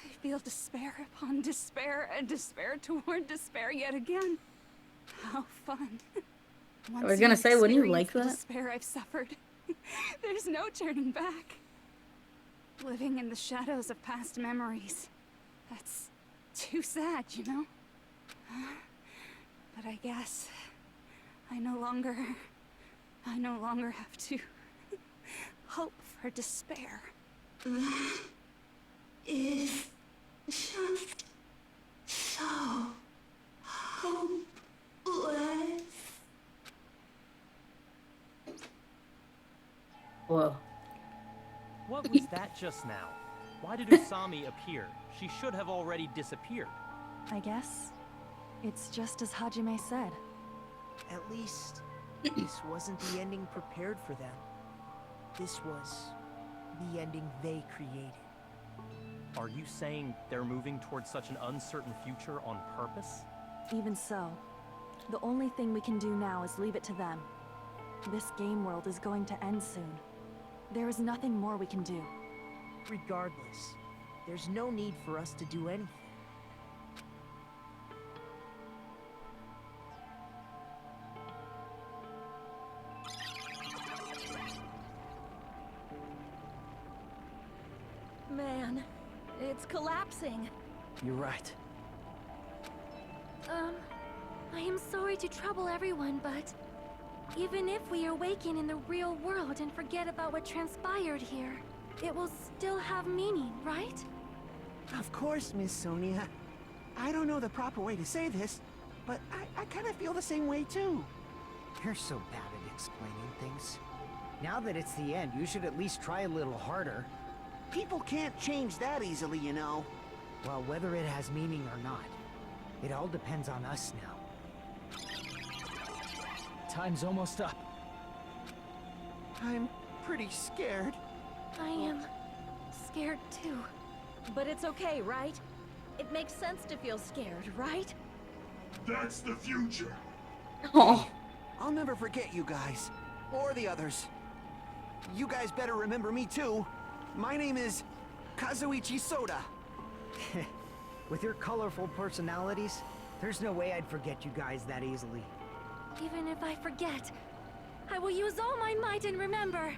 I feel despair upon despair and despair toward despair yet again. How fun. I was gonna say, wouldn't you like the that? despair I've suffered. There's no turning back. Living in the shadows of past memories. That's too sad, you know? But I guess I no longer have to hope for despair. That is just so hopeless. Whoa. What was that just now? Why did Usami appear? She should have already disappeared. I guess it's just as Hajime said. At least, this wasn't the ending prepared for them. This was the ending they created. Are you saying they're moving towards such an uncertain future on purpose? Even so, the only thing we can do now is leave it to them. This game world is going to end soon. There is nothing more we can do. Regardless, there's no need for us to do anything. Man, it's collapsing. You're right. I am sorry to trouble everyone, but even if we awaken in the real world and forget about what transpired here, it will still have meaning, right? Of course, Miss Sonia. I don't know the proper way to say this, but I kind of feel the same way too. You're so bad at explaining things. Now that it's the end, you should at least try a little harder. People can't change that easily, you know. Well, whether it has meaning or not, it all depends on us now. Time's almost up. I'm pretty scared. I am scared too. But it's okay, right? It makes sense to feel scared, right? That's the future. Oh. I'll never forget you guys. Or the others. You guys better remember me too. My name is Kazuichi Soda. With your colorful personalities, there's no way I'd forget you guys that easily. Even if I forget, I will use all my might and remember.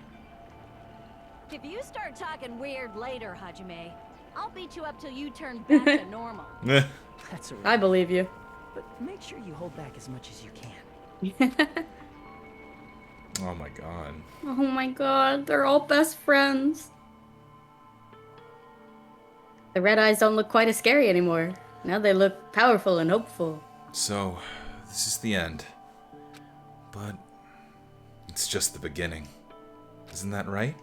If you start talking weird later, Hajime, I'll beat you up till you turn back to normal. That's alright. I believe you. But make sure you hold back as much as you can. Oh my god. Oh my god, they're all best friends. The red eyes don't look quite as scary anymore. Now they look powerful and hopeful. So, this is the end. But it's just the beginning. Isn't that right?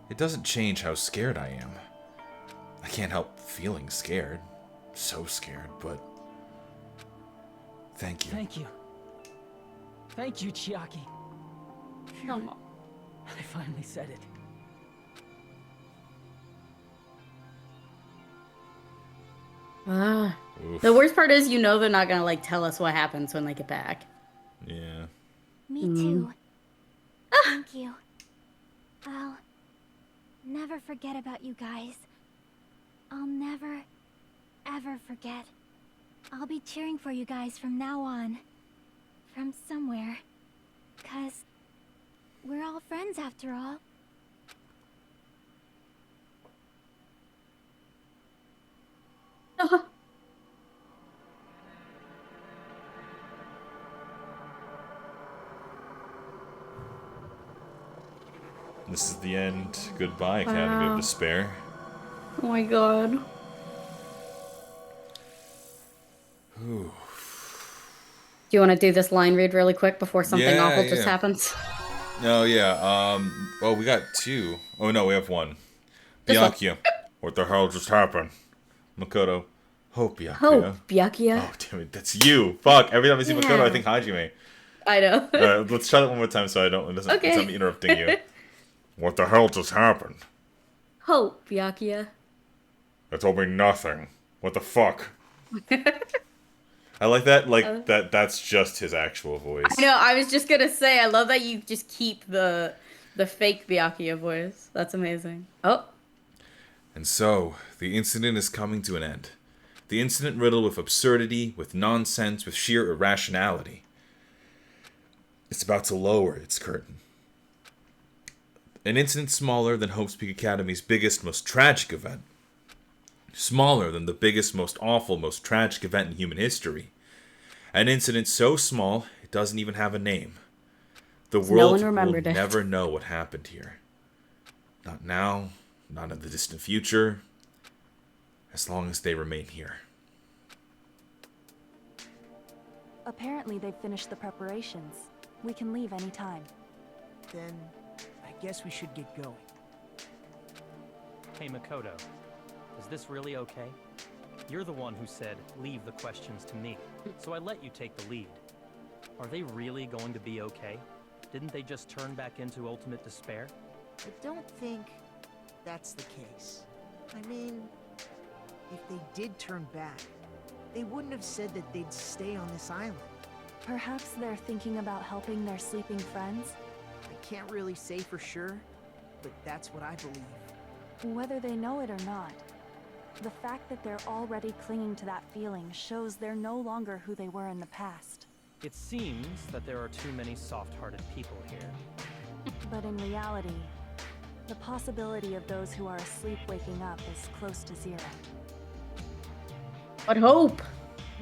It doesn't change how scared I am. I can't help feeling scared. So scared, but thank you. Thank you. Thank you, Chiaki. Oh. I finally said it. Ah. Oof. The worst part is, you know, they're not gonna like tell us what happens when they get back. Yeah. Me too. Thank you. I'll never forget about you guys. I'll never, ever forget. I'll be cheering for you guys from now on. From somewhere. 'Cause we're all friends after all. This is the end. Goodbye, Academy Wow. of Despair. Oh my god. Ooh. Do you want to do this line read really quick before something awful just happens? No, yeah. Oh, we got two. Oh no, we have one. This one. Byakuya. What the hell just happened? Makoto. Hope Byakuya. Oh, Byakuya. Oh, damn it. That's you. Fuck. Every time I see Makoto, I Yeah. think Hajime. I know. Alright, let's try that one more time so it doesn't Okay. it's not me interrupting you. What the hell just happened? Hope, Byakuya. That told me nothing. What the fuck? I like that. Like that's just his actual voice. I know, I was just gonna say, I love that you just keep the fake Byakuya voice. That's amazing. Oh. And so, the incident is coming to an end. The incident riddled with absurdity, with nonsense, with sheer irrationality. It's about to lower its curtain. An incident smaller than Hope's Peak Academy's biggest, most tragic event. Smaller than the biggest, most awful, most tragic event in human history. An incident so small, it doesn't even have a name. The No world one will remembered it. never know what happened here. Not now, not in the distant future, as long as they remain here. Apparently they've finished the preparations. We can leave anytime. Then I guess we should get going. Hey, Makoto. Is this really okay? You're the one who said, leave the questions to me. So I let you take the lead. Are they really going to be okay? Didn't they just turn back into ultimate despair? I don't think that's the case. I mean, if they did turn back, they wouldn't have said that they'd stay on this island. Perhaps they're thinking about helping their sleeping friends? I can't really say for sure, but that's what I believe. Whether they know it or not, the fact that they're already clinging to that feeling shows they're no longer who they were in the past. It seems that there are too many soft-hearted people here. But in reality, the possibility of those who are asleep waking up is close to zero. What hope?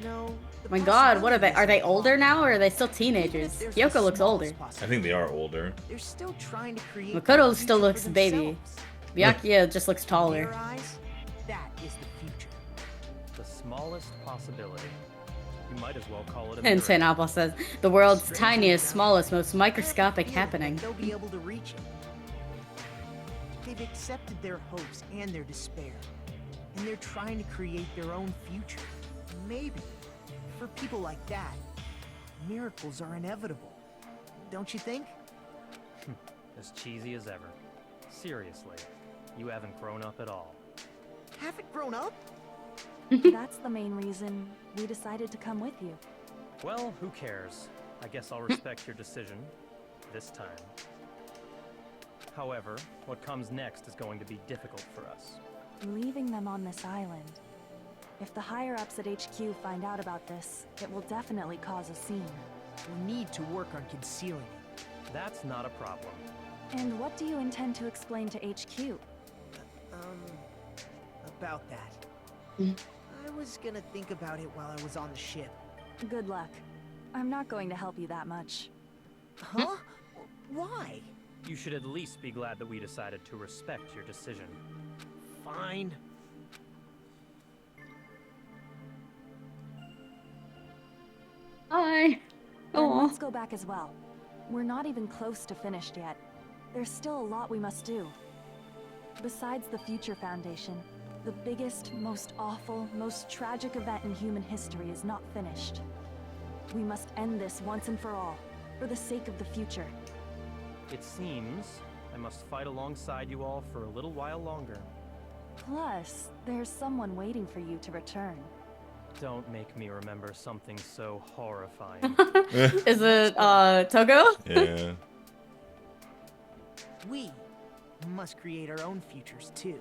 No. My god, what are they? Are they older now, or are they still teenagers? Kyoko looks older. I think they are older. They're still trying to create Makoto a still future looks for baby. themselves. Byakuya just looks In taller. their eyes, that is the future. The smallest possibility. You might as well call it a And miracle. St. Apple says, the world's tiniest, smallest, most microscopic happening. They'll be able to reach it. They've accepted their hopes and their despair. and they're trying to create their own future. Maybe, for people like that, miracles are inevitable. Don't you think? As cheesy as ever. Seriously, you haven't grown up at all. Haven't grown up? That's the main reason we decided to come with you. Well, who cares? I guess I'll respect your decision. This time. However, what comes next is going to be difficult for us. Leaving them on this island. If the higher-ups at HQ find out about this, it will definitely cause a scene. We need to work on concealing it. That's not a problem. And what do you intend to explain to HQ? About that. I was gonna think about it while I was on the ship. Good luck. I'm not going to help you that much. Huh? Why? You should at least be glad that we decided to respect your decision. Fine. Hi. And let's go back as well. We're not even close to finished yet. There's still a lot we must do. Besides the Future Foundation, the biggest, most awful, most tragic event in human history is not finished. We must end this once and for all, for the sake of the future. It seems I must fight alongside you all for a little while longer. Plus, there's someone waiting for you to return. Don't make me remember something so horrifying. Is it, Togo? Yeah. We must create our own futures, too.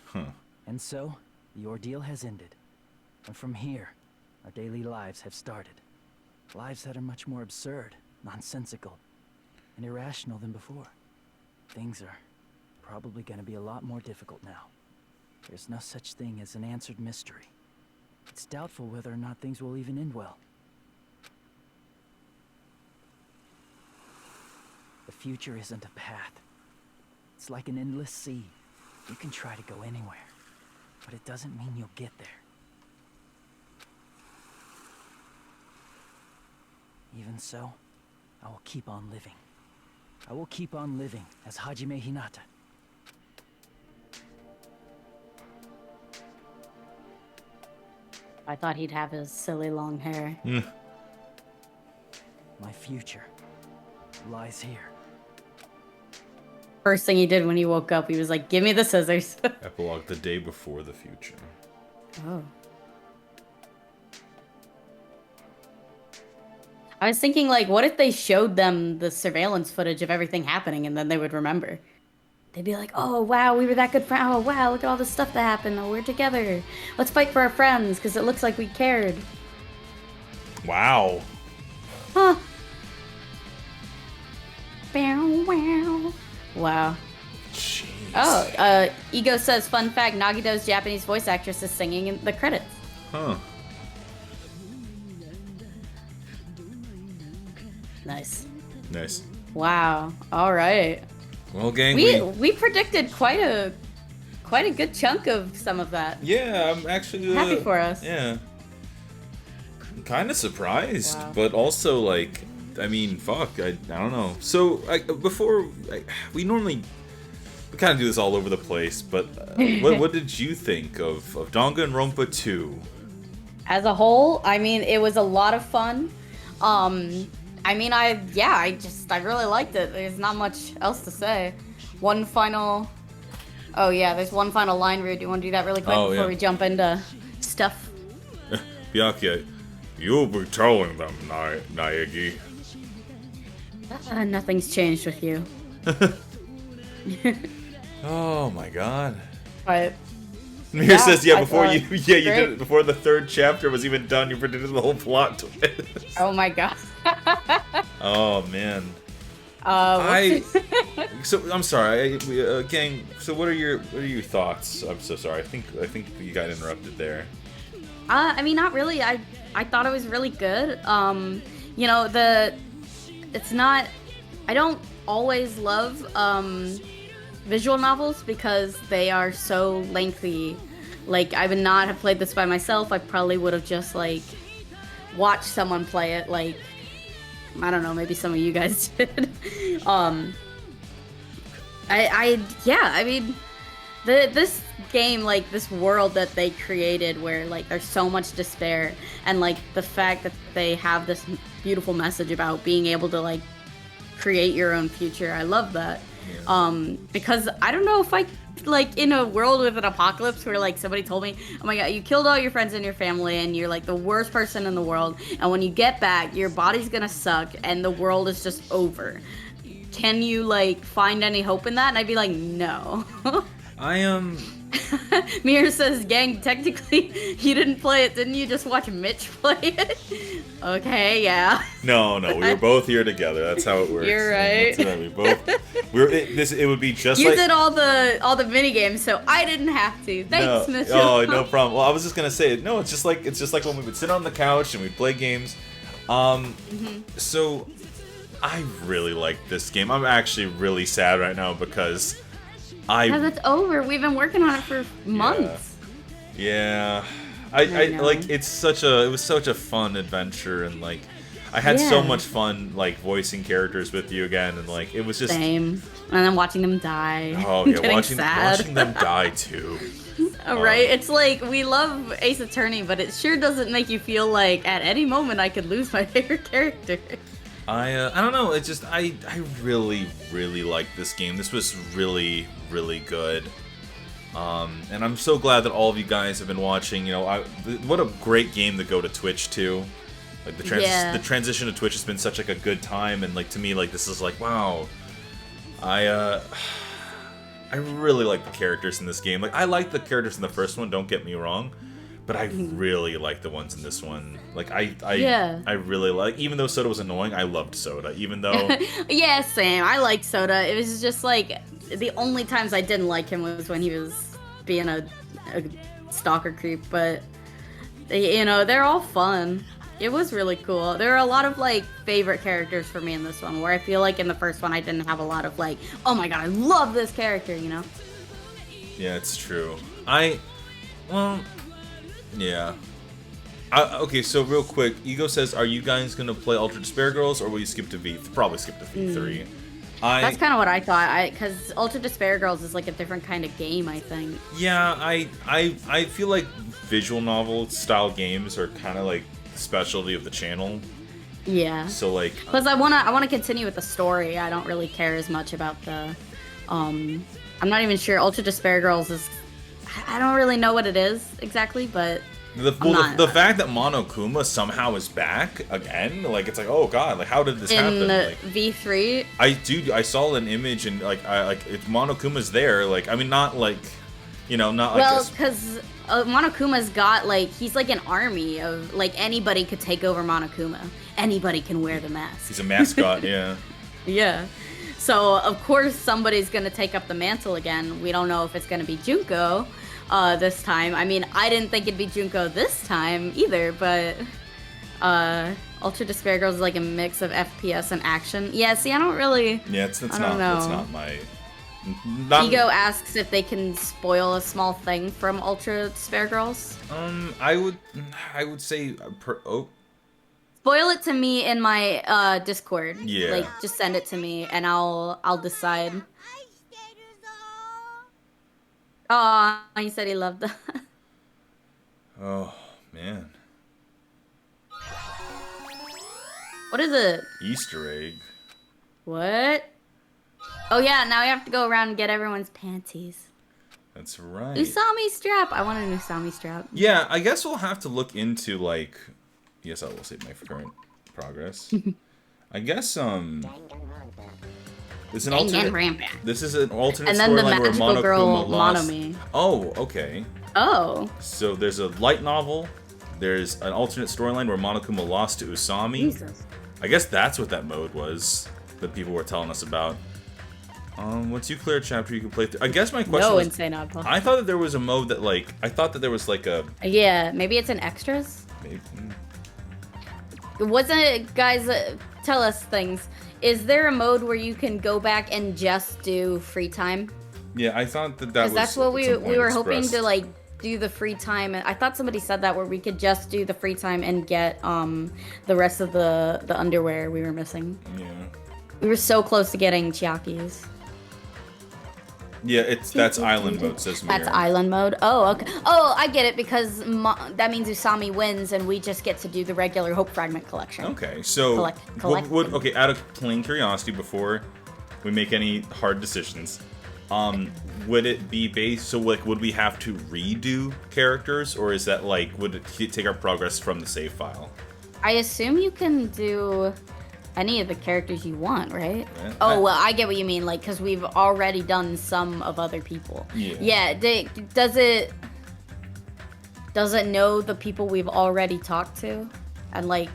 Huh. And so, the ordeal has ended. And from here, our daily lives have started. Lives that are much more absurd, nonsensical, and irrational than before. Things are probably going to be a lot more difficult now. There's no such thing as an answered mystery. It's doubtful whether or not things will even end well. The future isn't a path. It's like an endless sea. You can try to go anywhere, but it doesn't mean you'll get there. Even so, I will keep on living. I will keep on living as Hajime Hinata. I thought he'd have his silly long hair. My future lies here. First thing he did when he woke up, he was like, "Give me the scissors." Epilogue: the day before the future. Oh. I was thinking, like, what if they showed them the surveillance footage of everything happening and then they would remember? They'd be like, "Oh, wow, we were that good friends. Oh, wow, look at all the stuff that happened. Oh, we're together. Let's fight for our friends because it looks like we cared." Wow. Huh. Wow. Wow. Jeez. Oh, Ego says, fun fact, Nagido's Japanese voice actress is singing in the credits. Huh. Nice. Nice. Wow. All right. Well, gang, we predicted quite a good chunk of some of that. Yeah, I'm actually happy for us. Yeah. I'm kind of surprised, Wow. but also like, I mean, fuck, I don't know. So we kind of do this all over the place, but what did you think of Danganronpa 2? As a whole, I mean, it was a lot of fun. I mean, I really liked it. There's not much else to say. There's one final line read. Do you want to do that really quick before we jump into stuff? Byakuya, you'll be telling them, Naegi. Nothing's changed with you. Oh my god. But Mir says, before thought- you did it before the third chapter was even done, you predicted the whole plot twist. Oh my god. Oh man. So I'm sorry, gang. So what are your thoughts? I'm so sorry. I think you got interrupted there. I mean, not really. I thought it was really good. You know, it's not. I don't always love visual novels because they are so lengthy. Like, I would not have played this by myself. I probably would have just like watched someone play it. Like, I don't know, maybe some of you guys did. I mean, this game, like this world that they created where like there's so much despair, and like the fact that they have this beautiful message about being able to like create your own future. I love that. Because I don't know if I like in a world with an apocalypse where like somebody told me, oh my god, you killed all your friends and your family and you're like the worst person in the world, and when you get back your body's gonna suck and the world is just over. Can you like find any hope in that? And I'd be like, no. Mir says, gang, technically you didn't play it, didn't you? Just watch Mitch play it. Okay, yeah. No, we were both here together. That's how it works. You're right. We both. It would be just you like. You did all the mini games, so I didn't have to. Thanks, Mitchell. Oh, no problem. Well, I was just gonna say, no, it's just like when we would sit on the couch and we'd play games. So I really like this game. I'm actually really sad right now because it's over. We've been working on it for months. Yeah. I like it was such a fun adventure, and like I had so much fun like voicing characters with you again, and like it was just same. And then watching them die. Oh yeah, watching them die too. Right? It's like we love Ace Attorney, but it sure doesn't make you feel like at any moment I could lose my favorite character. I don't know. It's just I really like this game. This was really good. And I'm so glad that all of you guys have been watching. You know, what a great game to go to Twitch too. Like the transition to Twitch has been such like a good time, and like to me like this is like wow. I really like the characters in this game. Like I like the characters in the first one. Don't get me wrong. But I really like the ones in this one. Like I really like. Even though Soda was annoying, I loved Soda. Even though yeah, same. I liked Soda. It was just like the only times I didn't like him was when he was being a stalker creep. But you know, they're all fun. It was really cool. There are a lot of like favorite characters for me in this one, where I feel like in the first one I didn't have a lot of like, oh my god, I love this character. You know? Yeah, it's true. Yeah. Okay, so real quick, Ego says, are you guys going to play Ultra Despair Girls, or will you skip to V? Probably skip to V3. That's kind of what I thought, because Ultra Despair Girls is like a different kind of game, I think. Yeah, I feel like visual novel style games are kind of like the specialty of the channel. Yeah. So like... Because I wanna continue with the story. I don't really care as much about the... I'm not even sure. Ultra Despair Girls is... I don't really know what it is exactly, but the fact that Monokuma somehow is back again, like it's like, oh god, like how did this happen? Like, V3. I saw an image and like if Monokuma's there, like I mean not like, you know, not like. Well, because Monokuma's got like he's like an army of like anybody could take over Monokuma. Anybody can wear the mask. He's a mascot, yeah. Yeah. So of course somebody's gonna take up the mantle again. We don't know if it's gonna be Junko this time. I mean, I didn't think it'd be Junko this time either, but Ultra Despair Girls is like a mix of FPS and action. Yeah, see, I don't really. Yeah, it's not my. Ego asks if they can spoil a small thing from Ultra Despair Girls. I would say spoil it to me in my Discord. Yeah. Like, just send it to me and I'll decide. Oh, he said he loved that. Oh, man. What is it? Easter egg. What? Oh yeah, now we have to go around and get everyone's panties. That's right. Usami strap. I want an Usami strap. Yeah, I guess we'll have to look into like. Yes, I will save my current progress. I guess This is an alternate storyline where Monokuma lost. Monomi. Oh, okay. Oh. So there's a light novel. There's an alternate storyline where Monokuma lost to Usami. Jesus. I guess that's what that mode was that people were telling us about. Once you clear a chapter, you can play through. I guess my question was, Insane Outlaw. I thought that there was a mode that like I thought that there was like a. Yeah, maybe it's in extras. Maybe. Wasn't it, guys? Tell us things. Is there a mode where you can go back and just do free time? Yeah, I thought that was. That's what we were hoping to like do the free time. I thought somebody said that where we could just do the free time and get the rest of the underwear we were missing. Yeah. We were so close to getting Chiakis. Yeah, that's island mode, says Mirror. That's island mode. Oh, okay. Oh, I get it because that means Usami wins and we just get to do the regular Hope Fragment collection. Okay, so okay, out of plain curiosity, before we make any hard decisions, would it be based? So like, would we have to redo characters, or is that like, would it take our progress from the save file? I assume you can do any of the characters you want, right? Yeah. Oh, well, I get what you mean, like, because we've already done some of other people. Yeah. Does it know the people we've already talked to? And, like,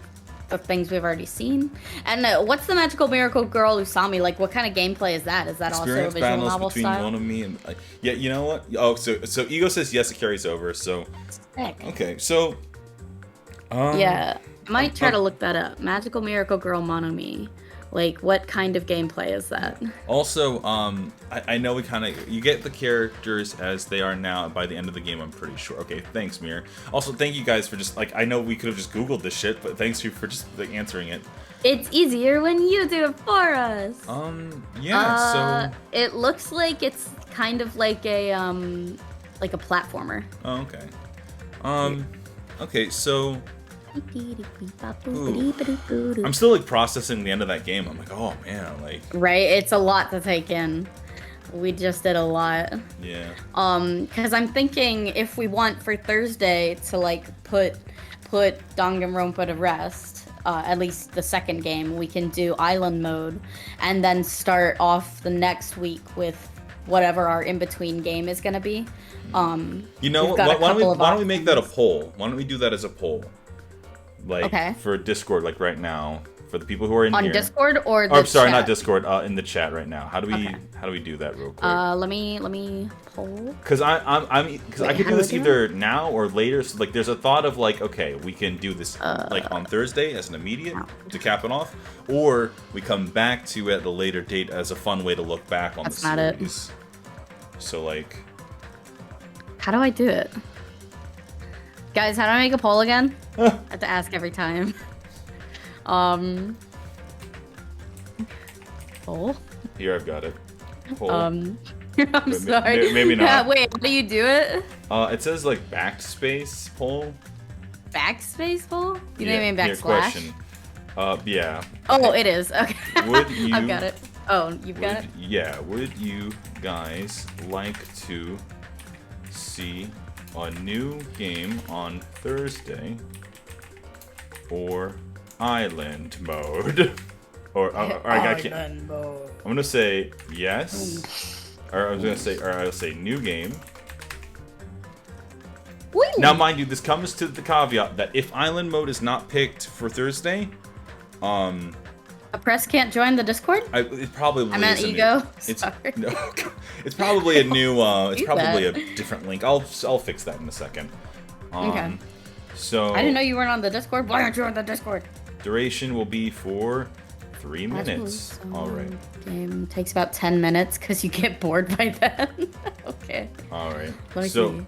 the things we've already seen? And what's the Magical Miracle Girl Usami? Like, what kind of gameplay is that? Is that Experience also a visual battles novel between style? one of me and yeah, you know what? Oh, so Ego says yes, it carries over. So Sick. okay, so yeah, I might try to look that up. Magical Miracle Girl Monomi. Like, what kind of gameplay is that? Also, I know you get the characters as they are now by the end of the game, I'm pretty sure. Okay, thanks, Mir. Also, thank you guys for just, like, I know we could have just Googled this shit, but thanks you for just, like, answering it. It's easier when you do it for us. Yeah, so... It looks like it's kind of like a platformer. Oh, okay. Okay, so... Ooh. I'm still like processing the end of that game. I'm like, oh man, like right. It's a lot to take in. We just did a lot. Yeah. Because I'm thinking if we want for Thursday to like put Danganronpa to rest, at least the second game, we can do island mode, and then start off the next week with whatever our in between game is gonna be. You know, why don't we make that a poll? Why don't we do that as a poll? Like for Discord, like right now, for the people who are in on here. Discord or the I'm sorry, chat? not Discord. In the chat right now. How do we do that real quick? Let me poll. Because I could do this either now or later. So like, there's a thought of like, okay, we can do this like on Thursday as an immediate to cap it off, or we come back to it at a later date as a fun way to look back on the series. So like, how do I do it? Guys, how do I make a poll again? I have to ask every time. Poll? Here, I've got it. Poll. I'm sorry. Maybe not. Wait, how do you do it? It says like backspace poll. Backspace poll? You Yeah, didn't mean here, backslash? question. Yeah. Oh, it is. Okay. Would you... I've got it. Oh, you've got it? Yeah. Would you guys like to see a new game on Thursday or island mode? or I can't. Mode. I'm gonna say yes, or I'll say new game. Whee! Now, mind you, this comes to the caveat that if island mode is not picked for Thursday, a press can't join the Discord? it probably I'm at is a ego. It's Sorry. no, it's probably a new. It's Do probably that. a different link. I'll fix that in a second. Okay. So I didn't know you weren't on the Discord. Why aren't you on the Discord? duration will be for 3 minutes. All right. Game takes about 10 minutes because you get bored by then. Okay. All right. Let me see.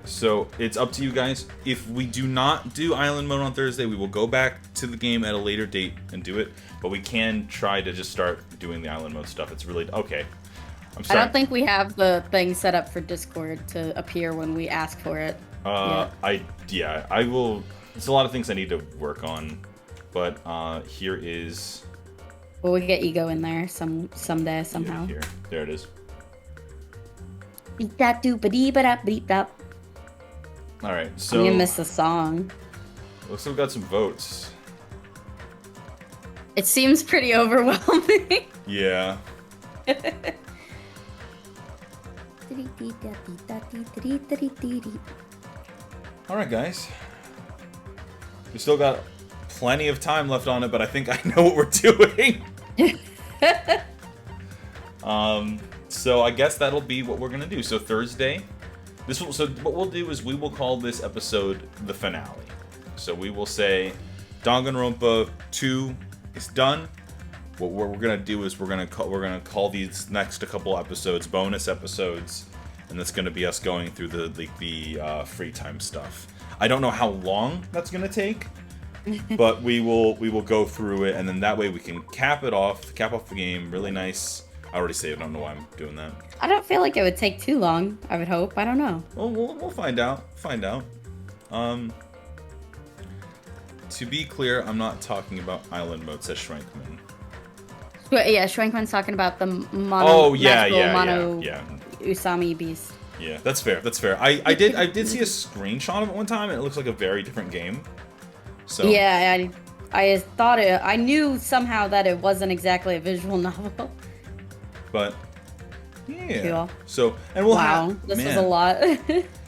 So it's up to you guys. If we do not do island mode on Thursday, we will go back to the game at a later date and do it. But we can try to just start doing the island mode stuff. It's really okay. I'm I sorry. don't think we have the thing set up for Discord to appear when we ask for it. I will. There's a lot of things I need to work on, but here is. Well, we can get ego in there someday somehow. Here, there it is. All right, so I'm gonna miss the song. Looks like we got some votes. It seems pretty overwhelming. Yeah. All right, guys. We still got plenty of time left on it, but I think I know what we're doing. So I guess that'll be what we're gonna do. So Thursday, so what we'll do is we will call this episode the finale. So we will say Danganronpa 2 is done. What we're gonna do is we're gonna call these next couple episodes bonus episodes, and that's going to be us going through the free time stuff. I don't know how long that's going to take, but we will go through it, and then that way we can cap off the game. Really nice. I already saved. I don't know why I'm doing that. I don't feel like it would take too long. I would hope. I don't know. Well, we'll find out. To be clear, I'm not talking about island mode, says Shrankman. Yeah, Shrankman's talking about the mono. Yeah. Usami beast. Yeah, that's fair. I did see a screenshot of it one time, and it looks like a very different game. So yeah, I thought I knew somehow that it wasn't exactly a visual novel. But yeah. Cool. So and we'll this was a lot.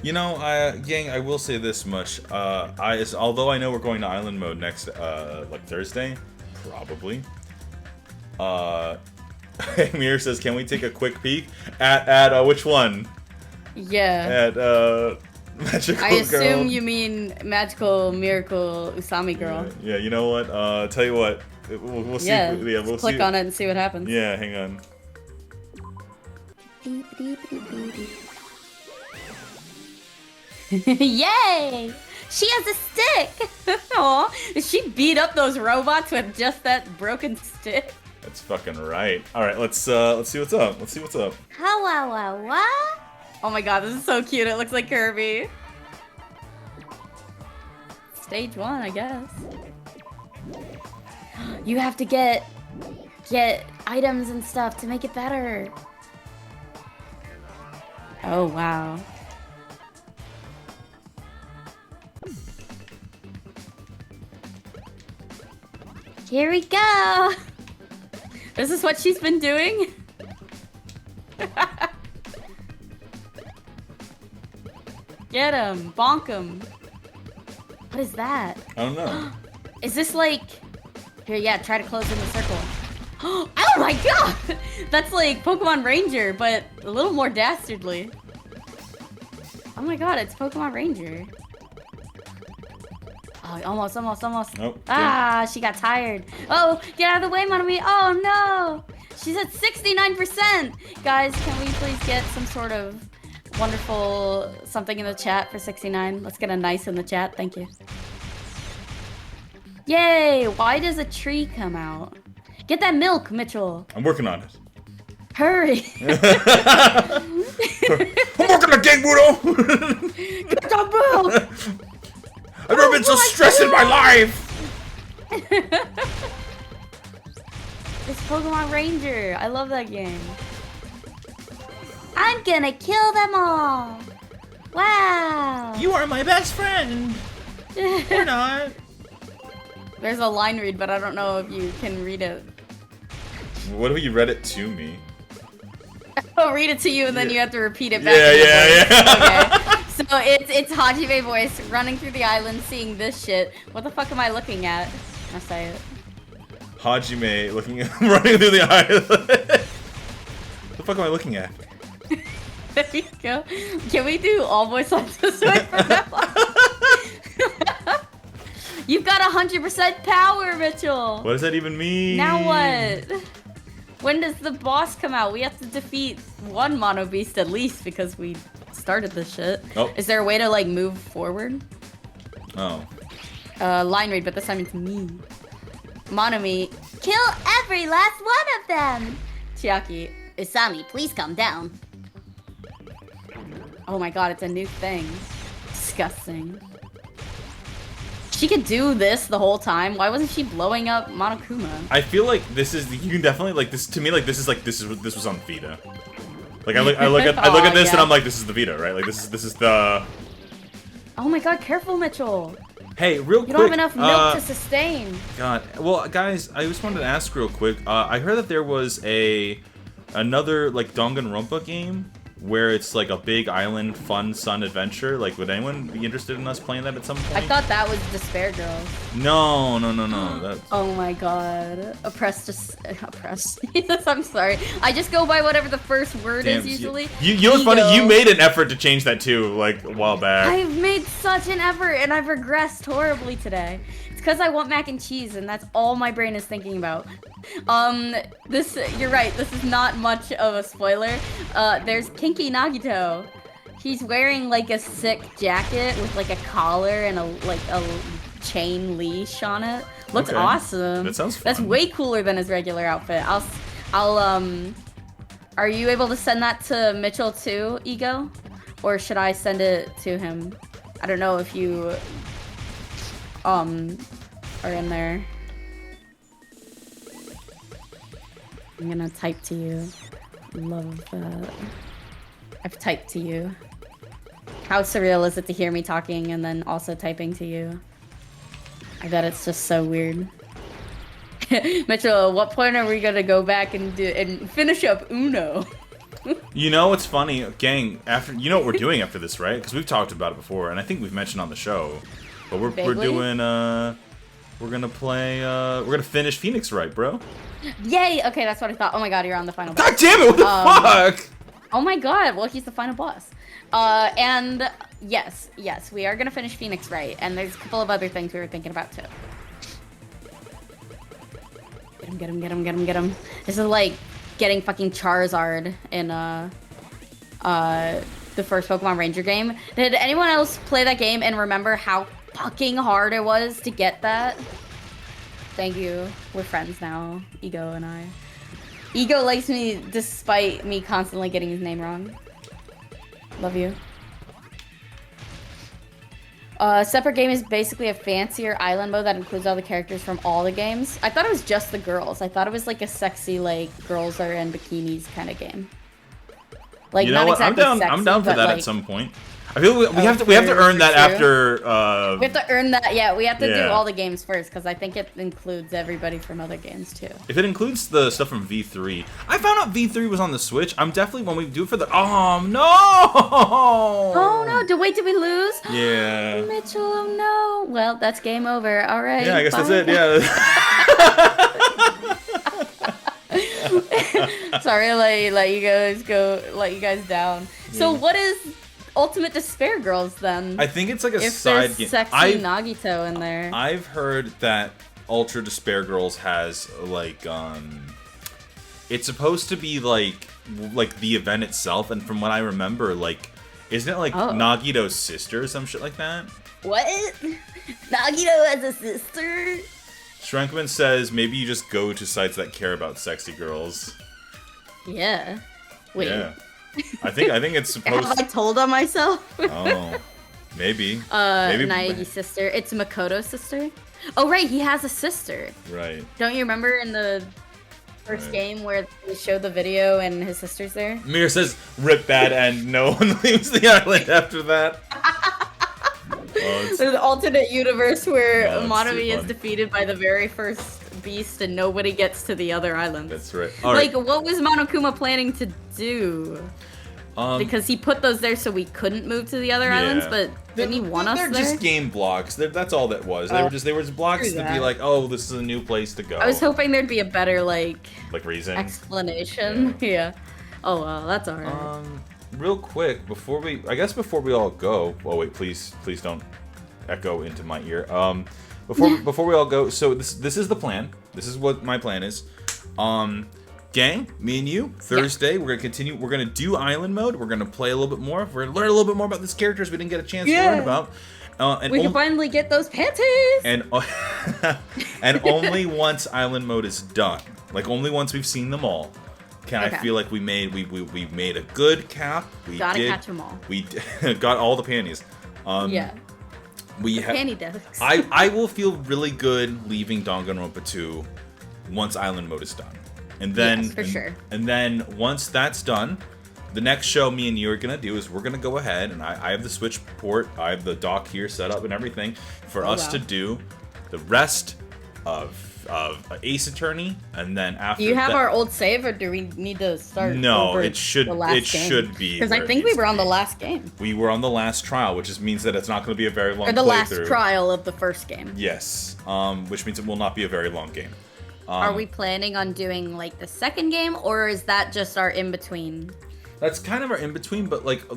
You know, gang, I will say this much. Although I know we're going to island mode next like Thursday, probably. Amir says, "Can we take a quick peek at which one?" Yeah. At Magical Girl. I assume you mean Magical Miracle Usami Girl. Yeah. You know what? Tell you what. We'll see. Yeah. We'll click on it and see what happens. Yeah. Hang on. Yay! She has a stick! Aw, she beat up those robots with just that broken stick. That's fucking right. Alright, let's see what's up. Oh my god, this is so cute. It looks like Kirby. Stage 1, I guess. You have to get items and stuff to make it better. Oh, wow. Here we go! This is what she's been doing? Get him! Bonk him! What is that? I don't know. Is this like... Here, yeah, try to close in the circle. Oh my god! That's like Pokemon Ranger, but a little more dastardly. Oh my god, it's Pokemon Ranger. Oh, almost. Nope. She got tired. Oh, get out of the way, Monomi. Oh no! She's at 69%! Guys, can we please get some sort of wonderful something in the chat for 69? Let's get a nice in the chat, thank you. Yay! Why does a tree come out? Get that milk, Mitchell. I'm working on it. Hurry. I'm working on Gang Budo! Get that milk! I've never been so stressed in my life! It's Pokemon Ranger. I love that game. I'm gonna kill them all. Wow. You are my best friend. Or not. There's a line read, but I don't know if you can read it. What if you read it to me? I'll read it to you and then you have to repeat it back. Yeah. Okay. So it's Hajime voice running through the island seeing this shit. What the fuck am I looking at? I'll say it. Hajime running through the island. What the fuck am I looking at? There you go. Can we do all voice lines this way from now on? You've got 100% power, Mitchell. What does that even mean? Now what? When does the boss come out? We have to defeat one Mono Beast at least because we started this shit. Oh. Is there a way to like move forward? Oh. Line read, but this time it's me. Monomi, kill every last one of them! Chiaki, Usami, please calm down. Oh my god, it's a new thing. Disgusting. She could do this the whole time. Why wasn't she blowing up Monokuma? I feel like this is, you can definitely, like, this, to me, like, this was on Vita. Like, I look at this and I'm like, this is the Vita, right? Like, this is the... Oh my god, careful, Mitchell. Hey, real quick. You don't have enough milk to sustain. God. Well, guys, I just wanted to ask real quick. I heard that there was another, like, Danganronpa game where it's like a big island fun sun adventure. Like, would anyone be interested in us playing that at some point? I thought that was Despair Girls. No. That's... Oh my god. Oppressed. I'm sorry. I just go by whatever the first word is usually. You know what's funny? You made an effort to change that too, like, a while back. I've made such an effort and I've regressed horribly today. It's because I want mac and cheese and that's all my brain is thinking about. You're right, this is not much of a spoiler. There's Kinky Nagito. He's wearing like a sick jacket with like a collar and a chain leash on it. Looks Okay. awesome. That sounds fun. That's way cooler than his regular outfit. Are you able to send that to Mitchell too, Ego? Or should I send it to him? I don't know if you are in there. I'm gonna type to you. Love that. I've typed to you. How surreal is it to hear me talking and then also typing to you? I bet it's just so weird. Mitchell, at what point are we gonna go back and finish up Uno? You know what's funny, gang? After you know what we're doing after this, right? Because we've talked about it before, and I think we've mentioned on the show. But we're doing we're gonna play we're gonna finish Phoenix Wright, bro. Yay! Okay, that's what I thought. Oh my god, you're on the final boss. God damn it! What the fuck? Oh my god, well he's the final boss. And yes, we are gonna finish Phoenix Wright, and there's a couple of other things we were thinking about too. Get him. This is like getting fucking Charizard in the first Pokemon Ranger game. Did anyone else play that game and remember how fucking hard it was to get that? Thank you. We're friends now, Ego and I. Ego likes me despite me constantly getting his name wrong. Love you. Separate game is basically a fancier island mode that includes all the characters from all the games. I thought it was just the girls. I thought it was like a sexy, like, girls are in bikinis kind of game. Like, You know not what? exactly I'm down sexy, for but, that like, at some point. I feel we have to earn that after. We have to earn that. Yeah, we have to do Yeah. all the games first because I think it includes everybody from other games too. If it includes the stuff from V3, I found out V3 was on the Switch. I'm definitely when we do it for the. Oh no! Oh no! Wait, did we lose? Yeah. Mitchell, oh no! Well, that's game over. All right. Yeah, I guess bye. that's it. Yeah. Sorry, let you guys down. So what is Ultimate Despair Girls then? I think it's like a if side there's game. Sexy Nagito in there. I've heard that Ultra Despair Girls has like it's supposed to be like the event itself, and from what I remember, like isn't it like Nagito's sister or some shit like that? What? Nagito has a sister? Shrankman says maybe you just go to sites that care about sexy girls. Yeah. Wait. Yeah. I think it's supposed. Have I told on myself? Oh, maybe. Maybe Naegi's sister. It's Makoto's sister. Oh right, he has a sister. Right. Don't you remember in the first game where they showed the video and his sister's there? Mir says rip bad end. No one leaves the island after that. There's an alternate universe where Oh, that's Monami too is fun. defeated by the very first beast and nobody gets to the other islands. That's right. Like, what was Monokuma planning to do? Because he put those there so we couldn't move to the other islands, but didn't he want us They're there? just game blocks. That's all that was. They were just blocks true to be that. like, oh, this is a new place to go. I was hoping there'd be a better, like reason. explanation. Yeah. Oh, well, that's alright. Real quick before we all go. Oh wait, please don't echo into my ear. Before we all go, so this is the plan. This is what my plan is. Gang, me and you, Thursday, we're gonna continue. We're gonna do island mode. We're gonna play a little bit more. We're gonna learn a little bit more about these characters we didn't get a chance to learn about. And we can finally get those panties. And and only once island mode is done, like only once we've seen them all, can I feel like we made a good cap. We Gotta did, catch them all. We got all the panties. Yeah. We have. Panty ducks. I will feel really good leaving Danganronpa 2 once island mode is done, and then Yes, for sure. And then once that's done, the next show me and you are gonna do is we're gonna go ahead and I have the Switch port, I have the dock here set up and everything for us to do the rest of Ace Attorney, and then after. Do you have that, our old save, or do we need to start? No, over it should. the last It game? should be. Because I where it think we needs were to on the be. last game, We were on the last trial, which means that it's not going to be a very long. or the last playthrough. trial of the first game. Yes, which means it will not be a very long game. Are we planning on doing like the second game, or is that just our in between? That's kind of our in between, but like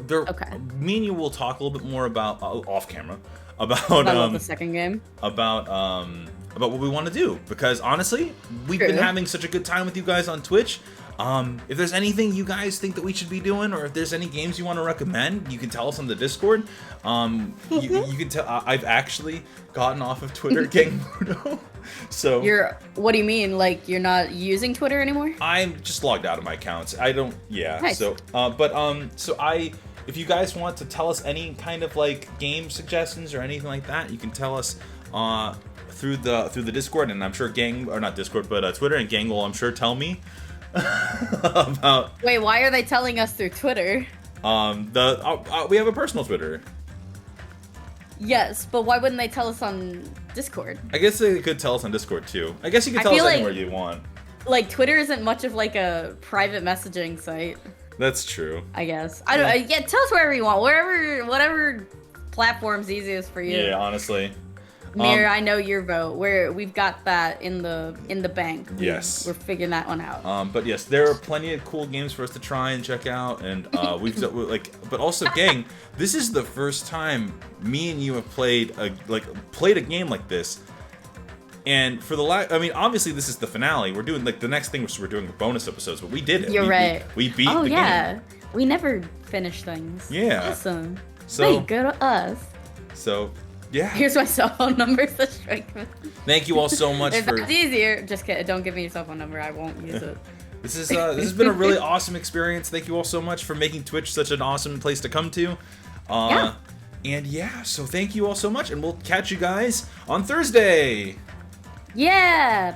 me and you will talk a little bit more about off camera about the second game. About what we want to do, because honestly we've been having such a good time with you guys on Twitch. If there's anything you guys think that we should be doing, or if there's any games you want to recommend, you can tell us on the Discord. You can tell I've actually gotten off of Twitter, Gang Mudo. So what do you mean? Like you're not using Twitter anymore? I'm just logged out of my accounts. I don't. Yeah. Nice. So, if you guys want to tell us any kind of like game suggestions or anything like that, you can tell us through the Discord, and I'm sure Twitter, and Gang will, I'm sure, tell me about. Wait, why are they telling us through Twitter? We have a personal Twitter. Yes, but why wouldn't they tell us on Discord? I guess they could tell us on Discord too. I guess you can tell us anywhere you want. Like Twitter isn't much of like a private messaging site. That's true. I guess. I don't. Yeah, tell us wherever you want, whatever platform's easiest for you. Yeah, honestly. Mir, I know your vote. We've got that in the bank. Yes. We're figuring that one out. But yes, there are plenty of cool games for us to try and check out, and but also, Gang, this is the first time me and you have played a game like this. And for obviously this is the finale. We're doing the next thing, we're doing the bonus episodes, but we did it. You're right. We beat the game. We never finish things. Yeah. Awesome. So way go to us. So. Yeah. Here's my cell phone number. So strike me. Thank you all so much if for. It's easier. Just kidding. Don't give me your cell phone number. I won't use it. This has been a really awesome experience. Thank you all so much for making Twitch such an awesome place to come to. And yeah, so thank you all so much, and we'll catch you guys on Thursday. Yeah.